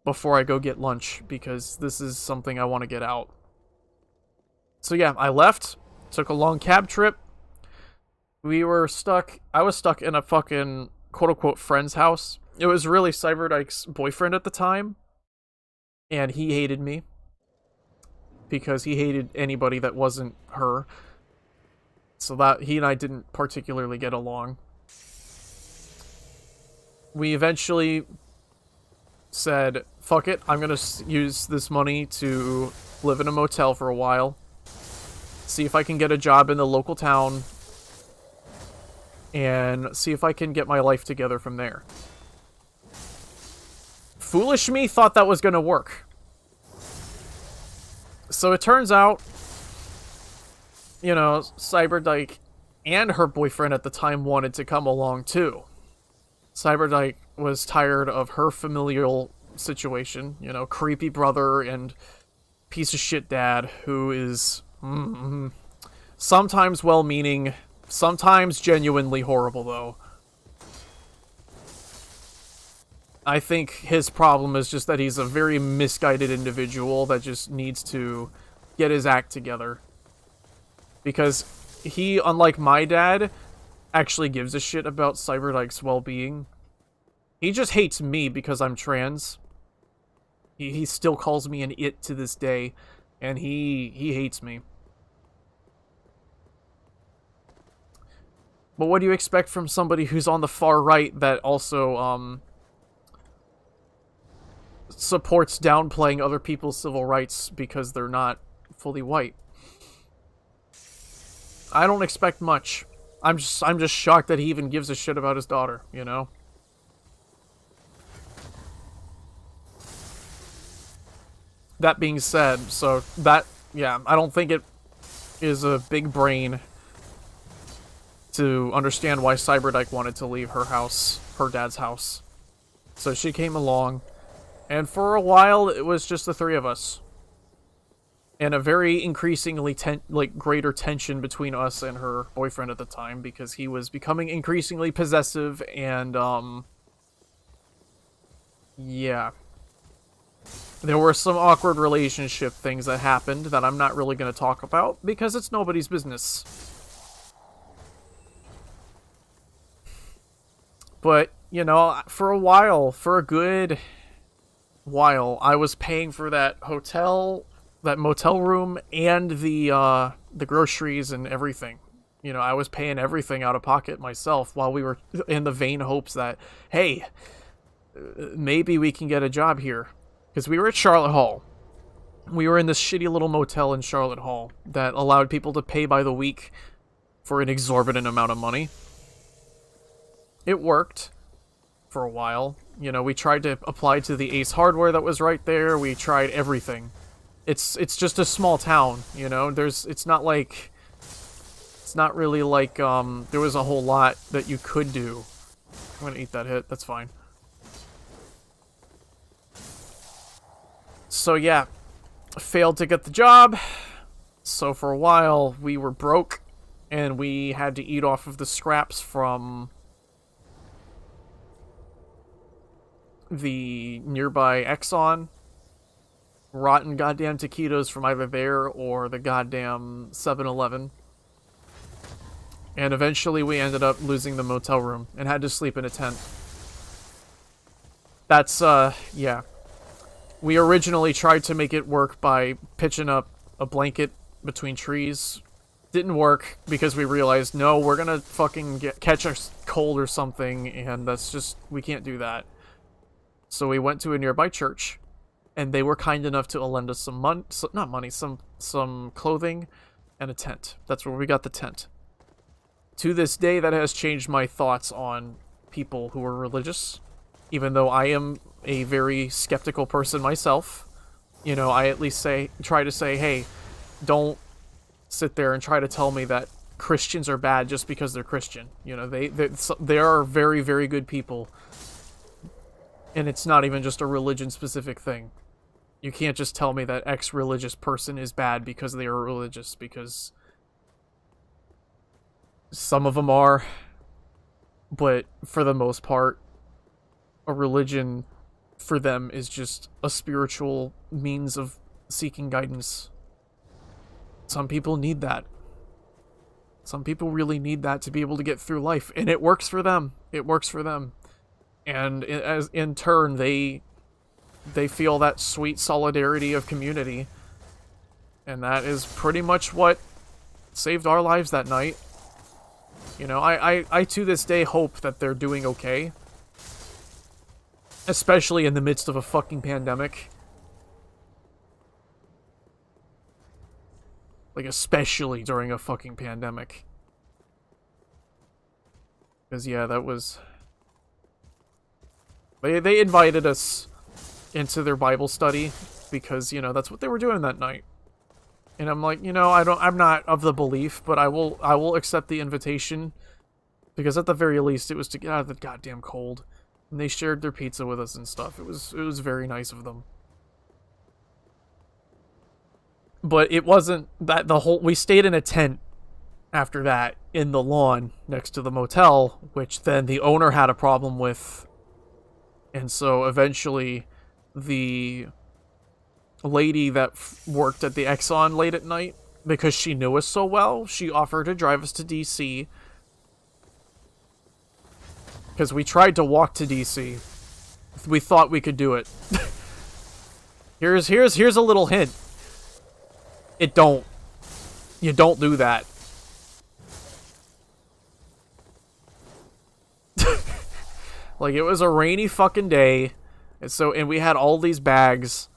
before I go get lunch, because this is something I want to get out. So yeah, I left, took a long cab trip. I was stuck in a fucking quote-unquote friend's house. It was really Cyberdike's boyfriend at the time, and he hated me, because he hated anybody that wasn't her. So that he and I didn't particularly get along. We eventually said, fuck it, I'm gonna use this money to live in a motel for a while. See if I can get a job in the local town. And see if I can get my life together from there. Foolish me thought that was gonna work. So it turns out, you know, Cyberdike and her boyfriend at the time wanted to come along too. Cyberdike was tired of her familial situation, you know, creepy brother and piece of shit dad who is sometimes well-meaning, sometimes genuinely horrible though. I think his problem is just that he's a very misguided individual that just needs to get his act together. Because he, unlike my dad, actually gives a shit about Cyberdike's well-being. He just hates me because I'm trans. He still calls me an it to this day, and he hates me. But what do you expect from somebody who's on the far right that also, supports downplaying other people's civil rights because they're not fully white? I don't expect much. I'm just shocked that he even gives a shit about his daughter, you know? That being said, so that, yeah, I don't think it is a big brain to understand why Cyberdyke wanted to leave her house, her dad's house. So she came along, and for a while it was just the three of us. And a very increasingly greater tension between us and her boyfriend at the time, because he was becoming increasingly possessive and yeah. There were some awkward relationship things that happened that I'm not really going to talk about because it's nobody's business. But, you know, for a while, for a good while, I was paying for that hotel, that motel room, and the groceries and everything. You know, I was paying everything out of pocket myself while we were in the vain hopes that, hey, maybe we can get a job here. Because we were at Charlotte Hall. We were in this shitty little motel in Charlotte Hall that allowed people to pay by the week for an exorbitant amount of money. It worked for a while. You know, we tried to apply to the Ace Hardware that was right there. We tried everything. It's just a small town, you know. It's not really like there was a whole lot that you could do. I'm gonna eat that hit. That's fine. So yeah, failed to get the job. So for a while we were broke, and we had to eat off of the scraps from the nearby Exxon. Rotten goddamn taquitos from either there or the goddamn 7-Eleven. And eventually we ended up losing the motel room and had to sleep in a tent. That's, yeah. We originally tried to make it work by pitching up a blanket between trees. Didn't work because we realized, no, we're gonna fucking catch a cold or something, and that's just, we can't do that. So we went to a nearby church, and they were kind enough to lend us some clothing and a tent. That's where we got the tent. To this day, that has changed my thoughts on people who are religious. Even though I am a very skeptical person myself, you know, I at least try to say, hey, don't sit there and try to tell me that Christians are bad just because they're Christian. You know, they are very, very good people. And it's not even just a religion-specific thing. You can't just tell me that X religious person is bad because they are religious, because some of them are, but for the most part, a religion for them is just a spiritual means of seeking guidance. Some people need that. Some people really need that to be able to get through life, and it works for them. It works for them. And as in turn, they feel that sweet solidarity of community. And that is pretty much what saved our lives that night. You know, I to this day hope that they're doing okay. Especially in the midst of a fucking pandemic. Like, especially during a fucking pandemic. Because, yeah, that was... They invited us into their Bible study because, you know, that's what they were doing that night. And I'm like, you know, I'm not of the belief, but I will accept the invitation, because at the very least it was to get out of the goddamn cold. And they shared their pizza with us and stuff. It was very nice of them. But it wasn't that we stayed in a tent after that in the lawn next to the motel, which then the owner had a problem with. And so eventually the lady that worked at the Exxon late at night, because she knew us so well, she offered to drive us to DC. Because we tried to walk to DC. We thought we could do it. Here's a little hint. You don't do that. Like, it was a rainy fucking day, and we had all these bags,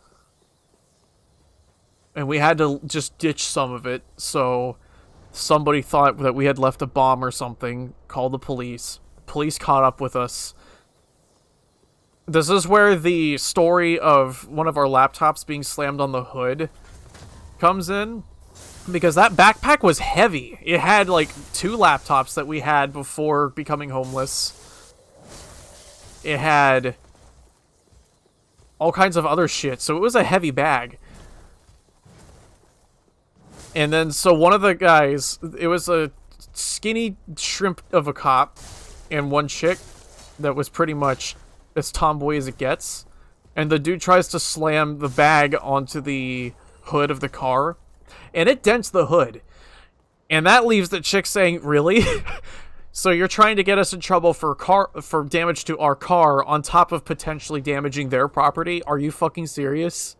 and we had to just ditch some of it. So Somebody thought that we had left a bomb or something, called the police. Police caught up with us. This is where the story of one of our laptops being slammed on the hood comes in. Because that backpack was heavy. It had, like, 2 laptops that we had before becoming homeless. It had all kinds of other shit, so it was a heavy bag. And then, so one of the guys, it was a skinny shrimp of a cop and one chick that was pretty much as tomboy as it gets. And the dude tries to slam the bag onto the hood of the car, and it dents the hood. And that leaves the chick saying, really? So you're trying to get us in trouble for damage to our car on top of potentially damaging their property? Are you fucking serious?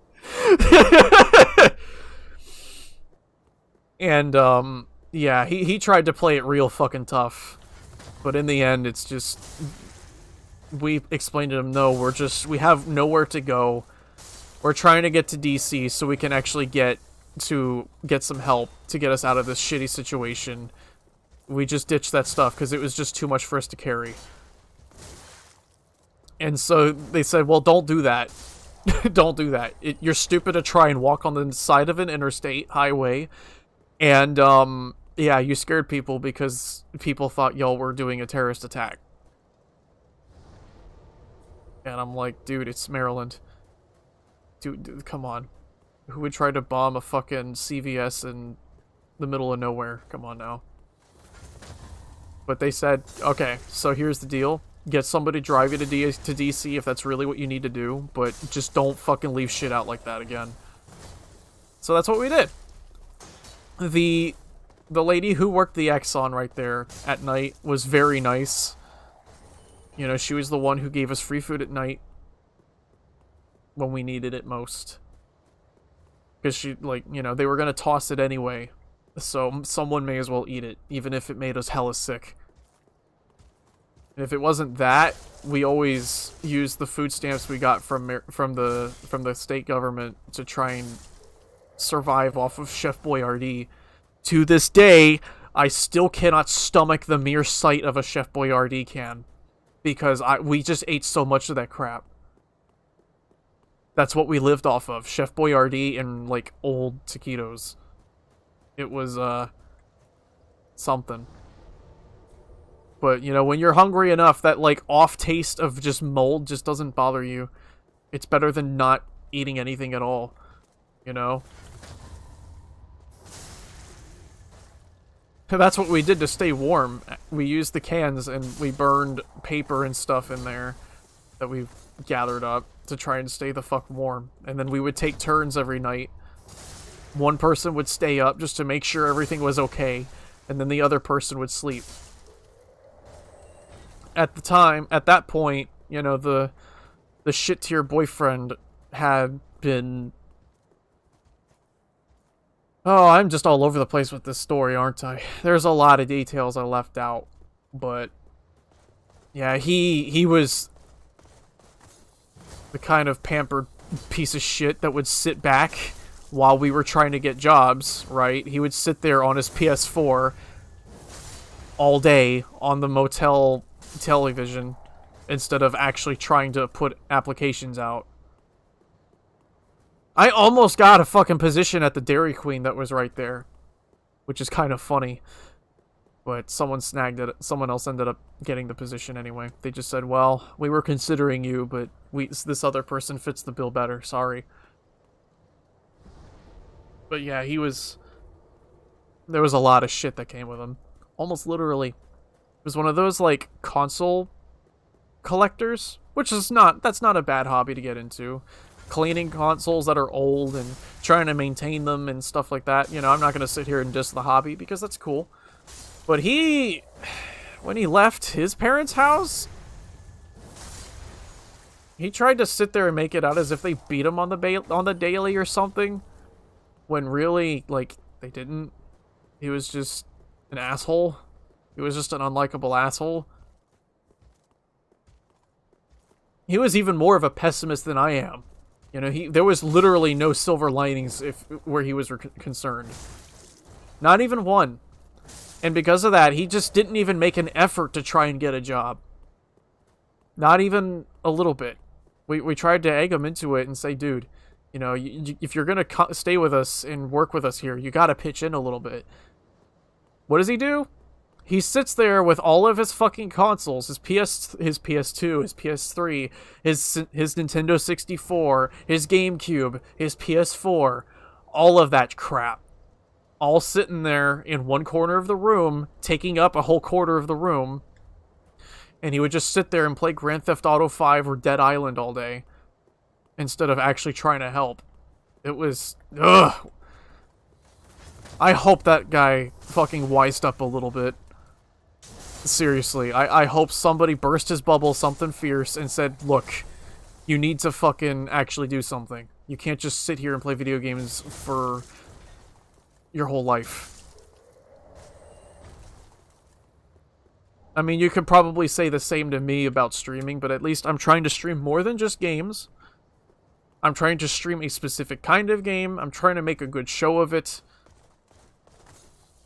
And, yeah, he tried to play it real fucking tough. But in the end, it's just... We explained to him, no, we have nowhere to go. We're trying to get to DC so we can actually get some help to get us out of this shitty situation. We just ditched that stuff because it was just too much for us to carry. And so they said, well, don't do that. Don't do that. You're stupid to try and walk on the side of an interstate highway. And, yeah, you scared people because people thought y'all were doing a terrorist attack. And I'm like, dude, it's Maryland. Dude, come on. Who would try to bomb a fucking CVS in the middle of nowhere? Come on now. But they said, okay, so here's the deal. Get somebody to drive you to DC if that's really what you need to do, but just don't fucking leave shit out like that again. So that's what we did. The lady who worked the Exxon right there at night was very nice. You know, she was the one who gave us free food at night when we needed it most. Because she, like, you know, they were going to toss it anyway. So someone may as well eat it, even if it made us hella sick. And if it wasn't that, we always used the food stamps we got from the state government to try and survive off of Chef Boyardee. To this day, I still cannot stomach the mere sight of a Chef Boyardee can. Because we just ate so much of that crap. That's what we lived off of. Chef Boyardee and, like, old taquitos. It was, something. But, you know, when you're hungry enough, that, like, off taste of just mold just doesn't bother you. It's better than not eating anything at all. You know? That's what we did to stay warm. We used the cans and we burned paper and stuff in there that we gathered up to try and stay the fuck warm. And then we would take turns every night. One person would stay up just to make sure everything was okay, and then the other person would sleep. At that point, you know, the shit to your boyfriend had been... Oh, I'm just all over the place with this story, aren't I? There's a lot of details I left out, but... Yeah, he was the kind of pampered piece of shit that would sit back while we were trying to get jobs, right? He would sit there on his PS4 all day on the motel television instead of actually trying to put applications out. I almost got a fucking position at the Dairy Queen that was right there, which is kind of funny. But someone snagged it. Someone else ended up getting the position anyway. They just said, well, we were considering you, but this other person fits the bill better. Sorry. But yeah, there was a lot of shit that came with him. Almost literally. It was one of those, like, console collectors, which is that's not a bad hobby to get into. Cleaning consoles that are old and trying to maintain them and stuff like that. You know, I'm not going to sit here and diss the hobby because that's cool. But when he left his parents' house, he tried to sit there and make it out as if they beat him on the daily or something. When really, like, they didn't. He was just an asshole. He was just an unlikable asshole. He was even more of a pessimist than I am. You know, there was literally no silver linings where he was concerned. Not even one. And because of that, he just didn't even make an effort to try and get a job. Not even a little bit. We tried to egg him into it and say, dude, you know, if you're going to stay with us and work with us here, you got to pitch in a little bit. What does he do? He sits there with all of his fucking consoles, his PS2, his PS3, his Nintendo 64, his GameCube, his PS4, all of that crap. All sitting there in one corner of the room, taking up a whole quarter of the room. And he would just sit there and play Grand Theft Auto 5 or Dead Island all day, instead of actually trying to help. It was... ugh. I hope that guy fucking wised up a little bit. Seriously, I hope somebody burst his bubble something fierce and said, look, you need to fucking actually do something. You can't just sit here and play video games for your whole life. I mean, you could probably say the same to me about streaming, but at least I'm trying to stream more than just games. I'm trying to stream a specific kind of game. I'm trying to make a good show of it.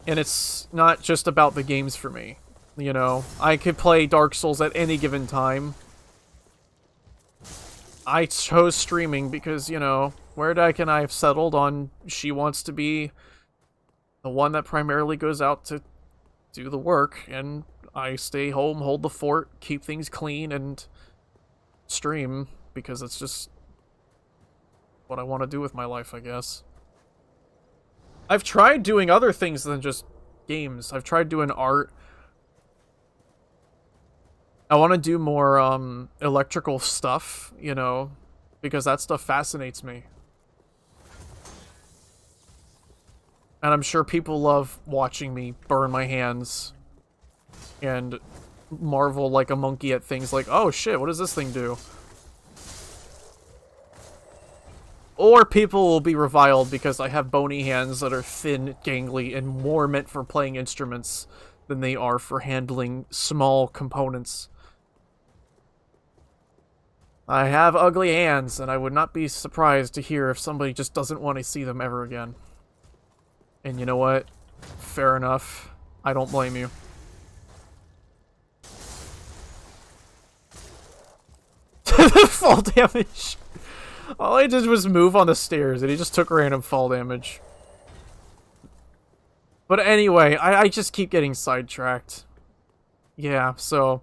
And it's not just about the games for me. You know, I could play Dark Souls at any given time. I chose streaming because, you know, Weirdak and I have settled on she wants to be the one that primarily goes out to do the work, and I stay home, hold the fort, keep things clean, and stream, because it's just what I want to do with my life, I guess. I've tried doing other things than just games. I've tried doing art. I want to do more electrical stuff, you know, because that stuff fascinates me. And I'm sure people love watching me burn my hands and marvel like a monkey at things like, oh shit, what does this thing do? Or people will be reviled because I have bony hands that are thin, gangly, and more meant for playing instruments than they are for handling small components. I have ugly hands, and I would not be surprised to hear if somebody just doesn't want to see them ever again. And you know what? Fair enough. I don't blame you. Fall damage. All I did was move on the stairs, and he just took random fall damage. But anyway, I just keep getting sidetracked. Yeah, so...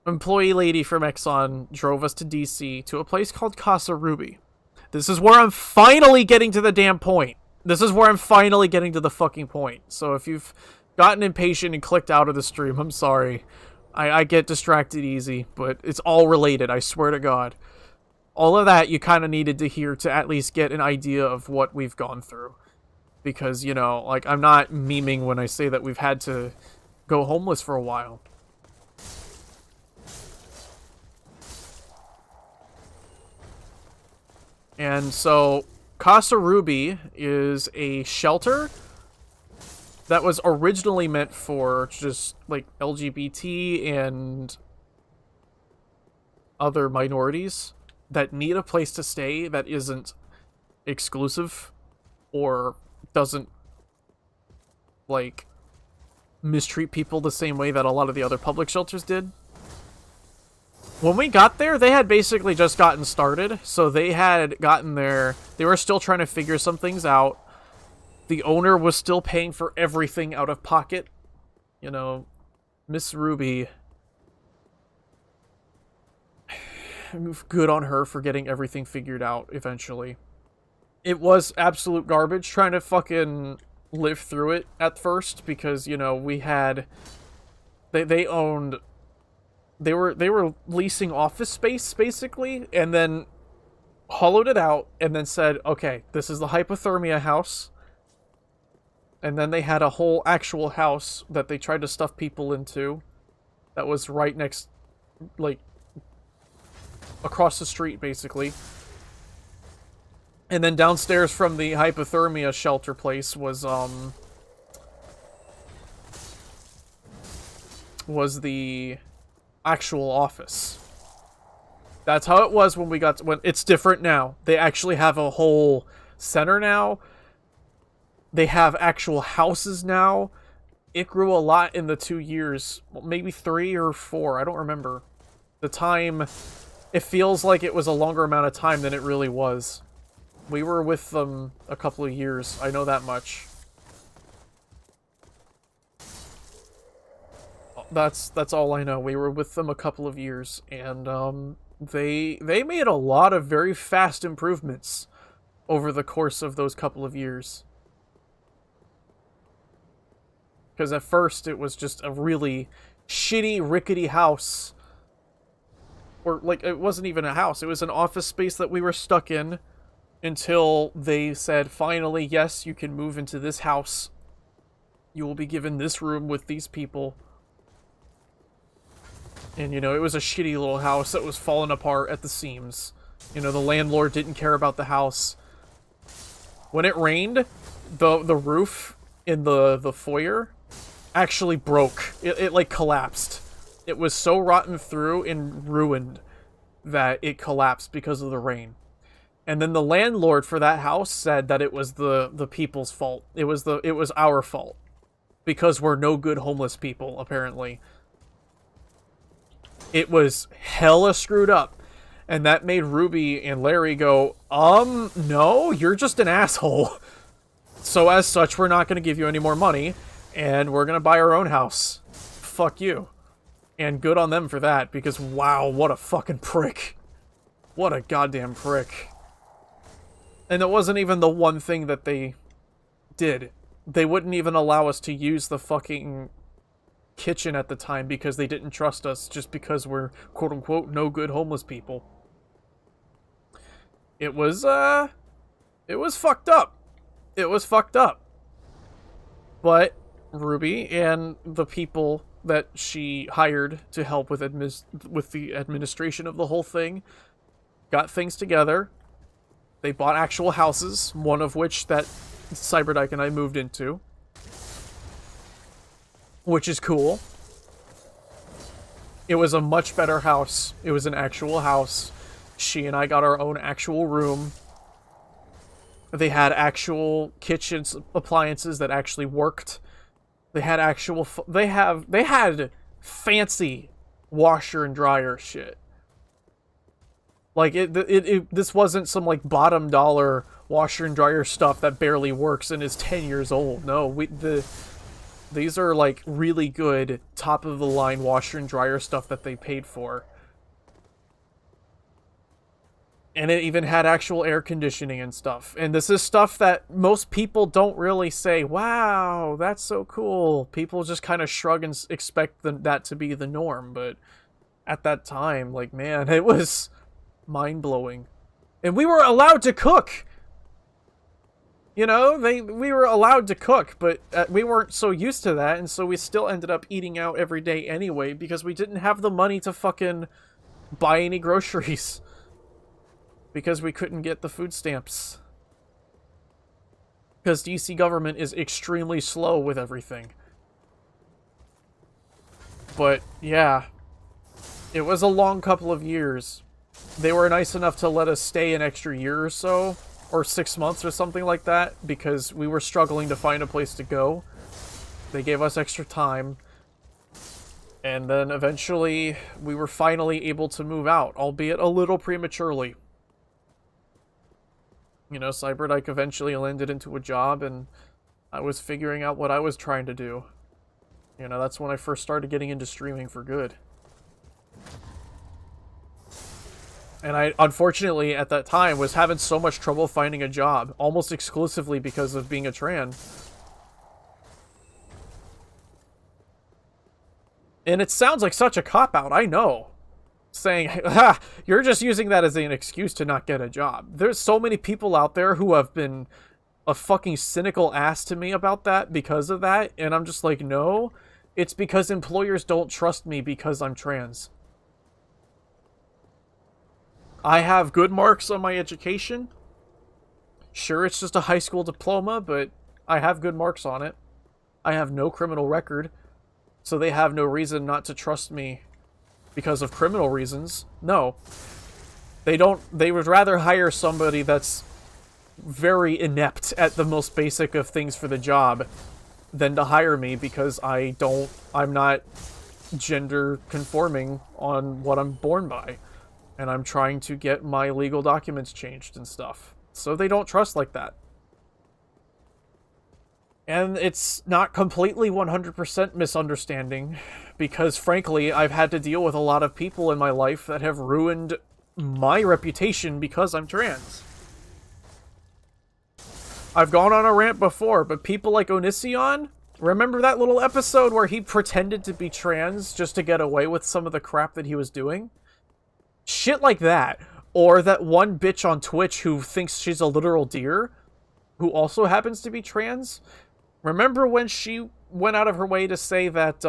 employee lady from Exxon drove us to DC to a place called Casa Ruby. This is where I'm finally getting to the damn point. This is where I'm finally getting to the fucking point. So if you've gotten impatient and clicked out of the stream, I'm sorry. I get distracted easy, but it's all related, I swear to God. All of that you kind of needed to hear to at least get an idea of what we've gone through. Because, you know, like, I'm not memeing when I say that we've had to go homeless for a while. And so, Casa Ruby is a shelter that was originally meant for just, like, LGBT and other minorities that need a place to stay that isn't exclusive or doesn't, like, mistreat people the same way that a lot of the other public shelters did. When we got there, they had basically just gotten started, so they had gotten there. They were still trying to figure some things out. The owner was still paying for everything out of pocket. You know, Miss Ruby. Good on her for getting everything figured out eventually. It was absolute garbage trying to fucking live through it at first because, you know, we had... They owned... They were leasing office space, basically, and then hollowed it out, and then said, okay, this is the hypothermia house. And then they had a whole actual house that they tried to stuff people into that was right next, like, across the street, basically. And then downstairs from the hypothermia shelter place was the actual office. That's how it was when we got when it's different now. They actually have a whole center now They have actual houses now. It grew a lot in the 2 years. Well, maybe 3 or 4. I don't remember. The time... It feels like it was a longer amount of time than it really was. We were with them a couple of years. I know that much. That's all I know. We were with them a couple of years, and they made a lot of very fast improvements over the course of those couple of years. Because at first it was just a really shitty, rickety house. Or, like, it wasn't even a house. It was an office space that we were stuck in until they said, finally, yes, you can move into this house. You will be given this room with these people. And, you know, it was a shitty little house that was falling apart at the seams. You know, the landlord didn't care about the house. When it rained, the roof in the foyer actually broke. It like, collapsed. It was so rotten through and ruined that it collapsed because of the rain. And then the landlord for that house said that it was the people's fault. It was our fault. Because we're no good homeless people, apparently. It was hella screwed up. And that made Ruby and Larry go, no, you're just an asshole. So as such, we're not going to give you any more money. And we're going to buy our own house. Fuck you. And good on them for that, because wow, what a fucking prick. What a goddamn prick. And it wasn't even the one thing that they did. They wouldn't even allow us to use the fucking kitchen at the time because they didn't trust us, just because we're quote-unquote no good homeless people. It was fucked up. It was fucked up. But Ruby and the people that she hired to help with the administration of the whole thing got things together. They bought actual houses, one of which that Cyberdyke and I moved into, which is cool. It was a much better house. It was an actual house. She and I got our own actual room. They had actual kitchen appliances that actually worked. They had actual... They had fancy washer and dryer shit. Like, this wasn't some, like, bottom dollar washer and dryer stuff that barely works and is 10 years old. No, these are, like, really good, top-of-the-line washer and dryer stuff that they paid for. And it even had actual air conditioning and stuff. And this is stuff that most people don't really say, wow, that's so cool. People just kind of shrug and expect that to be the norm. But at that time, like, man, it was mind-blowing. And we were allowed to cook! You know, we were allowed to cook, but we weren't so used to that, and so we still ended up eating out every day anyway, because we didn't have the money to fucking buy any groceries. Because we couldn't get the food stamps. Because DC government is extremely slow with everything. But, yeah. It was a long couple of years. They were nice enough to let us stay an extra year or so. Or 6 months or something like that. Because we were struggling to find a place to go. They gave us extra time. And then eventually, we were finally able to move out. Albeit a little prematurely. You know, Cyberdyke eventually landed into a job, and I was figuring out what I was trying to do. You know, that's when I first started getting into streaming for good. And I, unfortunately, at that time, was having so much trouble finding a job, almost exclusively because of being a tran. And it sounds like such a cop-out, I know. Saying, ha, you're just using that as an excuse to not get a job. There's so many people out there who have been a fucking cynical ass to me about that because of that, and I'm just like, no, it's because employers don't trust me because I'm trans. I have good marks on my education. Sure, it's just a high school diploma, but I have good marks on it. I have no criminal record, so they have no reason not to trust me. Because of criminal reasons. No. They would rather hire somebody that's very inept at the most basic of things for the job than to hire me because I'm not gender conforming on what I'm born by. And I'm trying to get my legal documents changed and stuff. So they don't trust like that. And it's not completely 100% misunderstanding, because frankly, I've had to deal with a lot of people in my life that have ruined my reputation because I'm trans. I've gone on a rant before, but people like Onision, remember that little episode where he pretended to be trans just to get away with some of the crap that he was doing? Shit like that. Or that one bitch on Twitch who thinks she's a literal deer, who also happens to be trans. Remember when she went out of her way to say that,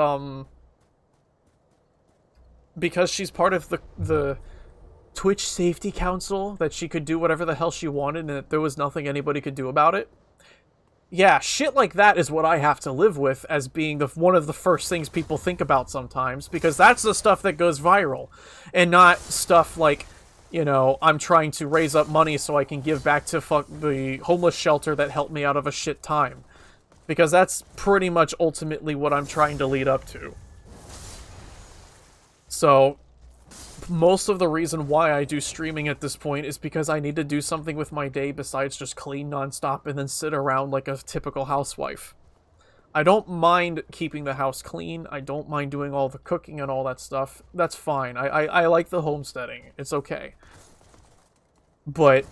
because she's part of the Twitch Safety Council, that she could do whatever the hell she wanted and that there was nothing anybody could do about it? Yeah, shit like that is what I have to live with as being one of the first things people think about sometimes, because that's the stuff that goes viral, and not stuff like, you know, I'm trying to raise up money so I can give back to the homeless shelter that helped me out of a shit time. Because that's pretty much ultimately what I'm trying to lead up to. So, most of the reason why I do streaming at this point is because I need to do something with my day besides just clean nonstop and then sit around like a typical housewife. I don't mind keeping the house clean. I don't mind doing all the cooking and all that stuff. That's fine. I like the homesteading. It's okay. But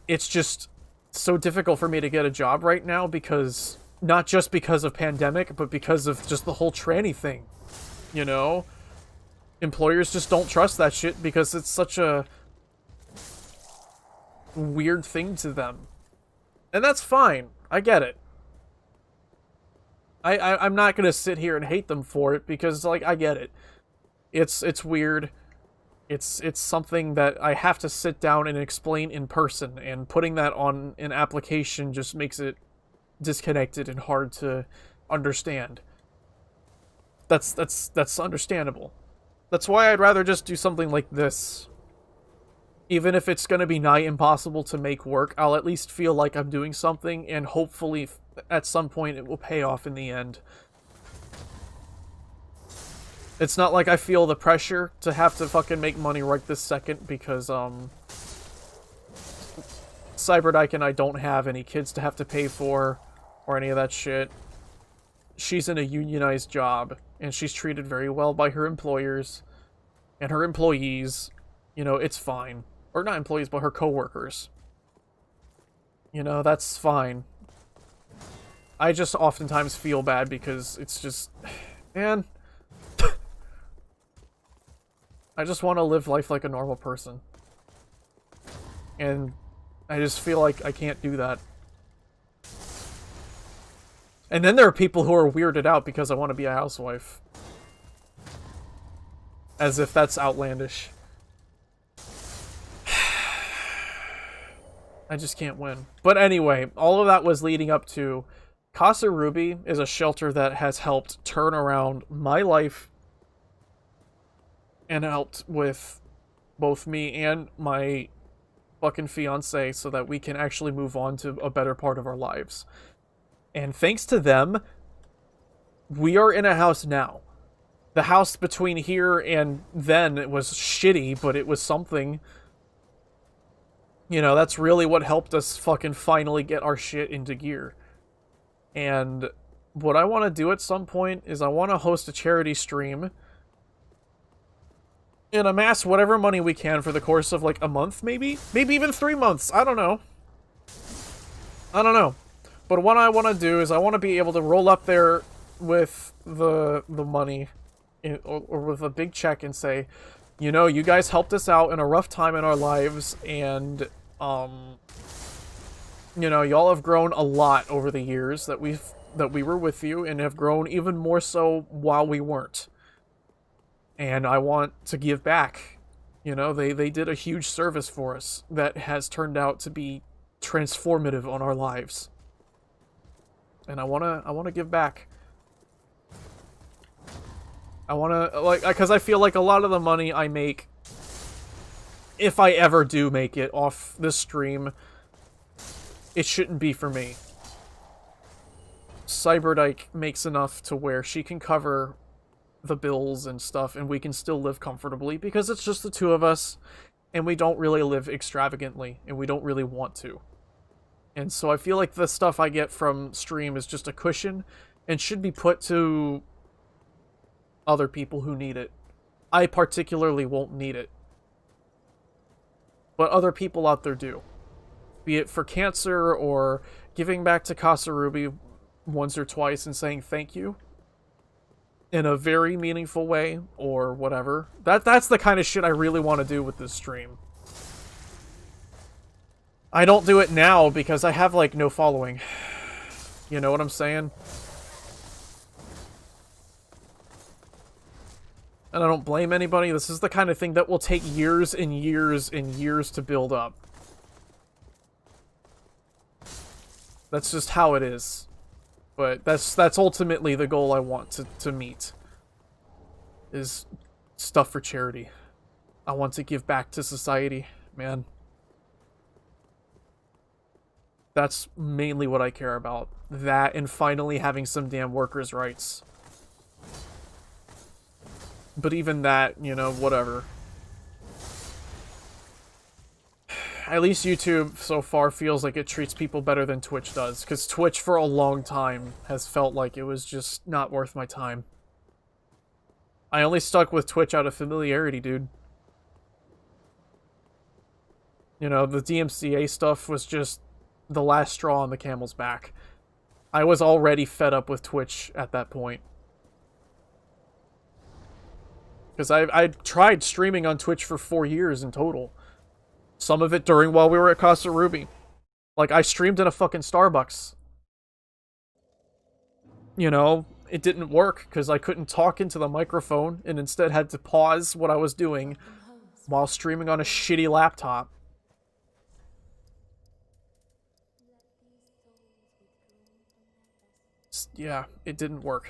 it's just so difficult for me to get a job right now because... not just because of pandemic, but because of just the whole tranny thing. You know? Employers just don't trust that shit because it's such a weird thing to them. And that's fine. I get it. I'm not gonna sit here and hate them for it because, like, I get it. It's weird. It's something that I have to sit down and explain in person, and putting that on an application just makes it disconnected and hard to understand. That's understandable. That's why I'd rather just do something like this. Even if it's gonna be nigh impossible to make work, I'll at least feel like I'm doing something, and hopefully at some point it will pay off in the end. It's not like I feel the pressure to have to fucking make money right this second because, Cyberdyke and I don't have any kids to have to pay for, or any of that shit. She's in a unionized job, and she's treated very well by her employers, and her employees. You know, it's fine. Or not employees, but her coworkers. You know, that's fine. I just oftentimes feel bad because it's just... man... I just want to live life like a normal person. And I just feel like I can't do that. And then there are people who are weirded out because I want to be a housewife. As if that's outlandish. I just can't win. But anyway, all of that was leading up to... Casa Ruby is a shelter that has helped turn around my life and helped with both me and my fucking fiance so that we can actually move on to a better part of our lives. And thanks to them, we are in a house now. The house between here and then, it was shitty, but it was something. You know, that's really what helped us fucking finally get our shit into gear. And what I want to do at some point is I want to host a charity stream and amass whatever money we can for the course of like a month, maybe? Maybe even 3 months. I don't know. I don't know. But what I want to do is I want to be able to roll up there with the money or with a big check and say, you know, you guys helped us out in a rough time in our lives, and you know, y'all have grown a lot over the years that we were with you, and have grown even more so while we weren't. And I want to give back. You know, they did a huge service for us that has turned out to be transformative on our lives. And I want to give back. I want to, like, because I feel like a lot of the money I make, if I ever do make it off this stream, it shouldn't be for me. Cyberdyke makes enough to where she can cover the bills and stuff, and we can still live comfortably because it's just the two of us, and we don't really live extravagantly, and we don't really want to. And so I feel like the stuff I get from stream is just a cushion and should be put to other people who need it. I particularly won't need it, but other people out there do. Be it for cancer or giving back to Casa Ruby once or twice and saying thank you in a very meaningful way or whatever. That's the kind of shit I really want to do with this stream. I don't do it now because I have, like, no following. You know what I'm saying? And I don't blame anybody. This is the kind of thing that will take years and years and years to build up. That's just how it is. But that's ultimately the goal I want to meet. Is stuff for charity. I want to give back to society, man. That's mainly what I care about. That and finally having some damn workers' rights. But even that, you know, whatever. At least YouTube so far feels like it treats people better than Twitch does. Because Twitch for a long time has felt like it was just not worth my time. I only stuck with Twitch out of familiarity, dude. You know, the DMCA stuff was just the last straw on the camel's back. I was already fed up with Twitch at that point. Because I tried streaming on Twitch for 4 years in total. Some of it while we were at Casa Ruby. Like, I streamed in a fucking Starbucks. You know, it didn't work because I couldn't talk into the microphone and instead had to pause what I was doing while streaming on a shitty laptop. Yeah, it didn't work.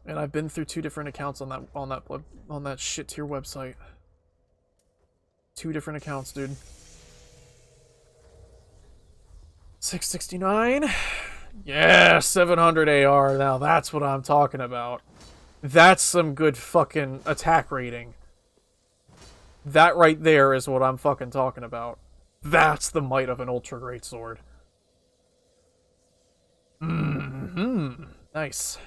And I've been through 2 different accounts on that shit tier website. 2 different accounts, dude. 669. Yeah, 700 AR. Now that's what I'm talking about. That's some good fucking attack rating. That right there is what I'm fucking talking about. That's the might of an ultra great sword. Nice.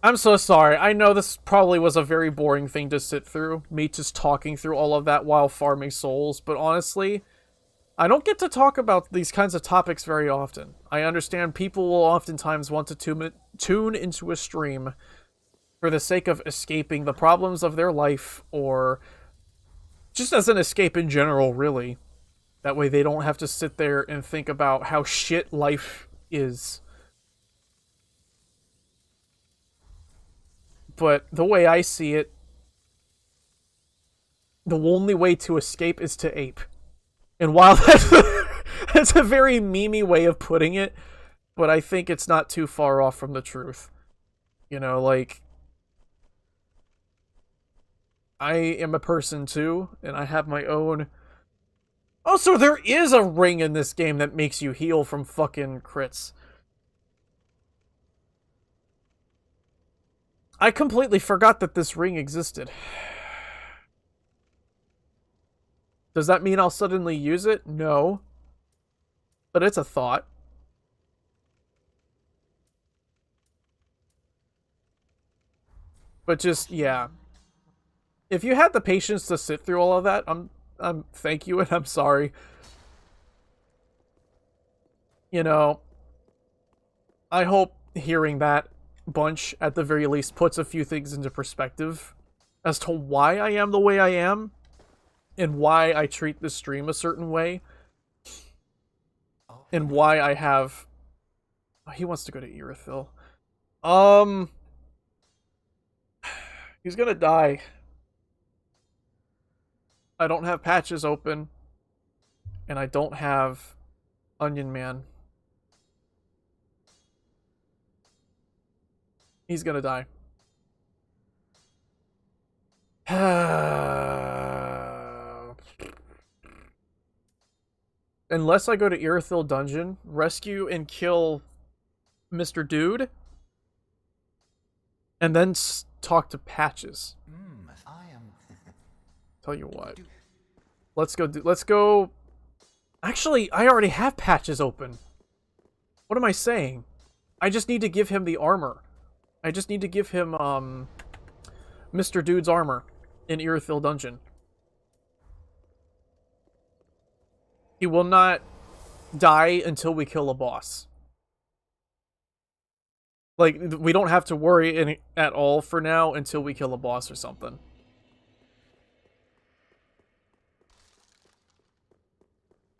I'm so sorry. I know this probably was a very boring thing to sit through. Me just talking through all of that while farming souls. But honestly, I don't get to talk about these kinds of topics very often. I understand people will oftentimes want to tune into a stream for the sake of escaping the problems of their life, or just as an escape in general, really. That way they don't have to sit there and think about how shit life is. But the way I see it, the only way to escape is to ape. And while that's a very memey way of putting it, but I think it's not too far off from the truth. You know, like, I am a person too, and I have my own... Also, there is a ring in this game that makes you heal from fucking crits. I completely forgot that this ring existed. Does that mean I'll suddenly use it? No. But it's a thought. But just, yeah. If you had the patience to sit through all of that, I'm thank you and I'm sorry. You know, I hope hearing that bunch, at the very least, puts a few things into perspective as to why I am the way I am and why I treat this stream a certain way and why I have... Oh, he wants to go to Irithyll. He's gonna die. I don't have patches open and I don't have Onion Man. He's gonna die. unless I go to Irithyll Dungeon, rescue and kill Mr. Dude, and then talk to Patches. I am. Tell you what. Let's go. Actually, I already have Patches open. What am I saying? I just need to give him the armor. I just need to give him, Mr. Dude's armor in Irithyll Dungeon. He will not die until we kill a boss. Like, we don't have to worry at all for now until we kill a boss or something.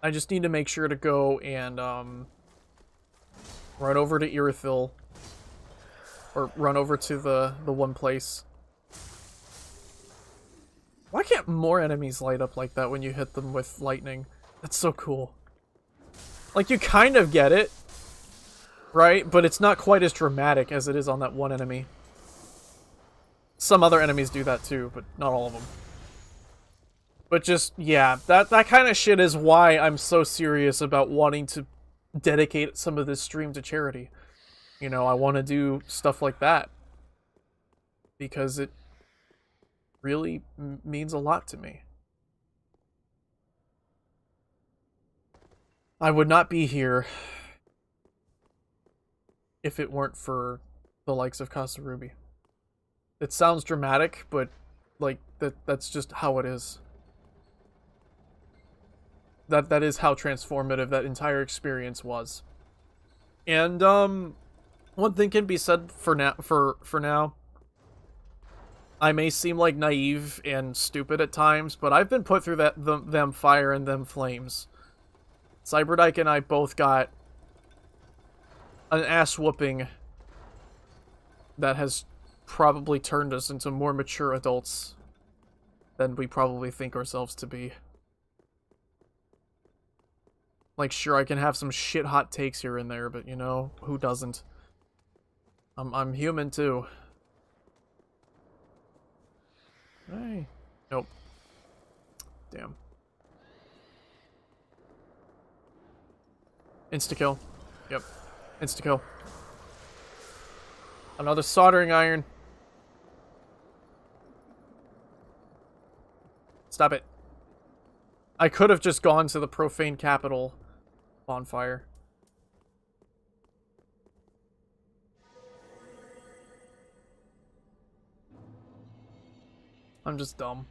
I just need to make sure to go and, run over to Irithyll. Or run over to the one place. Why can't more enemies light up like that when you hit them with lightning? That's so cool. Like, you kind of get it, right? But it's not quite as dramatic as it is on that one enemy. Some other enemies do that too, but not all of them. But just, yeah, that kind of shit is why I'm so serious about wanting to dedicate some of this stream to charity. You know, I want to do stuff like that. Because it really means a lot to me. I would not be here if it weren't for the likes of Casa Ruby. It sounds dramatic, but like that's just how it is. That is how transformative that entire experience was. And one thing can be said for now. I may seem like naive and stupid at times, but I've been put through them fire and them flames. Cyberdyke and I both got an ass whooping that has probably turned us into more mature adults than we probably think ourselves to be. Like, sure, I can have some shit hot takes here and there, but you know, who doesn't? I'm human too. Hey. Nope. Damn. Insta-kill. Yep. Insta-kill. Another soldering iron. Stop it. I could have just gone to the profane capital bonfire. I'm just dumb.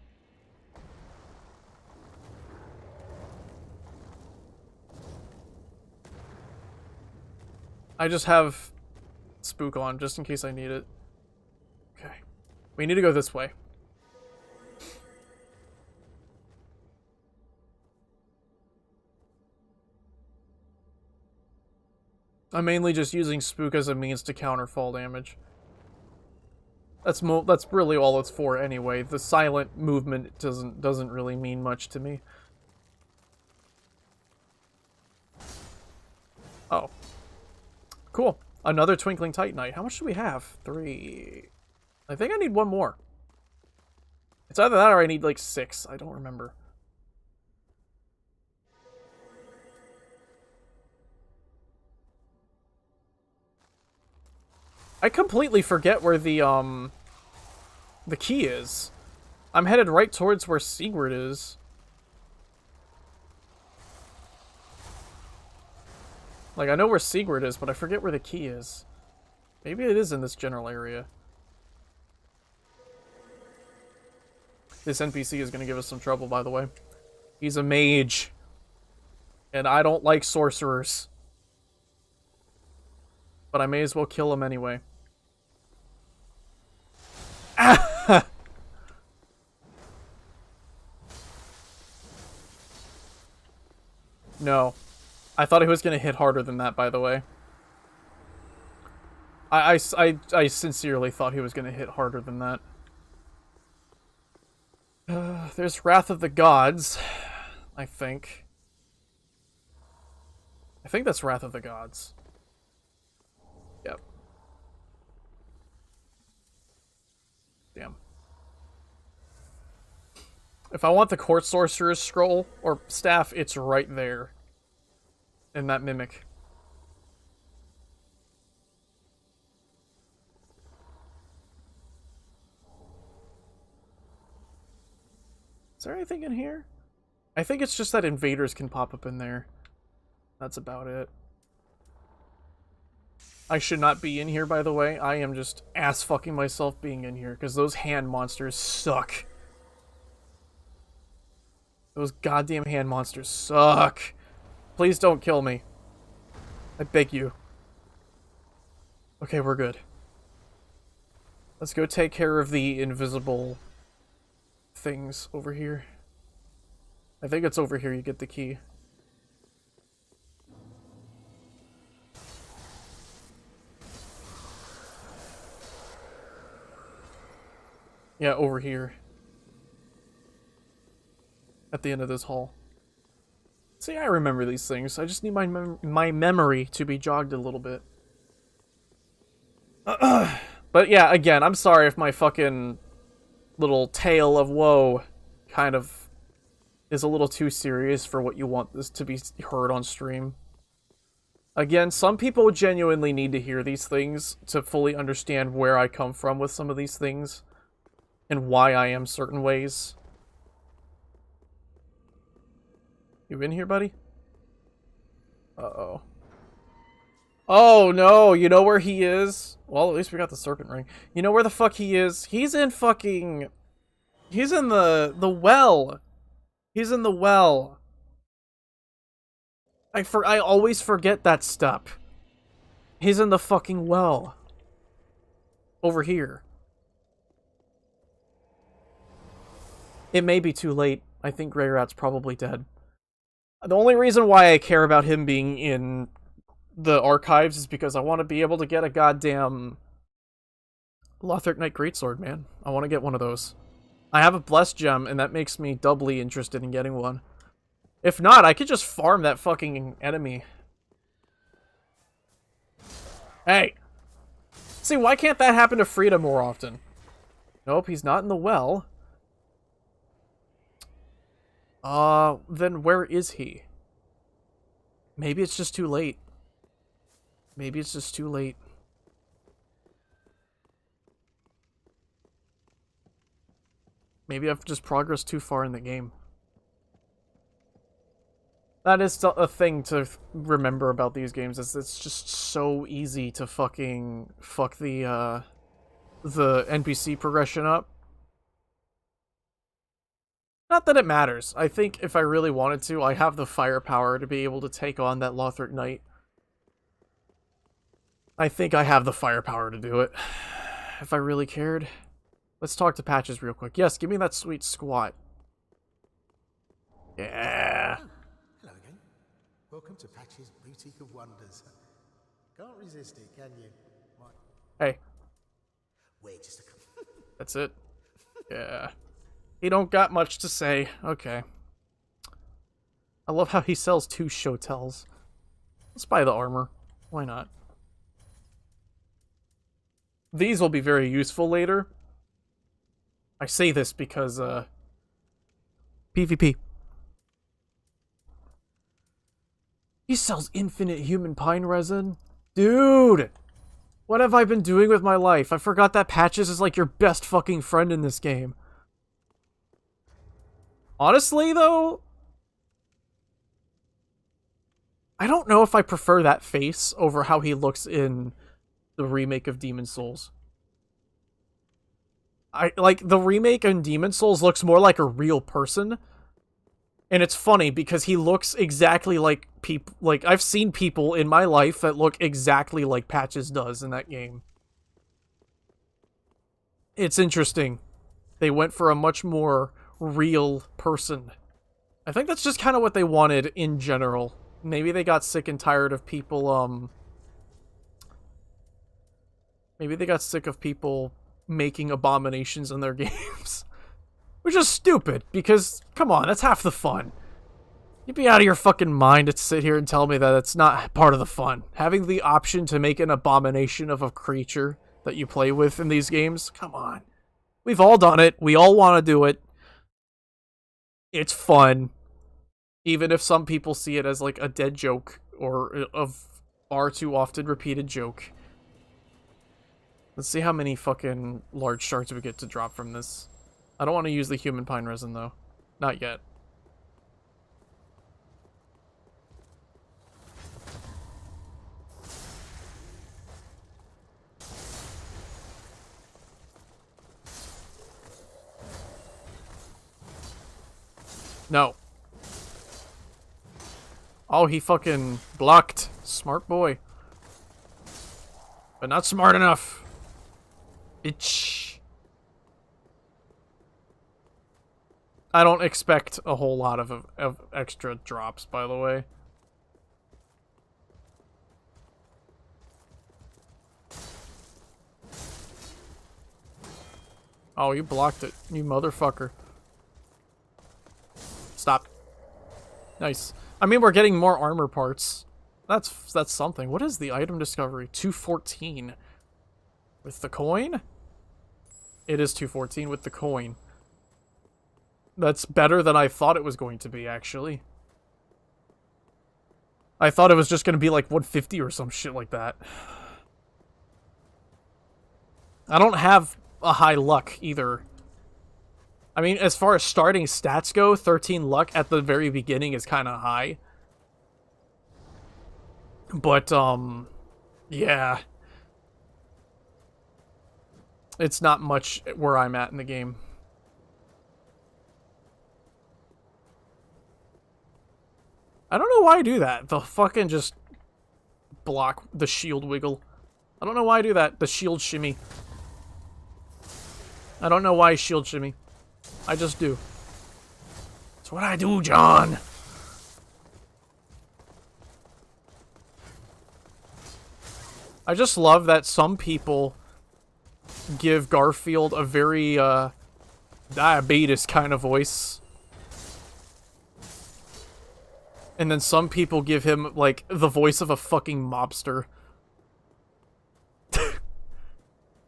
I just have Spook on, just in case I need it. Okay. We need to go this way. I'm mainly just using Spook as a means to counter fall damage. That's really all it's for anyway. The silent movement doesn't really mean much to me. Oh. Cool. Another Twinkling Titanite. How much do we have? 3. I think I need one more. It's either that or I need like 6. I don't remember. I completely forget where the key is. I'm headed right towards where Sigurd is. Like, I know where Sigurd is, but I forget where the key is. Maybe it is in this general area. This NPC is going to give us some trouble, by the way. He's a mage. And I don't like sorcerers. But I may as well kill him anyway. Ah! No. I thought he was going to hit harder than that, by the way. I sincerely thought he was going to hit harder than that. There's Wrath of the Gods, I think. I think that's Wrath of the Gods. Yep. Damn. If I want the Court Sorcerer's Scroll, or Staff, it's right there. and that mimic. Is there anything in here? I think it's just that invaders can pop up in there. That's about it. I should not be in here, by the way. I am just ass-fucking myself being in here, because those hand monsters suck. Those goddamn hand monsters suck. Please don't kill me. I beg you. Okay, we're good. Let's go take care of the invisible things over here. I think it's over here you get the key. Yeah, over here. At the end of this hall. See, I remember these things. I just need my memory to be jogged a little bit. But yeah, again, I'm sorry if my fucking little tale of woe kind of is a little too serious for what you want this to be heard on stream. Again, some people genuinely need to hear these things to fully understand where I come from with some of these things. And why I am certain ways. You in here, buddy? Uh-oh. Oh, no! You know where he is? Well, at least we got the serpent ring. You know where the fuck he is? He's in fucking... He's in the well. He's in the well. I always forget that step. He's in the fucking well. Over here. It may be too late. I think Grey Rat's probably dead. The only reason why I care about him being in the archives is because I want to be able to get a goddamn Lothric Knight Greatsword, man. I want to get one of those. I have a Blessed Gem, and that makes me doubly interested in getting one. If not, I could just farm that fucking enemy. Hey! See, why can't that happen to Frida more often? Nope, he's not in the well. Then where is he? Maybe it's just too late. Maybe it's just too late. Maybe I've just progressed too far in the game. That is a thing to remember about these games, is it's just so easy to fucking fuck the NPC progression up. Not that it matters. I think if I really wanted to, I have the firepower to be able to take on that Lothric Knight. I think I have the firepower to do it. If I really cared. Let's talk to Patches real quick. Yes, give me that sweet squat. Yeah. Hello again. Welcome to Patches Boutique of Wonders. Can't resist it, can you? Hey. Wait just a couple. That's it. Yeah. He don't got much to say. Okay. I love how he sells 2 shotels. Let's buy the armor. Why not? These will be very useful later. I say this because, PvP. He sells infinite human pine resin? Dude! What have I been doing with my life? I forgot that Patches is like your best fucking friend in this game. Honestly, though, I don't know if I prefer that face over how he looks in the remake of Demon's Souls. The remake in Demon's Souls looks more like a real person. And it's funny because he looks exactly like people. Like, I've seen people in my life that look exactly like Patches does in that game. It's interesting. They went for a much more real person. I think that's just kind of what they wanted in general. Maybe they got sick and tired of people, maybe they got sick of people making abominations in their games. Which is stupid, because, come on, that's half the fun. You'd be out of your fucking mind to sit here and tell me that it's not part of the fun. Having the option to make an abomination of a creature that you play with in these games, come on. We've all done it. We all want to do it. It's fun. Even if some people see it as like a dead joke or a far too often repeated joke. Let's see how many fucking large shards we get to drop from this. I don't want to use the human pine resin though. Not yet. No. Oh, he fucking blocked. Smart boy. But not smart enough. Bitch. I don't expect a whole lot of extra drops, by the way. Oh, you blocked it, you motherfucker. Stop. Nice. I mean, we're getting more armor parts. That's something. What is the item discovery? 214. With the coin? It is 214 with the coin. That's better than I thought it was going to be, actually. I thought it was just going to be like 150 or some shit like that. I don't have a high luck either. I mean, as far as starting stats go, 13 luck at the very beginning is kind of high. But, yeah. It's not much where I'm at in the game. I don't know why I do that. The fucking just block the shield wiggle. I don't know why I do that. The shield shimmy. I don't know why I shield shimmy. I just do. It's what I do, John. I just love that some people give Garfield a very, diabetes kind of voice. And then some people give him, like, the voice of a fucking mobster.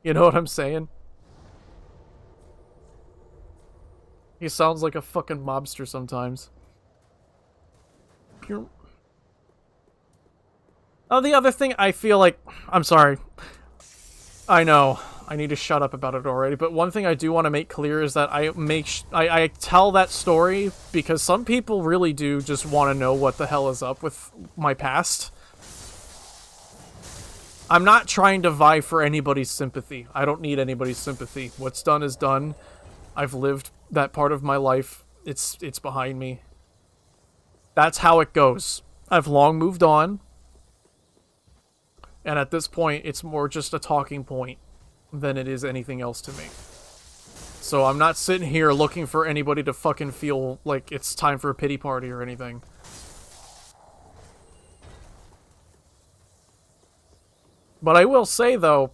You know what I'm saying? He sounds like a fucking mobster sometimes. Oh, the other thing I feel like... I'm sorry. I know. I need to shut up about it already. But one thing I do want to make clear is that I tell that story because some people really do just want to know what the hell is up with my past. I'm not trying to vie for anybody's sympathy. I don't need anybody's sympathy. What's done is done. I've lived that part of my life. It's behind me. That's how it goes. I've long moved on. And at this point, it's more just a talking point than it is anything else to me. So I'm not sitting here looking for anybody to fucking feel like it's time for a pity party or anything. But I will say, though,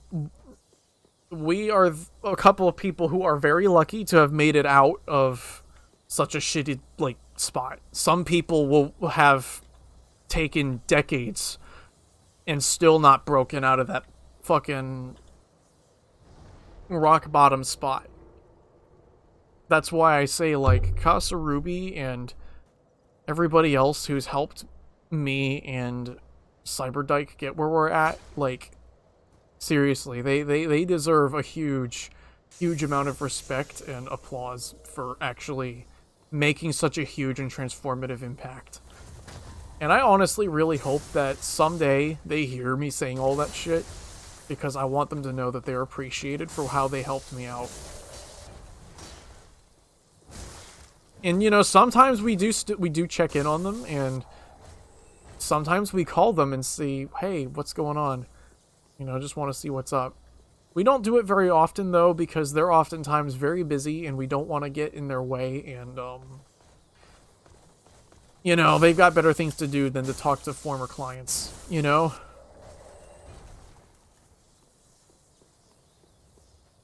we are a couple of people who are very lucky to have made it out of such a shitty, like, spot. Some people will have taken decades and still not broken out of that fucking rock bottom spot. That's why I say, like, Casa Ruby and everybody else who's helped me and Cyberdyke get where we're at, like, seriously, they deserve a huge amount of respect and applause for actually making such a huge and transformative impact. And I honestly really hope that someday they hear me saying all that shit, because I want them to know that they're appreciated for how they helped me out. And, you know, sometimes we do check in on them, and sometimes we call them and see, hey, what's going on? You know, just want to see what's up. We don't do it very often, though, because they're oftentimes very busy, and we don't want to get in their way, and, you know, they've got better things to do than to talk to former clients, you know?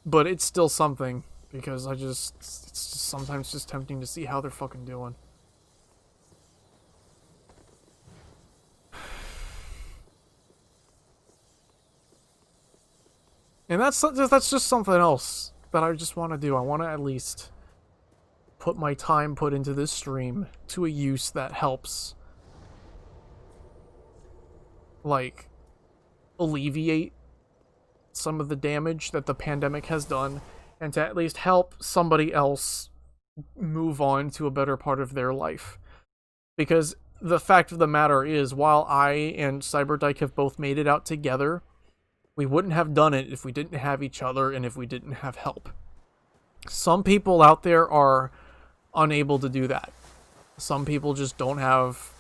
But it's still something, because it's just sometimes just tempting to see how they're fucking doing. And that's just something else that I just want to do. I want to at least put my time put into this stream to a use that helps, like, alleviate some of the damage that the pandemic has done, and to at least help somebody else move on to a better part of their life. Because the fact of the matter is, while I and Cyberdyke have both made it out together, we wouldn't have done it if we didn't have each other and if we didn't have help. Some people out there are unable to do that. Some people just don't have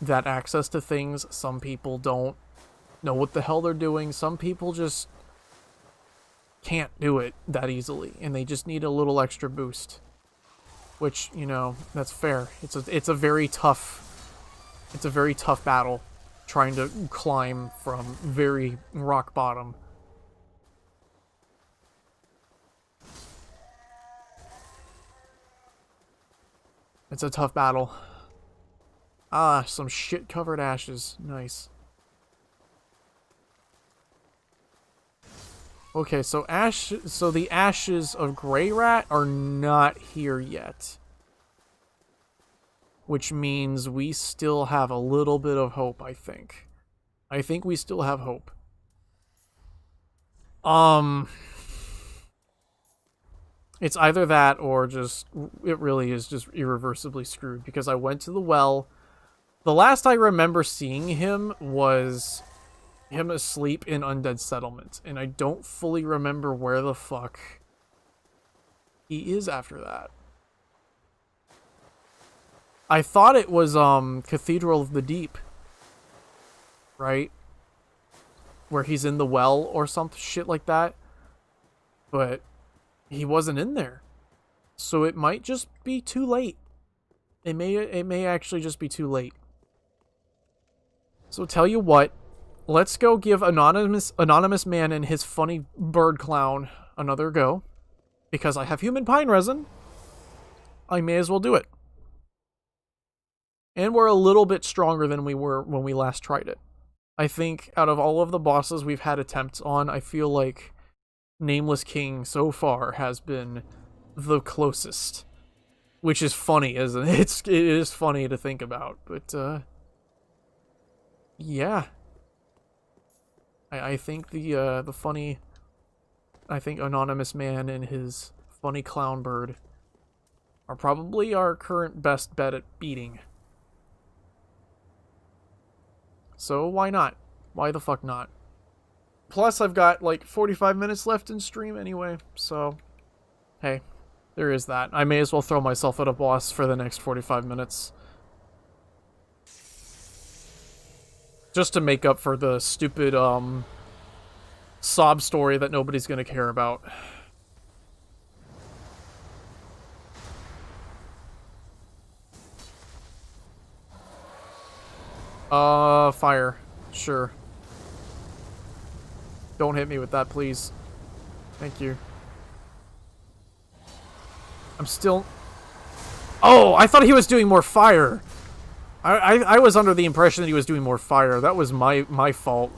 that access to things. Some people don't know what the hell they're doing. Some people just can't do it that easily, and they just need a little extra boost. Which, you know, that's fair. It's a very tough battle trying to climb from very rock bottom. It's a tough battle. Ah, some shit-covered ashes. Nice. Okay, so the ashes of Grey Rat are not here yet. Which means we still have a little bit of hope, I think. I think we still have hope. It's either that or just, it really is just irreversibly screwed, because I went to the well. The last I remember seeing him was him asleep in Undead Settlement, and I don't fully remember where the fuck he is after that. I thought it was Cathedral of the Deep, right? Where he's in the well or some shit like that. But he wasn't in there. So it might just be too late. It may actually just be too late. So tell you what, let's go give Anonymous Man and his funny bird clown another go. Because I have human pine resin. I may as well do it. And we're a little bit stronger than we were when we last tried it. I think out of all of the bosses we've had attempts on, I feel like Nameless King so far has been the closest. Which is funny, isn't it? It is funny to think about, but yeah. I think the funny, I think Anonymous Man and his funny clown bird are probably our current best bet at beating. So why not? Why the fuck not? Plus, I've got like 45 minutes left in stream anyway, so hey, there is that. I may as well throw myself at a boss for the next 45 minutes. Just to make up for the stupid sob story that nobody's gonna care about. Fire. Sure. Don't hit me with that, please. Thank you. I'm still... Oh, I thought he was doing more fire. I was under the impression that he was doing more fire. That was my fault.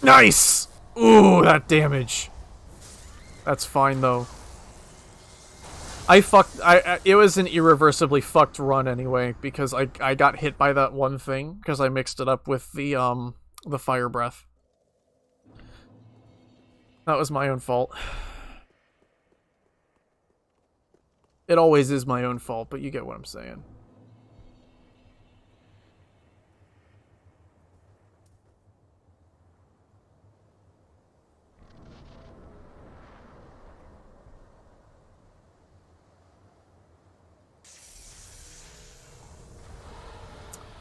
Nice! Ooh, that damage. That's fine, though. It was an irreversibly fucked run anyway, because I got hit by that one thing, because I mixed it up with the fire breath. That was my own fault. It always is my own fault, but you get what I'm saying.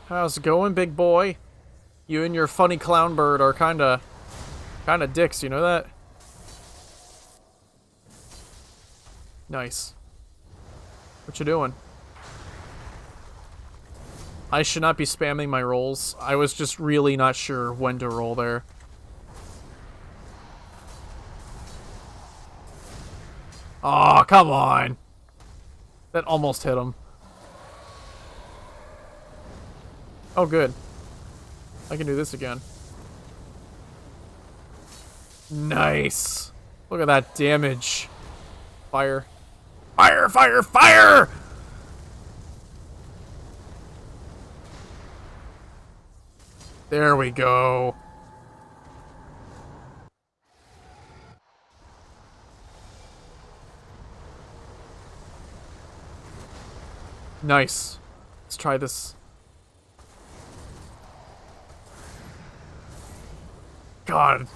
How's it going, big boy? You and your funny clown bird are kinda dicks, you know that? Nice. What you doing? I should not be spamming my rolls. I was just really not sure when to roll there. Oh, come on! That almost hit him. Oh, good. I can do this again. Nice. Look at that damage. Fire. Fire, fire, fire! There we go. Nice. Let's try this. God.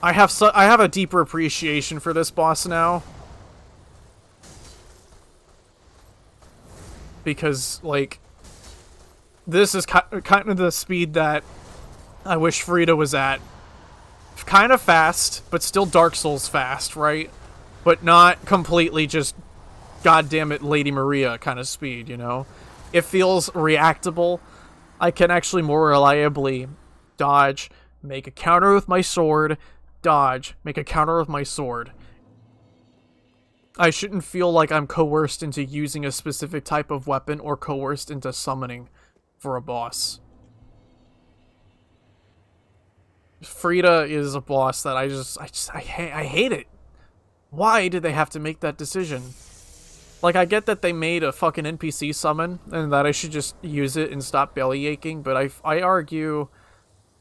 I have a deeper appreciation for this boss now. Because, like, this is kind of the speed that I wish Frida was at. Kind of fast, but still Dark Souls fast, right? But not completely just goddamn it Lady Maria kind of speed, you know? It feels reactable. I can actually more reliably dodge, make a counter with my sword, dodge, make a counter with my sword. I shouldn't feel like I'm coerced into using a specific type of weapon or coerced into summoning for a boss. Frida is a boss that I hate it. Why did they have to make that decision? Like, I get that they made a fucking NPC summon and that I should just use it and stop belly aching, but I argue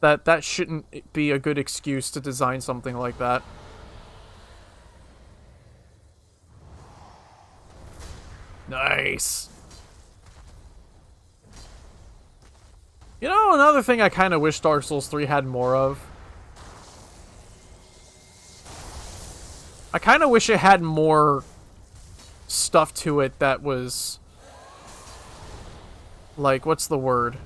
that that shouldn't be a good excuse to design something like that. Nice. You know, another thing I kind of wish Dark Souls 3 had more of? I kind of wish it had more stuff to it that was... like, what's the word?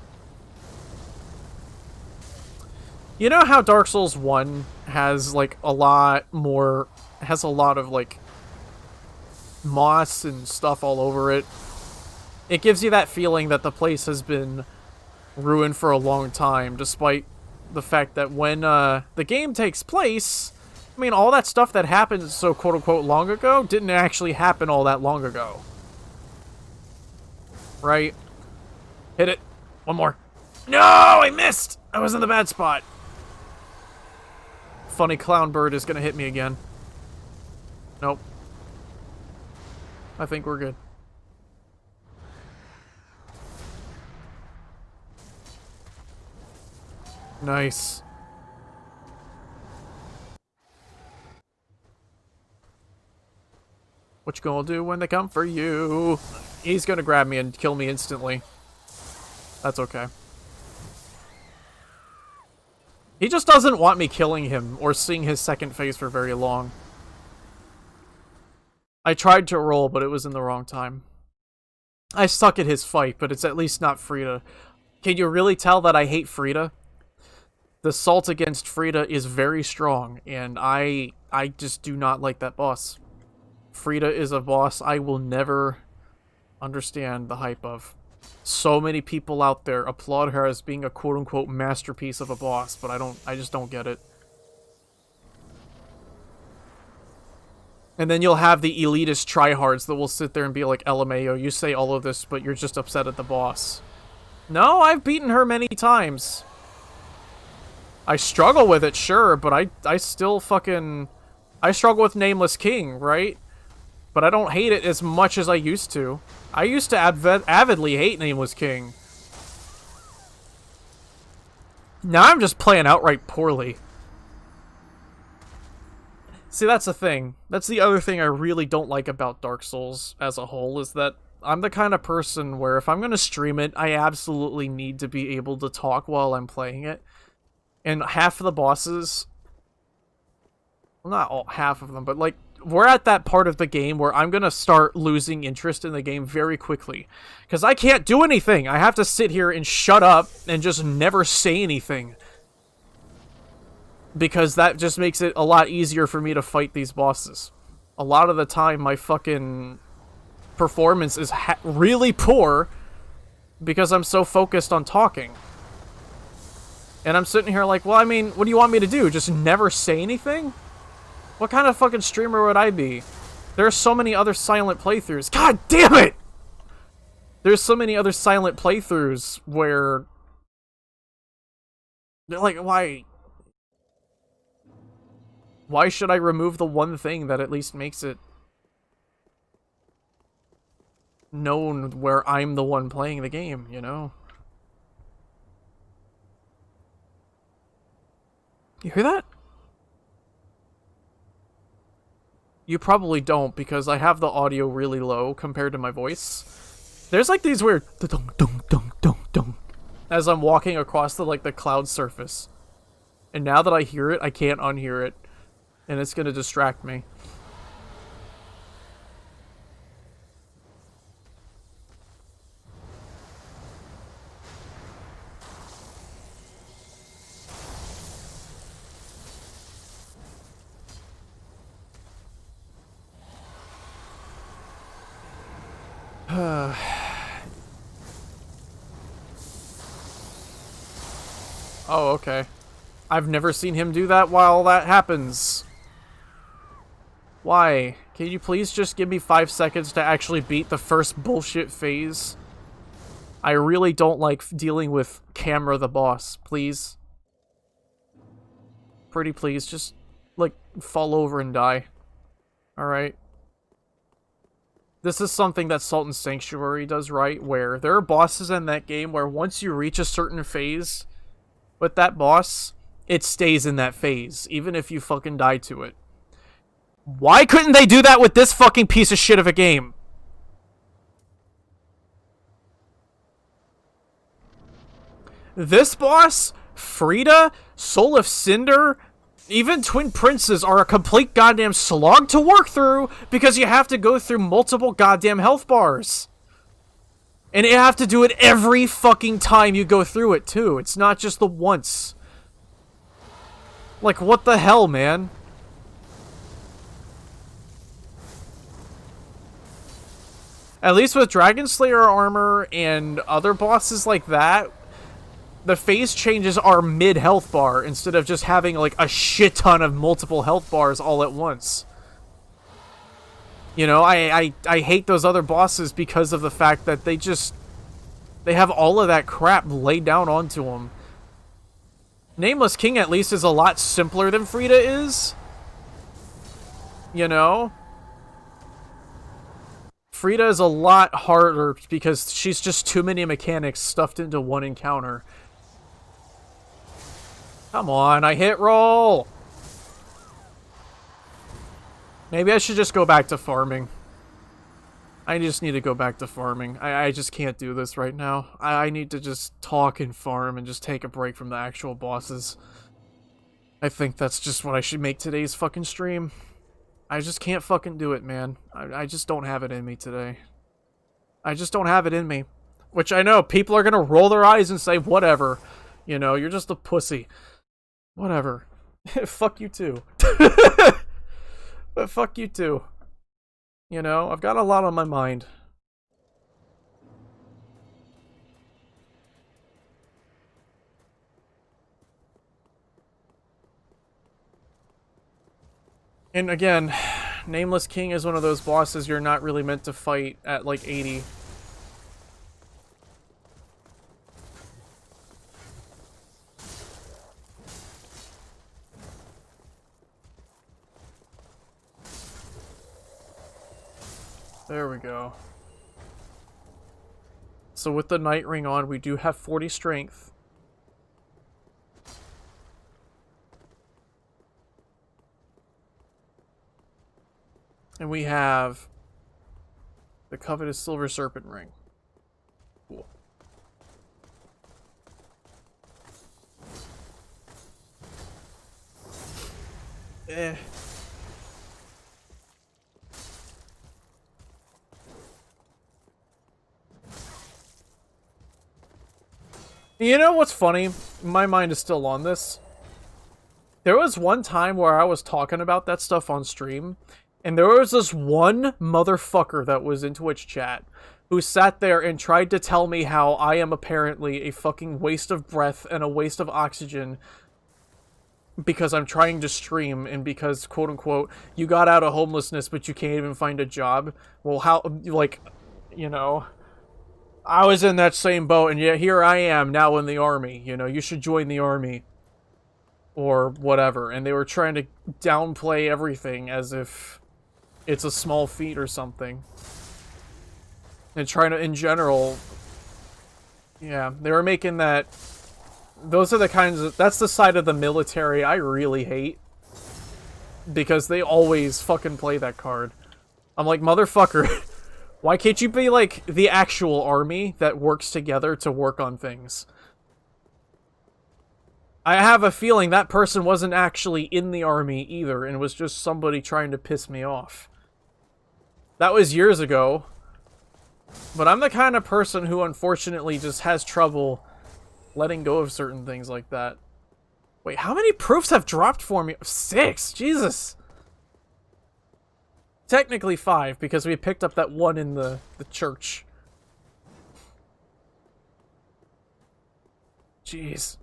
You know how Dark Souls 1 has, like, a lot more... has a lot of, like, moss and stuff all over it? It gives you that feeling that the place has been ruined for a long time, despite the fact that when the game takes place, I mean, all that stuff that happened so quote-unquote long ago didn't actually happen all that long ago. Right? Hit it. One more. No, I missed! I was in the bad spot. Funny clown bird is gonna hit me again. Nope. I think we're good. Nice. What you gonna do when they come for you? He's gonna grab me and kill me instantly. That's okay. He just doesn't want me killing him or seeing his second phase for very long. I tried to roll, but it was in the wrong time. I suck at his fight, but it's at least not Frida. Can you really tell that I hate Frida? The salt against Frida is very strong, and I just do not like that boss. Frida is a boss I will never understand the hype of. So many people out there applaud her as being a quote-unquote masterpiece of a boss, but I just don't get it. And then you'll have the elitist tryhards that will sit there and be like, LMAO, you say all of this, but you're just upset at the boss. No, I've beaten her many times. I struggle with it, sure, but I still fucking... I struggle with Nameless King, right? But I don't hate it as much as I used to. I used to avidly hate Nameless King. Now I'm just playing outright poorly. See, that's the thing. That's the other thing I really don't like about Dark Souls as a whole, is that I'm the kind of person where if I'm going to stream it, I absolutely need to be able to talk while I'm playing it. And half of the bosses... well, not all, half of them, but like, we're at that part of the game where I'm going to start losing interest in the game very quickly. Because I can't do anything. I have to sit here and shut up and just never say anything. Because that just makes it a lot easier for me to fight these bosses. A lot of the time, my fucking performance is really poor because I'm so focused on talking. And I'm sitting here like, well, I mean, what do you want me to do? Just never say anything? What kind of fucking streamer would I be? There are so many other silent playthroughs. God damn it! There's so many other silent playthroughs where they're like, why should I remove the one thing that at least makes it known where I'm the one playing the game, you know? You hear that? You probably don't, because I have the audio really low compared to my voice. There's like these weird dong dong dong dong dong as I'm walking across the the cloud surface. And now that I hear it, I can't unhear it. And it's gonna distract me. Oh, okay. I've never seen him do that while that happens. Why? Can you please just give me 5 seconds to actually beat the first bullshit phase? I really don't like dealing with Camera the boss, please. Pretty please, just, fall over and die. Alright. This is something that Salt and Sanctuary does right, where there are bosses in that game where once you reach a certain phase with that boss, it stays in that phase, even if you fucking die to it. Why couldn't they do that with this fucking piece of shit of a game? This boss, Frida, Soul of Cinder, even Twin Princes are a complete goddamn slog to work through because you have to go through multiple goddamn health bars. And you have to do it every fucking time you go through it, too. It's not just the once. Like, what the hell, man? At least with Dragon Slayer armor and other bosses like that, the phase changes are mid-health bar instead of just having, a shit ton of multiple health bars all at once. You know, I hate those other bosses because of the fact that they have all of that crap laid down onto them. Nameless King, at least, is a lot simpler than Frida is. You know? Frida is a lot harder because she's just too many mechanics stuffed into one encounter. Come on, I hit roll! Maybe I should just go back to farming. I just need to go back to farming. I just can't do this right now. I need to just talk and farm and just take a break from the actual bosses. I think that's just what I should make today's fucking stream. I just can't fucking do it, man. I just don't have it in me today. I just don't have it in me. Which I know, people are gonna roll their eyes and say, whatever. You know, you're just a pussy. Whatever. Fuck you too. But fuck you too. You know, I've got a lot on my mind. And again, Nameless King is one of those bosses you're not really meant to fight at 80. There we go. So with the Night Ring on, we do have 40 strength. And we have the covetous Silver Serpent Ring. Cool. You know what's funny? My mind is still on this. There was one time where I was talking about that stuff on stream, and there was this one motherfucker that was in Twitch chat who sat there and tried to tell me how I am apparently a fucking waste of breath and a waste of oxygen because I'm trying to stream and because, quote unquote, you got out of homelessness but you can't even find a job. Well, how, you know... I was in that same boat, and yet here I am now in the army. You know, you should join the army. Or whatever. And they were trying to downplay everything as if it's a small feat or something. And trying to, in general... Yeah, they were making that... Those are the kinds of... That's the side of the military I really hate. Because they always fucking play that card. I'm like, motherfucker, why can't you be like the actual army that works together to work on things? I have a feeling that person wasn't actually in the army either, and was just somebody trying to piss me off. That was years ago. But I'm the kind of person who unfortunately just has trouble letting go of certain things like that. Wait, how many proofs have dropped for me? 6! Jesus! Technically 5, because we picked up that one in the church. Jeez.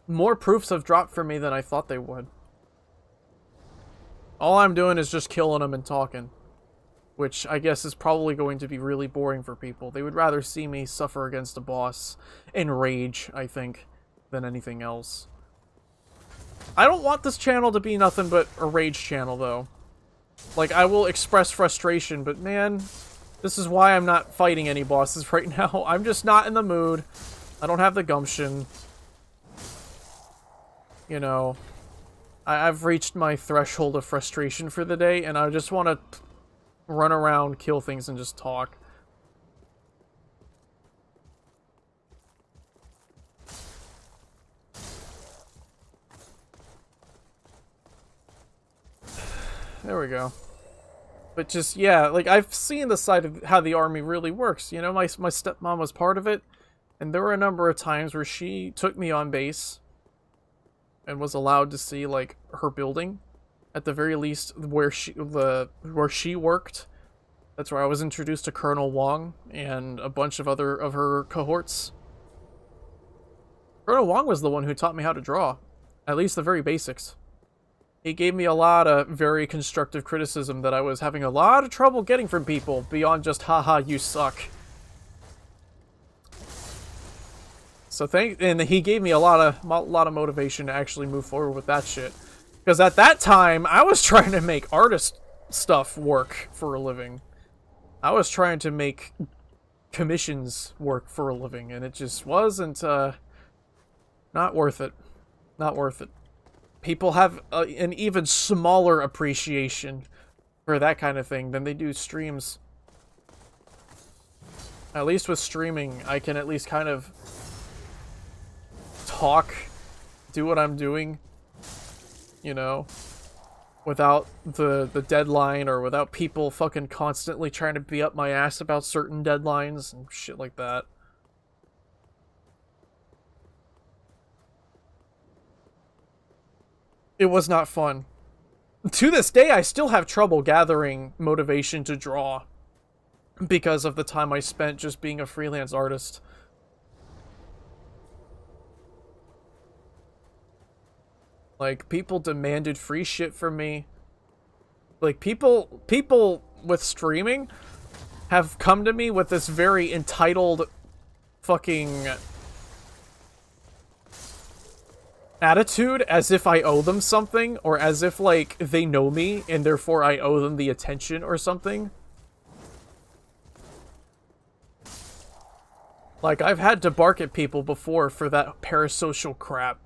More proofs have dropped for me than I thought they would. All I'm doing is just killing them and talking. Which I guess is probably going to be really boring for people. They would rather see me suffer against a boss in rage, I think, than anything else. I don't want this channel to be nothing but a rage channel, though. Like, I will express frustration, but man, this is why I'm not fighting any bosses right now. I'm just not in the mood. I don't have the gumption. You know, I've reached my threshold of frustration for the day, and I just want to run around, kill things, and just talk. There we go. But just, yeah, like, I've seen the side of how the army really works. You know, my stepmom was part of it, and there were a number of times where she took me on base and was allowed to see, like, her building. At the very least, where she worked. That's where I was introduced to Colonel Wong and a bunch of other of her cohorts. Colonel Wong was the one who taught me how to draw. At least the very basics. He gave me a lot of very constructive criticism that I was having a lot of trouble getting from people beyond just, haha, you suck. So and he gave me a lot of motivation to actually move forward with that shit. Because at that time, I was trying to make artist stuff work for a living. I was trying to make commissions work for a living, and it just wasn't, not worth it. Not worth it. People have an even smaller appreciation for that kind of thing than they do streams. At least with streaming, I can at least kind of talk, do what I'm doing, you know, without the deadline, or without people fucking constantly trying to be up my ass about certain deadlines and shit like that. It was not fun. To this day, I still have trouble gathering motivation to draw because of the time I spent just being a freelance artist. Like, people demanded free shit from me. Like, people with streaming have come to me with this very entitled fucking attitude, as if I owe them something, or as if, like, they know me, and therefore I owe them the attention or something. Like, I've had to bark at people before for that parasocial crap.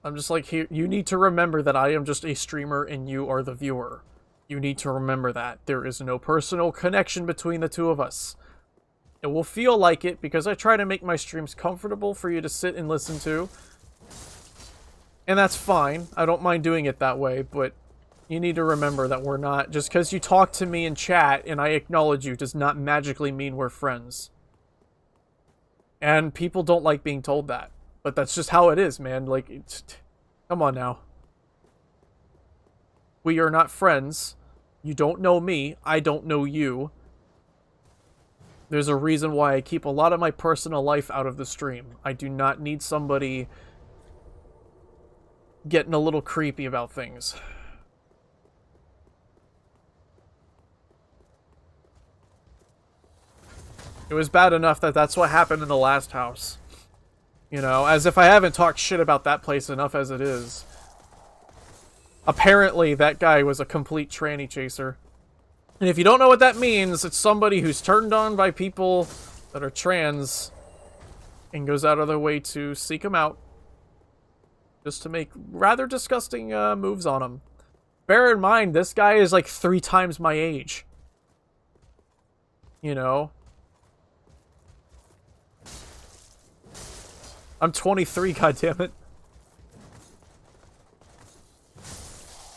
I'm just like, here, you need to remember that I am just a streamer and you are the viewer. You need to remember that. There is no personal connection between the two of us. It will feel like it because I try to make my streams comfortable for you to sit and listen to. And that's fine. I don't mind doing it that way, but you need to remember that we're not... Just because you talk to me in chat and I acknowledge you does not magically mean we're friends. And people don't like being told that. But that's just how it is, man. Like, come on now. We are not friends. You don't know me. I don't know you. There's a reason why I keep a lot of my personal life out of the stream. I do not need somebody getting a little creepy about things. It was bad enough that that's what happened in the last house. You know, as if I haven't talked shit about that place enough as it is. Apparently, that guy was a complete tranny chaser. And if you don't know what that means, it's somebody who's turned on by people that are trans and goes out of their way to seek them out. Just to make rather disgusting moves on them. Bear in mind, this guy is like 3 times my age. You know? I'm 23, goddammit.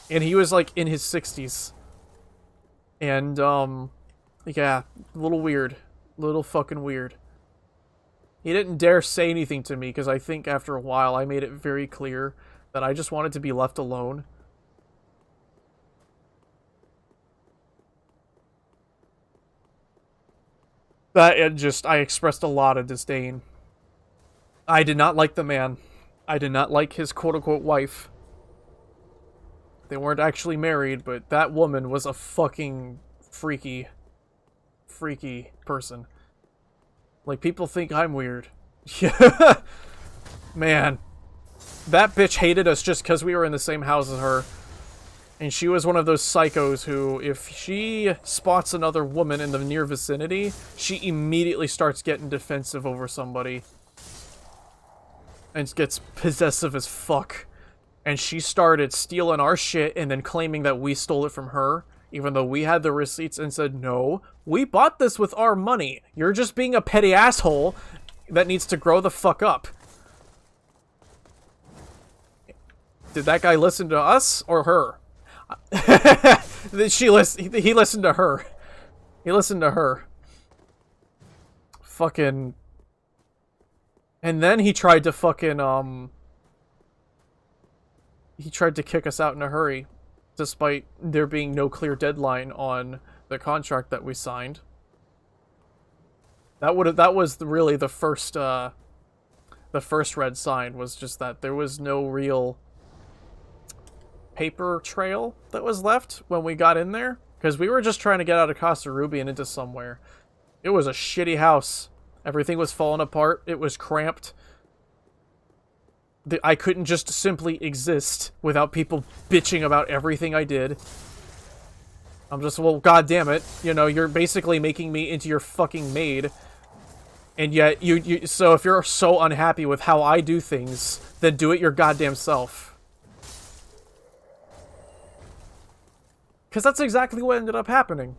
And he was like in his 60s. And, yeah, a little weird. A little fucking weird. He didn't dare say anything to me because I think after a while I made it very clear that I just wanted to be left alone. That and just, I expressed a lot of disdain. I did not like the man. I did not like his quote-unquote wife. They weren't actually married, but that woman was a fucking freaky person. Like, people think I'm weird. Yeah. Man. That bitch hated us just because we were in the same house as her. And she was one of those psychos who, if she spots another woman in the near vicinity, she immediately starts getting defensive over somebody. And gets possessive as fuck. And she started stealing our shit and then claiming that we stole it from her, even though we had the receipts, and said, no, we bought this with our money. You're just being a petty asshole that needs to grow the fuck up. Did that guy listen to us or her? He listened to her. He listened to her. Fucking... And then he tried to fucking, he tried to kick us out in a hurry, despite there being no clear deadline on the contract that we signed. That was really the first red sign, was just that there was no real paper trail that was left when we got in there, because we were just trying to get out of Casa Ruby and into somewhere. It was a shitty house. Everything was falling apart. It was cramped. I couldn't just simply exist without people bitching about everything I did. I'm just, well, goddammit. You know, you're basically making me into your fucking maid. And yet, so if you're so unhappy with how I do things, then do it your goddamn self. Because that's exactly what ended up happening.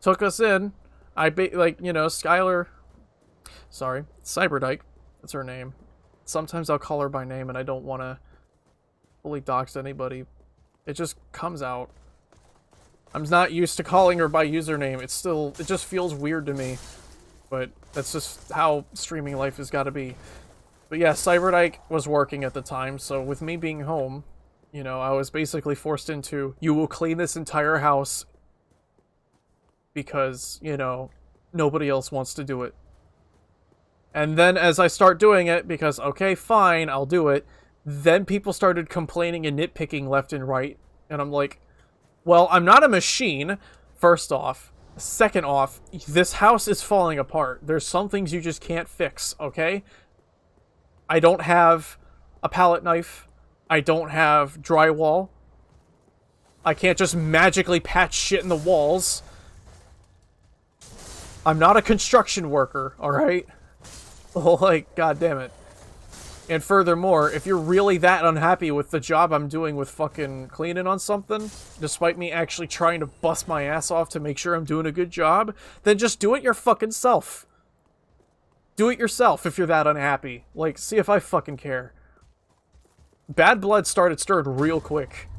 Took us in. Like, you know, Skylar... Sorry, Cyberdyke. That's her name. Sometimes I'll call her by name and I don't want to fully dox anybody. It just comes out. I'm not used to calling her by username. It just feels weird to me. But that's just how streaming life has got to be. But yeah, Cyberdyke was working at the time, so with me being home, you know, I was basically forced into, you will clean this entire house because, you know, nobody else wants to do it. And then as I start doing it, because, okay, fine, I'll do it, then people started complaining and nitpicking left and right. And I'm like, well, I'm not a machine, first off. Second off, this house is falling apart. There's some things you just can't fix, okay? I don't have a palette knife. I don't have drywall. I can't just magically patch shit in the walls. I'm not a construction worker, alright? Like, goddammit. And furthermore, if you're really that unhappy with the job I'm doing with fucking cleaning on something, despite me actually trying to bust my ass off to make sure I'm doing a good job, then just do it your fucking self. Do it yourself if you're that unhappy. Like, see if I fucking care. Bad blood started stirred real quick.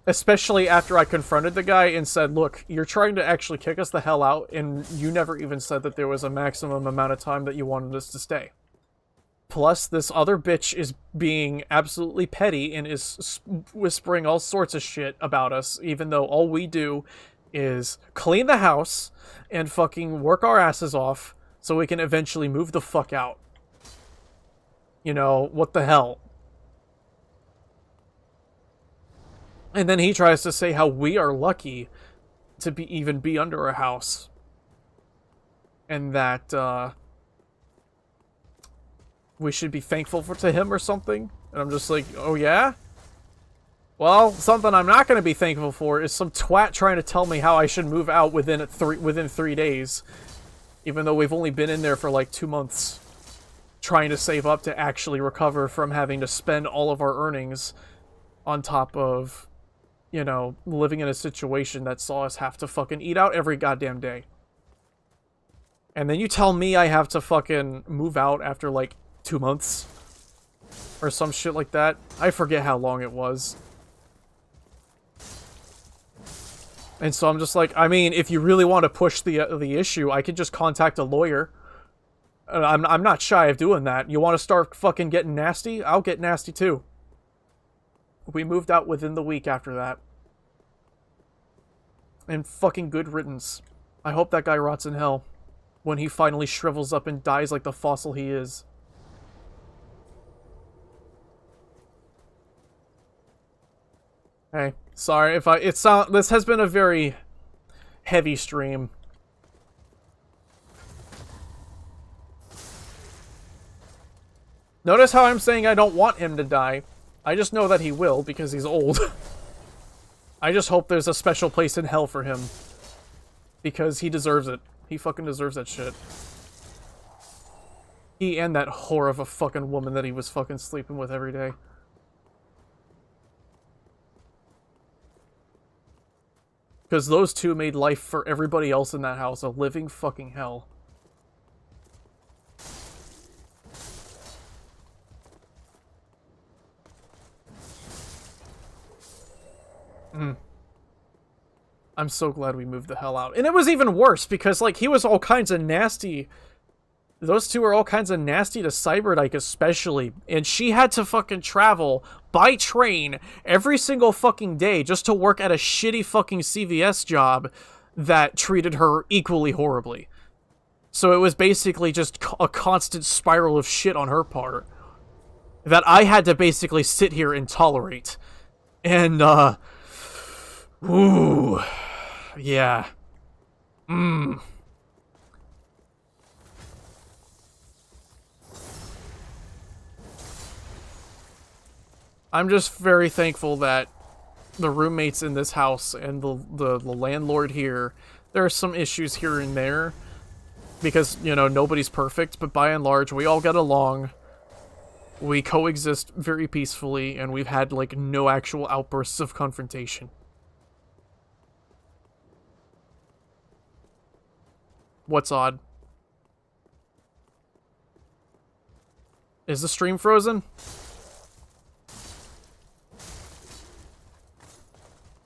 Especially after I confronted the guy and said, look, you're trying to actually kick us the hell out, and you never even said that there was a maximum amount of time that you wanted us to stay. Plus, this other bitch is being absolutely petty and is whispering all sorts of shit about us, even though all we do is clean the house and fucking work our asses off so we can eventually move the fuck out. You know, what the hell? And then he tries to say how we are lucky to even be under a house. and that we should be thankful to him or something. And I'm just like, oh yeah? Well, something I'm not going to be thankful for is some twat trying to tell me how I should move out within 3 days. Even though we've only been in there for like 2 months. Trying to save up to actually recover from having to spend all of our earnings on top of, you know, living in a situation that saw us have to fucking eat out every goddamn day. And then you tell me I have to fucking move out after like 2 months. Or some shit like that. I forget how long it was. And so I'm just like, I mean, if you really want to push the issue, I could just contact a lawyer. I'm not shy of doing that. You want to start fucking getting nasty? I'll get nasty too. We moved out within the week after that. And fucking good riddance. I hope that guy rots in hell when he finally shrivels up and dies like the fossil he is. Hey, sorry if this has been a very heavy stream. Notice how I'm saying I don't want him to die. I just know that he will because he's old. I just hope there's a special place in hell for him. Because he deserves it. He fucking deserves that shit. He and that whore of a fucking woman that he was fucking sleeping with every day. Because those two made life for everybody else in that house a living fucking hell. I'm so glad we moved the hell out. And it was even worse because, like, he was all kinds of nasty. Those two are all kinds of nasty to Cyberdyke especially. And she had to fucking travel by train every single fucking day just to work at a shitty fucking CVS job that treated her equally horribly. So it was basically just a constant spiral of shit on her part that I had to basically sit here and tolerate. And, ooh, yeah. I'm just very thankful that the roommates in this house and the landlord here, there are some issues here and there because, you know, nobody's perfect, but by and large, we all get along. We coexist very peacefully, and we've had, like, no actual outbursts of confrontation. What's odd? Is the stream frozen?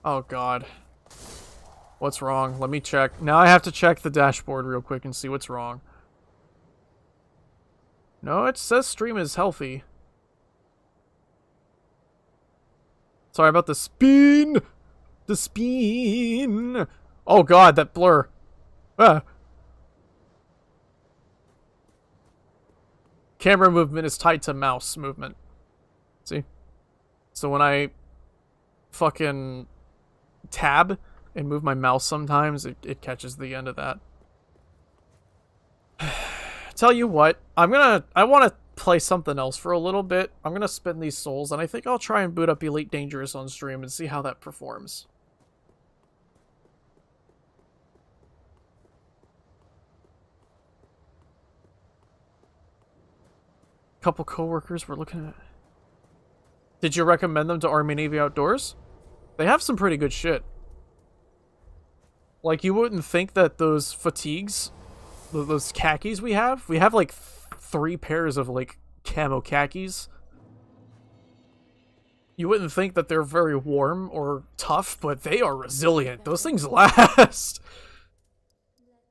Oh god. What's wrong? Let me check. Now I have to check the dashboard real quick and see what's wrong. No, it says stream is healthy. Sorry about the spin! The spin! Oh god, that blur. Ah. Camera movement is tied to mouse movement. See? So when I fucking tab and move my mouse sometimes, it catches the end of that. Tell you what, I want to play something else for a little bit. I'm gonna spend these souls, and I think I'll try and boot up Elite Dangerous on stream and see how that performs. Couple coworkers were looking at. Did you recommend them to Army Navy Outdoors? They have some pretty good shit. Like, you wouldn't think that those fatigues, those khakis we have like 3 pairs of, like, camo khakis. You wouldn't think that they're very warm or tough, but they are resilient. Those things last.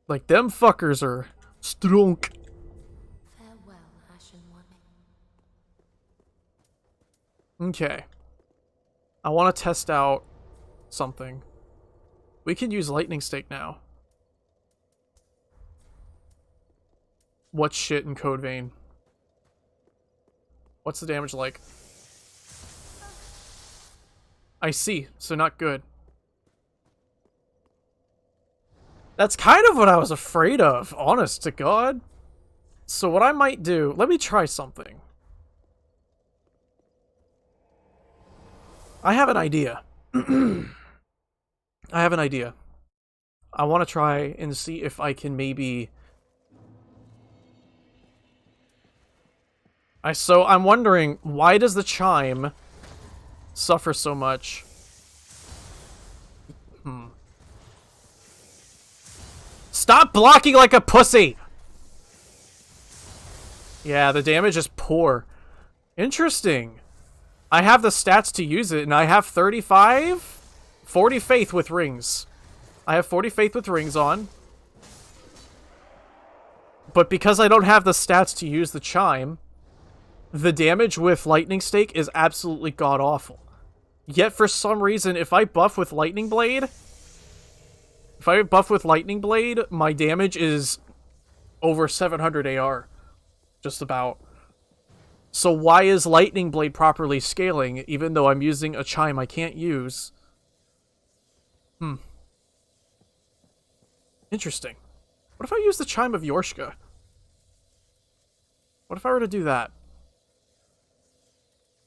Like, them fuckers are strong. Farewell, Ashen One. Okay. I want to test out something. We can use Lightning Stake now. What's shit in Code Vein? What's the damage like? I see, so not good. That's kind of what I was afraid of, honest to God. So what I might do, let me try something. I have an idea. I have an idea. I want to try and see if I can maybe... So I'm wondering, why does the chime suffer so much? Stop blocking like a pussy! Yeah, the damage is poor. Interesting. I have the stats to use it, and I have 35? 40 faith with rings. I have 40 faith with rings on. But because I don't have the stats to use the chime, the damage with lightning stake is absolutely god-awful. Yet for some reason, if I buff with lightning blade, my damage is over 700 AR. Just about. So why is lightning blade properly scaling, even though I'm using a chime I can't use? Interesting. What if I use the chime of Yorshka? What if I were to do that?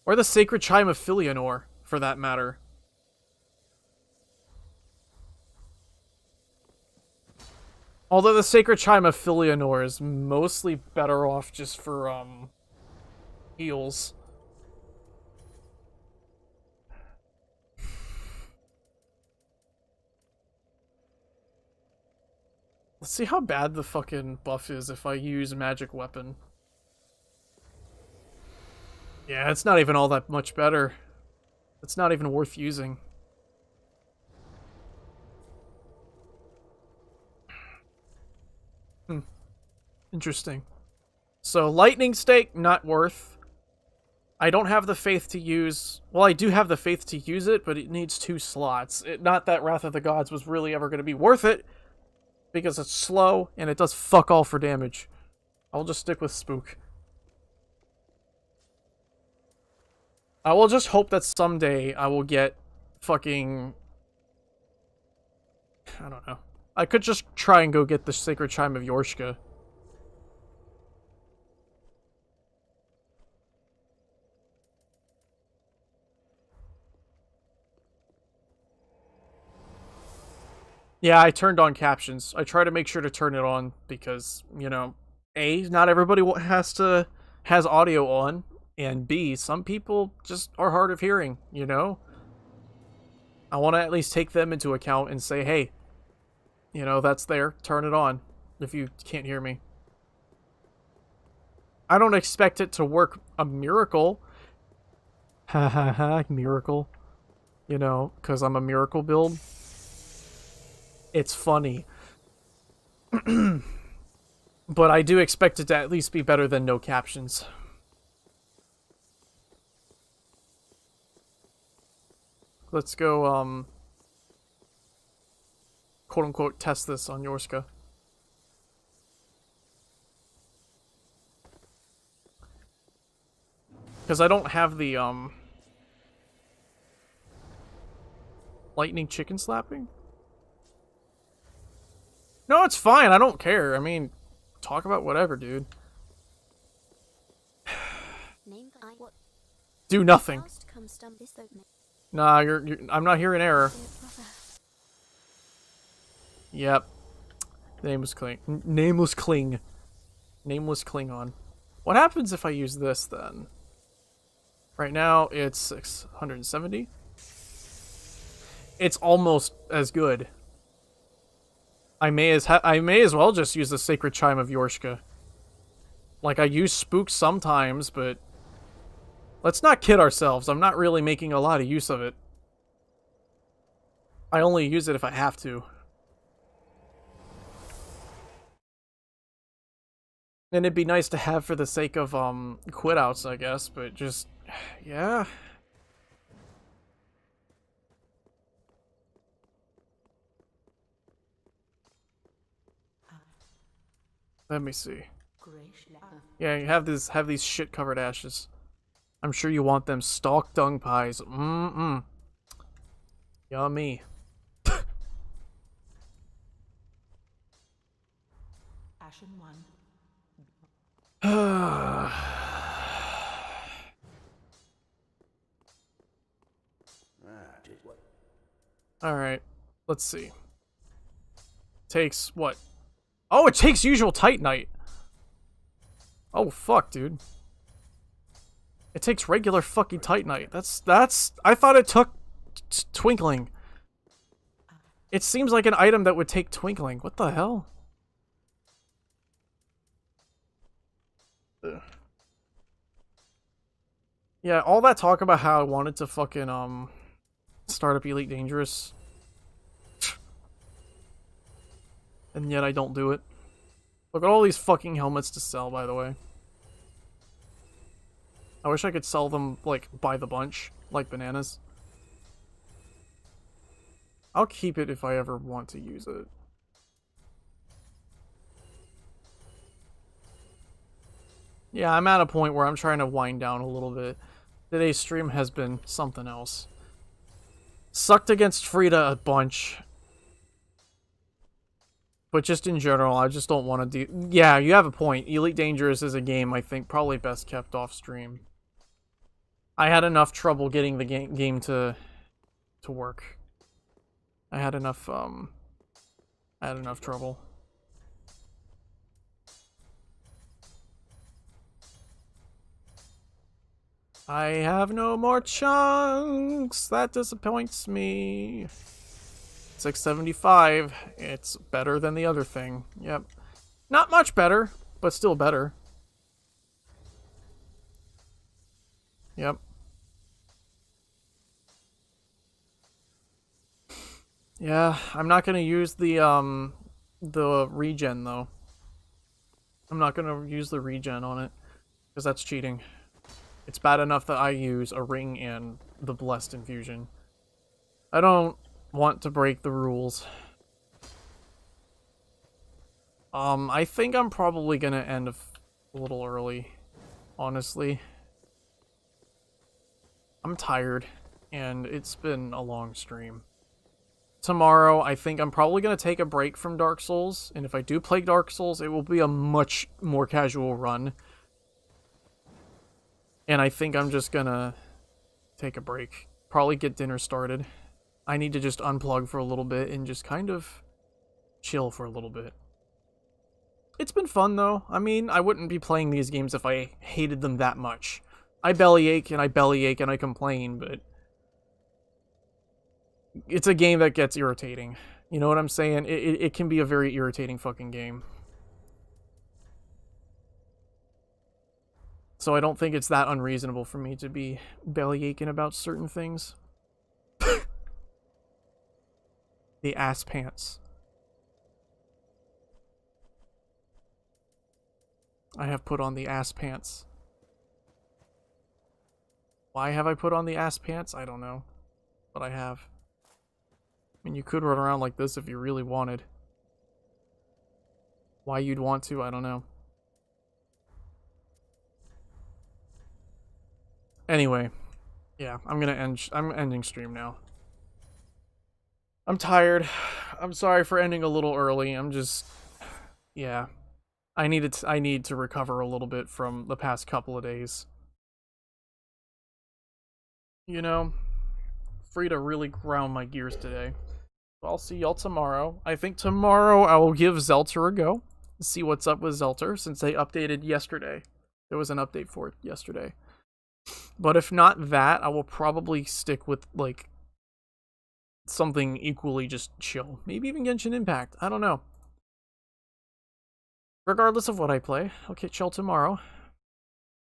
Or the sacred chime of Filianor, for that matter. Although the sacred chime of Filianor is mostly better off just for, heals. Let's see how bad the fucking buff is if I use magic weapon. Yeah, it's not even all that much better. It's not even worth using. Interesting. So, lightning stake, not worth. I don't have the faith to use... Well, I do have the faith to use it, but it needs 2 slots. Not that Wrath of the Gods was really ever going to be worth it, because it's slow, and it does fuck all for damage. I'll just stick with Spook. I will just hope that someday I will get fucking... I don't know. I could just try and go get the Sacred Chime of Yorshka. Yeah, I turned on captions. I try to make sure to turn it on because, you know, A, not everybody has audio on, and B, some people just are hard of hearing, you know? I want to at least take them into account and say, hey, you know, that's there. Turn it on if you can't hear me. I don't expect it to work a miracle. Ha ha ha, miracle. You know, because I'm a miracle build. It's funny. But I do expect it to at least be better than no captions. Let's go, quote-unquote, test this on Yorshka. Because I don't have the, lightning chicken slapping? No, it's fine. I don't care. I mean, talk about whatever, dude. Do nothing. Nah, I'm not hearing error. Yep. Nameless Kling. Nameless Kling. Nameless Klingon. What happens if I use this, then? Right now, it's 670. It's almost as good. I may as well just use the Sacred Chime of Yorshka. Like, I use Spook sometimes, but... Let's not kid ourselves. I'm not really making a lot of use of it. I only use it if I have to. And it'd be nice to have for the sake of, quit outs, I guess, but just... Yeah... Let me see. Yeah, you have these shit covered ashes. I'm sure you want them stalk dung pies. Yummy. Ashen One. Did what? Alright, let's see. Takes what? Oh, it takes usual Titanite. Oh, fuck, dude. It takes regular fucking Titanite. That's... I thought it took Twinkling. It seems like an item that would take Twinkling. What the hell? Ugh. Yeah, all that talk about how I wanted to fucking, start up Elite Dangerous. And yet I don't do it. Look at all these fucking helmets to sell, by the way. I wish I could sell them, like, by the bunch, like bananas. I'll keep it if I ever want to use it. Yeah, I'm at a point where I'm trying to wind down a little bit. Today's stream has been something else. Sucked against Frida a bunch. But just in general, I just don't want to do... Yeah, you have a point. Elite Dangerous is a game I think probably best kept off stream. I had enough trouble getting the game to work. I had enough trouble. I have no more chunks. That disappoints me. 675. It's better than the other thing. Yep. Not much better, but still better. Yep. Yeah, I'm not gonna use the regen though. I'm not gonna use the regen on it, because that's cheating. It's bad enough that I use a ring and the blessed infusion. I don't want to break the rules. I think I'm probably gonna end a little early, honestly. I'm tired, and it's been a long stream. Tomorrow, I think I'm probably going to take a break from Dark Souls, and if I do play Dark Souls, it will be a much more casual run. And I think I'm just going to take a break. Probably get dinner started. I need to just unplug for a little bit and just kind of chill for a little bit. It's been fun, though. I mean, I wouldn't be playing these games if I hated them that much. I bellyache, and I bellyache, and I complain, but... it's a game that gets irritating. You know what I'm saying? It can be a very irritating fucking game. So I don't think it's that unreasonable for me to be bellyaching about certain things. The ass pants. I have put on the ass pants. Why have I put on the ass pants? I don't know. But I have. I mean, you could run around like this if you really wanted. Why you'd want to, I don't know. Anyway, yeah, I'm ending stream now. I'm tired. I'm sorry for ending a little early. I'm just, yeah. I need to recover a little bit from the past couple of days. You know, Frida really ground my gears today. I'll see y'all tomorrow. I think tomorrow I will give Zelter a go. See what's up with Zelter, since they updated yesterday. There was an update for it yesterday. But if not that, I will probably stick with, like, something equally just chill. Maybe even Genshin Impact. I don't know. Regardless of what I play, I'll get chill tomorrow.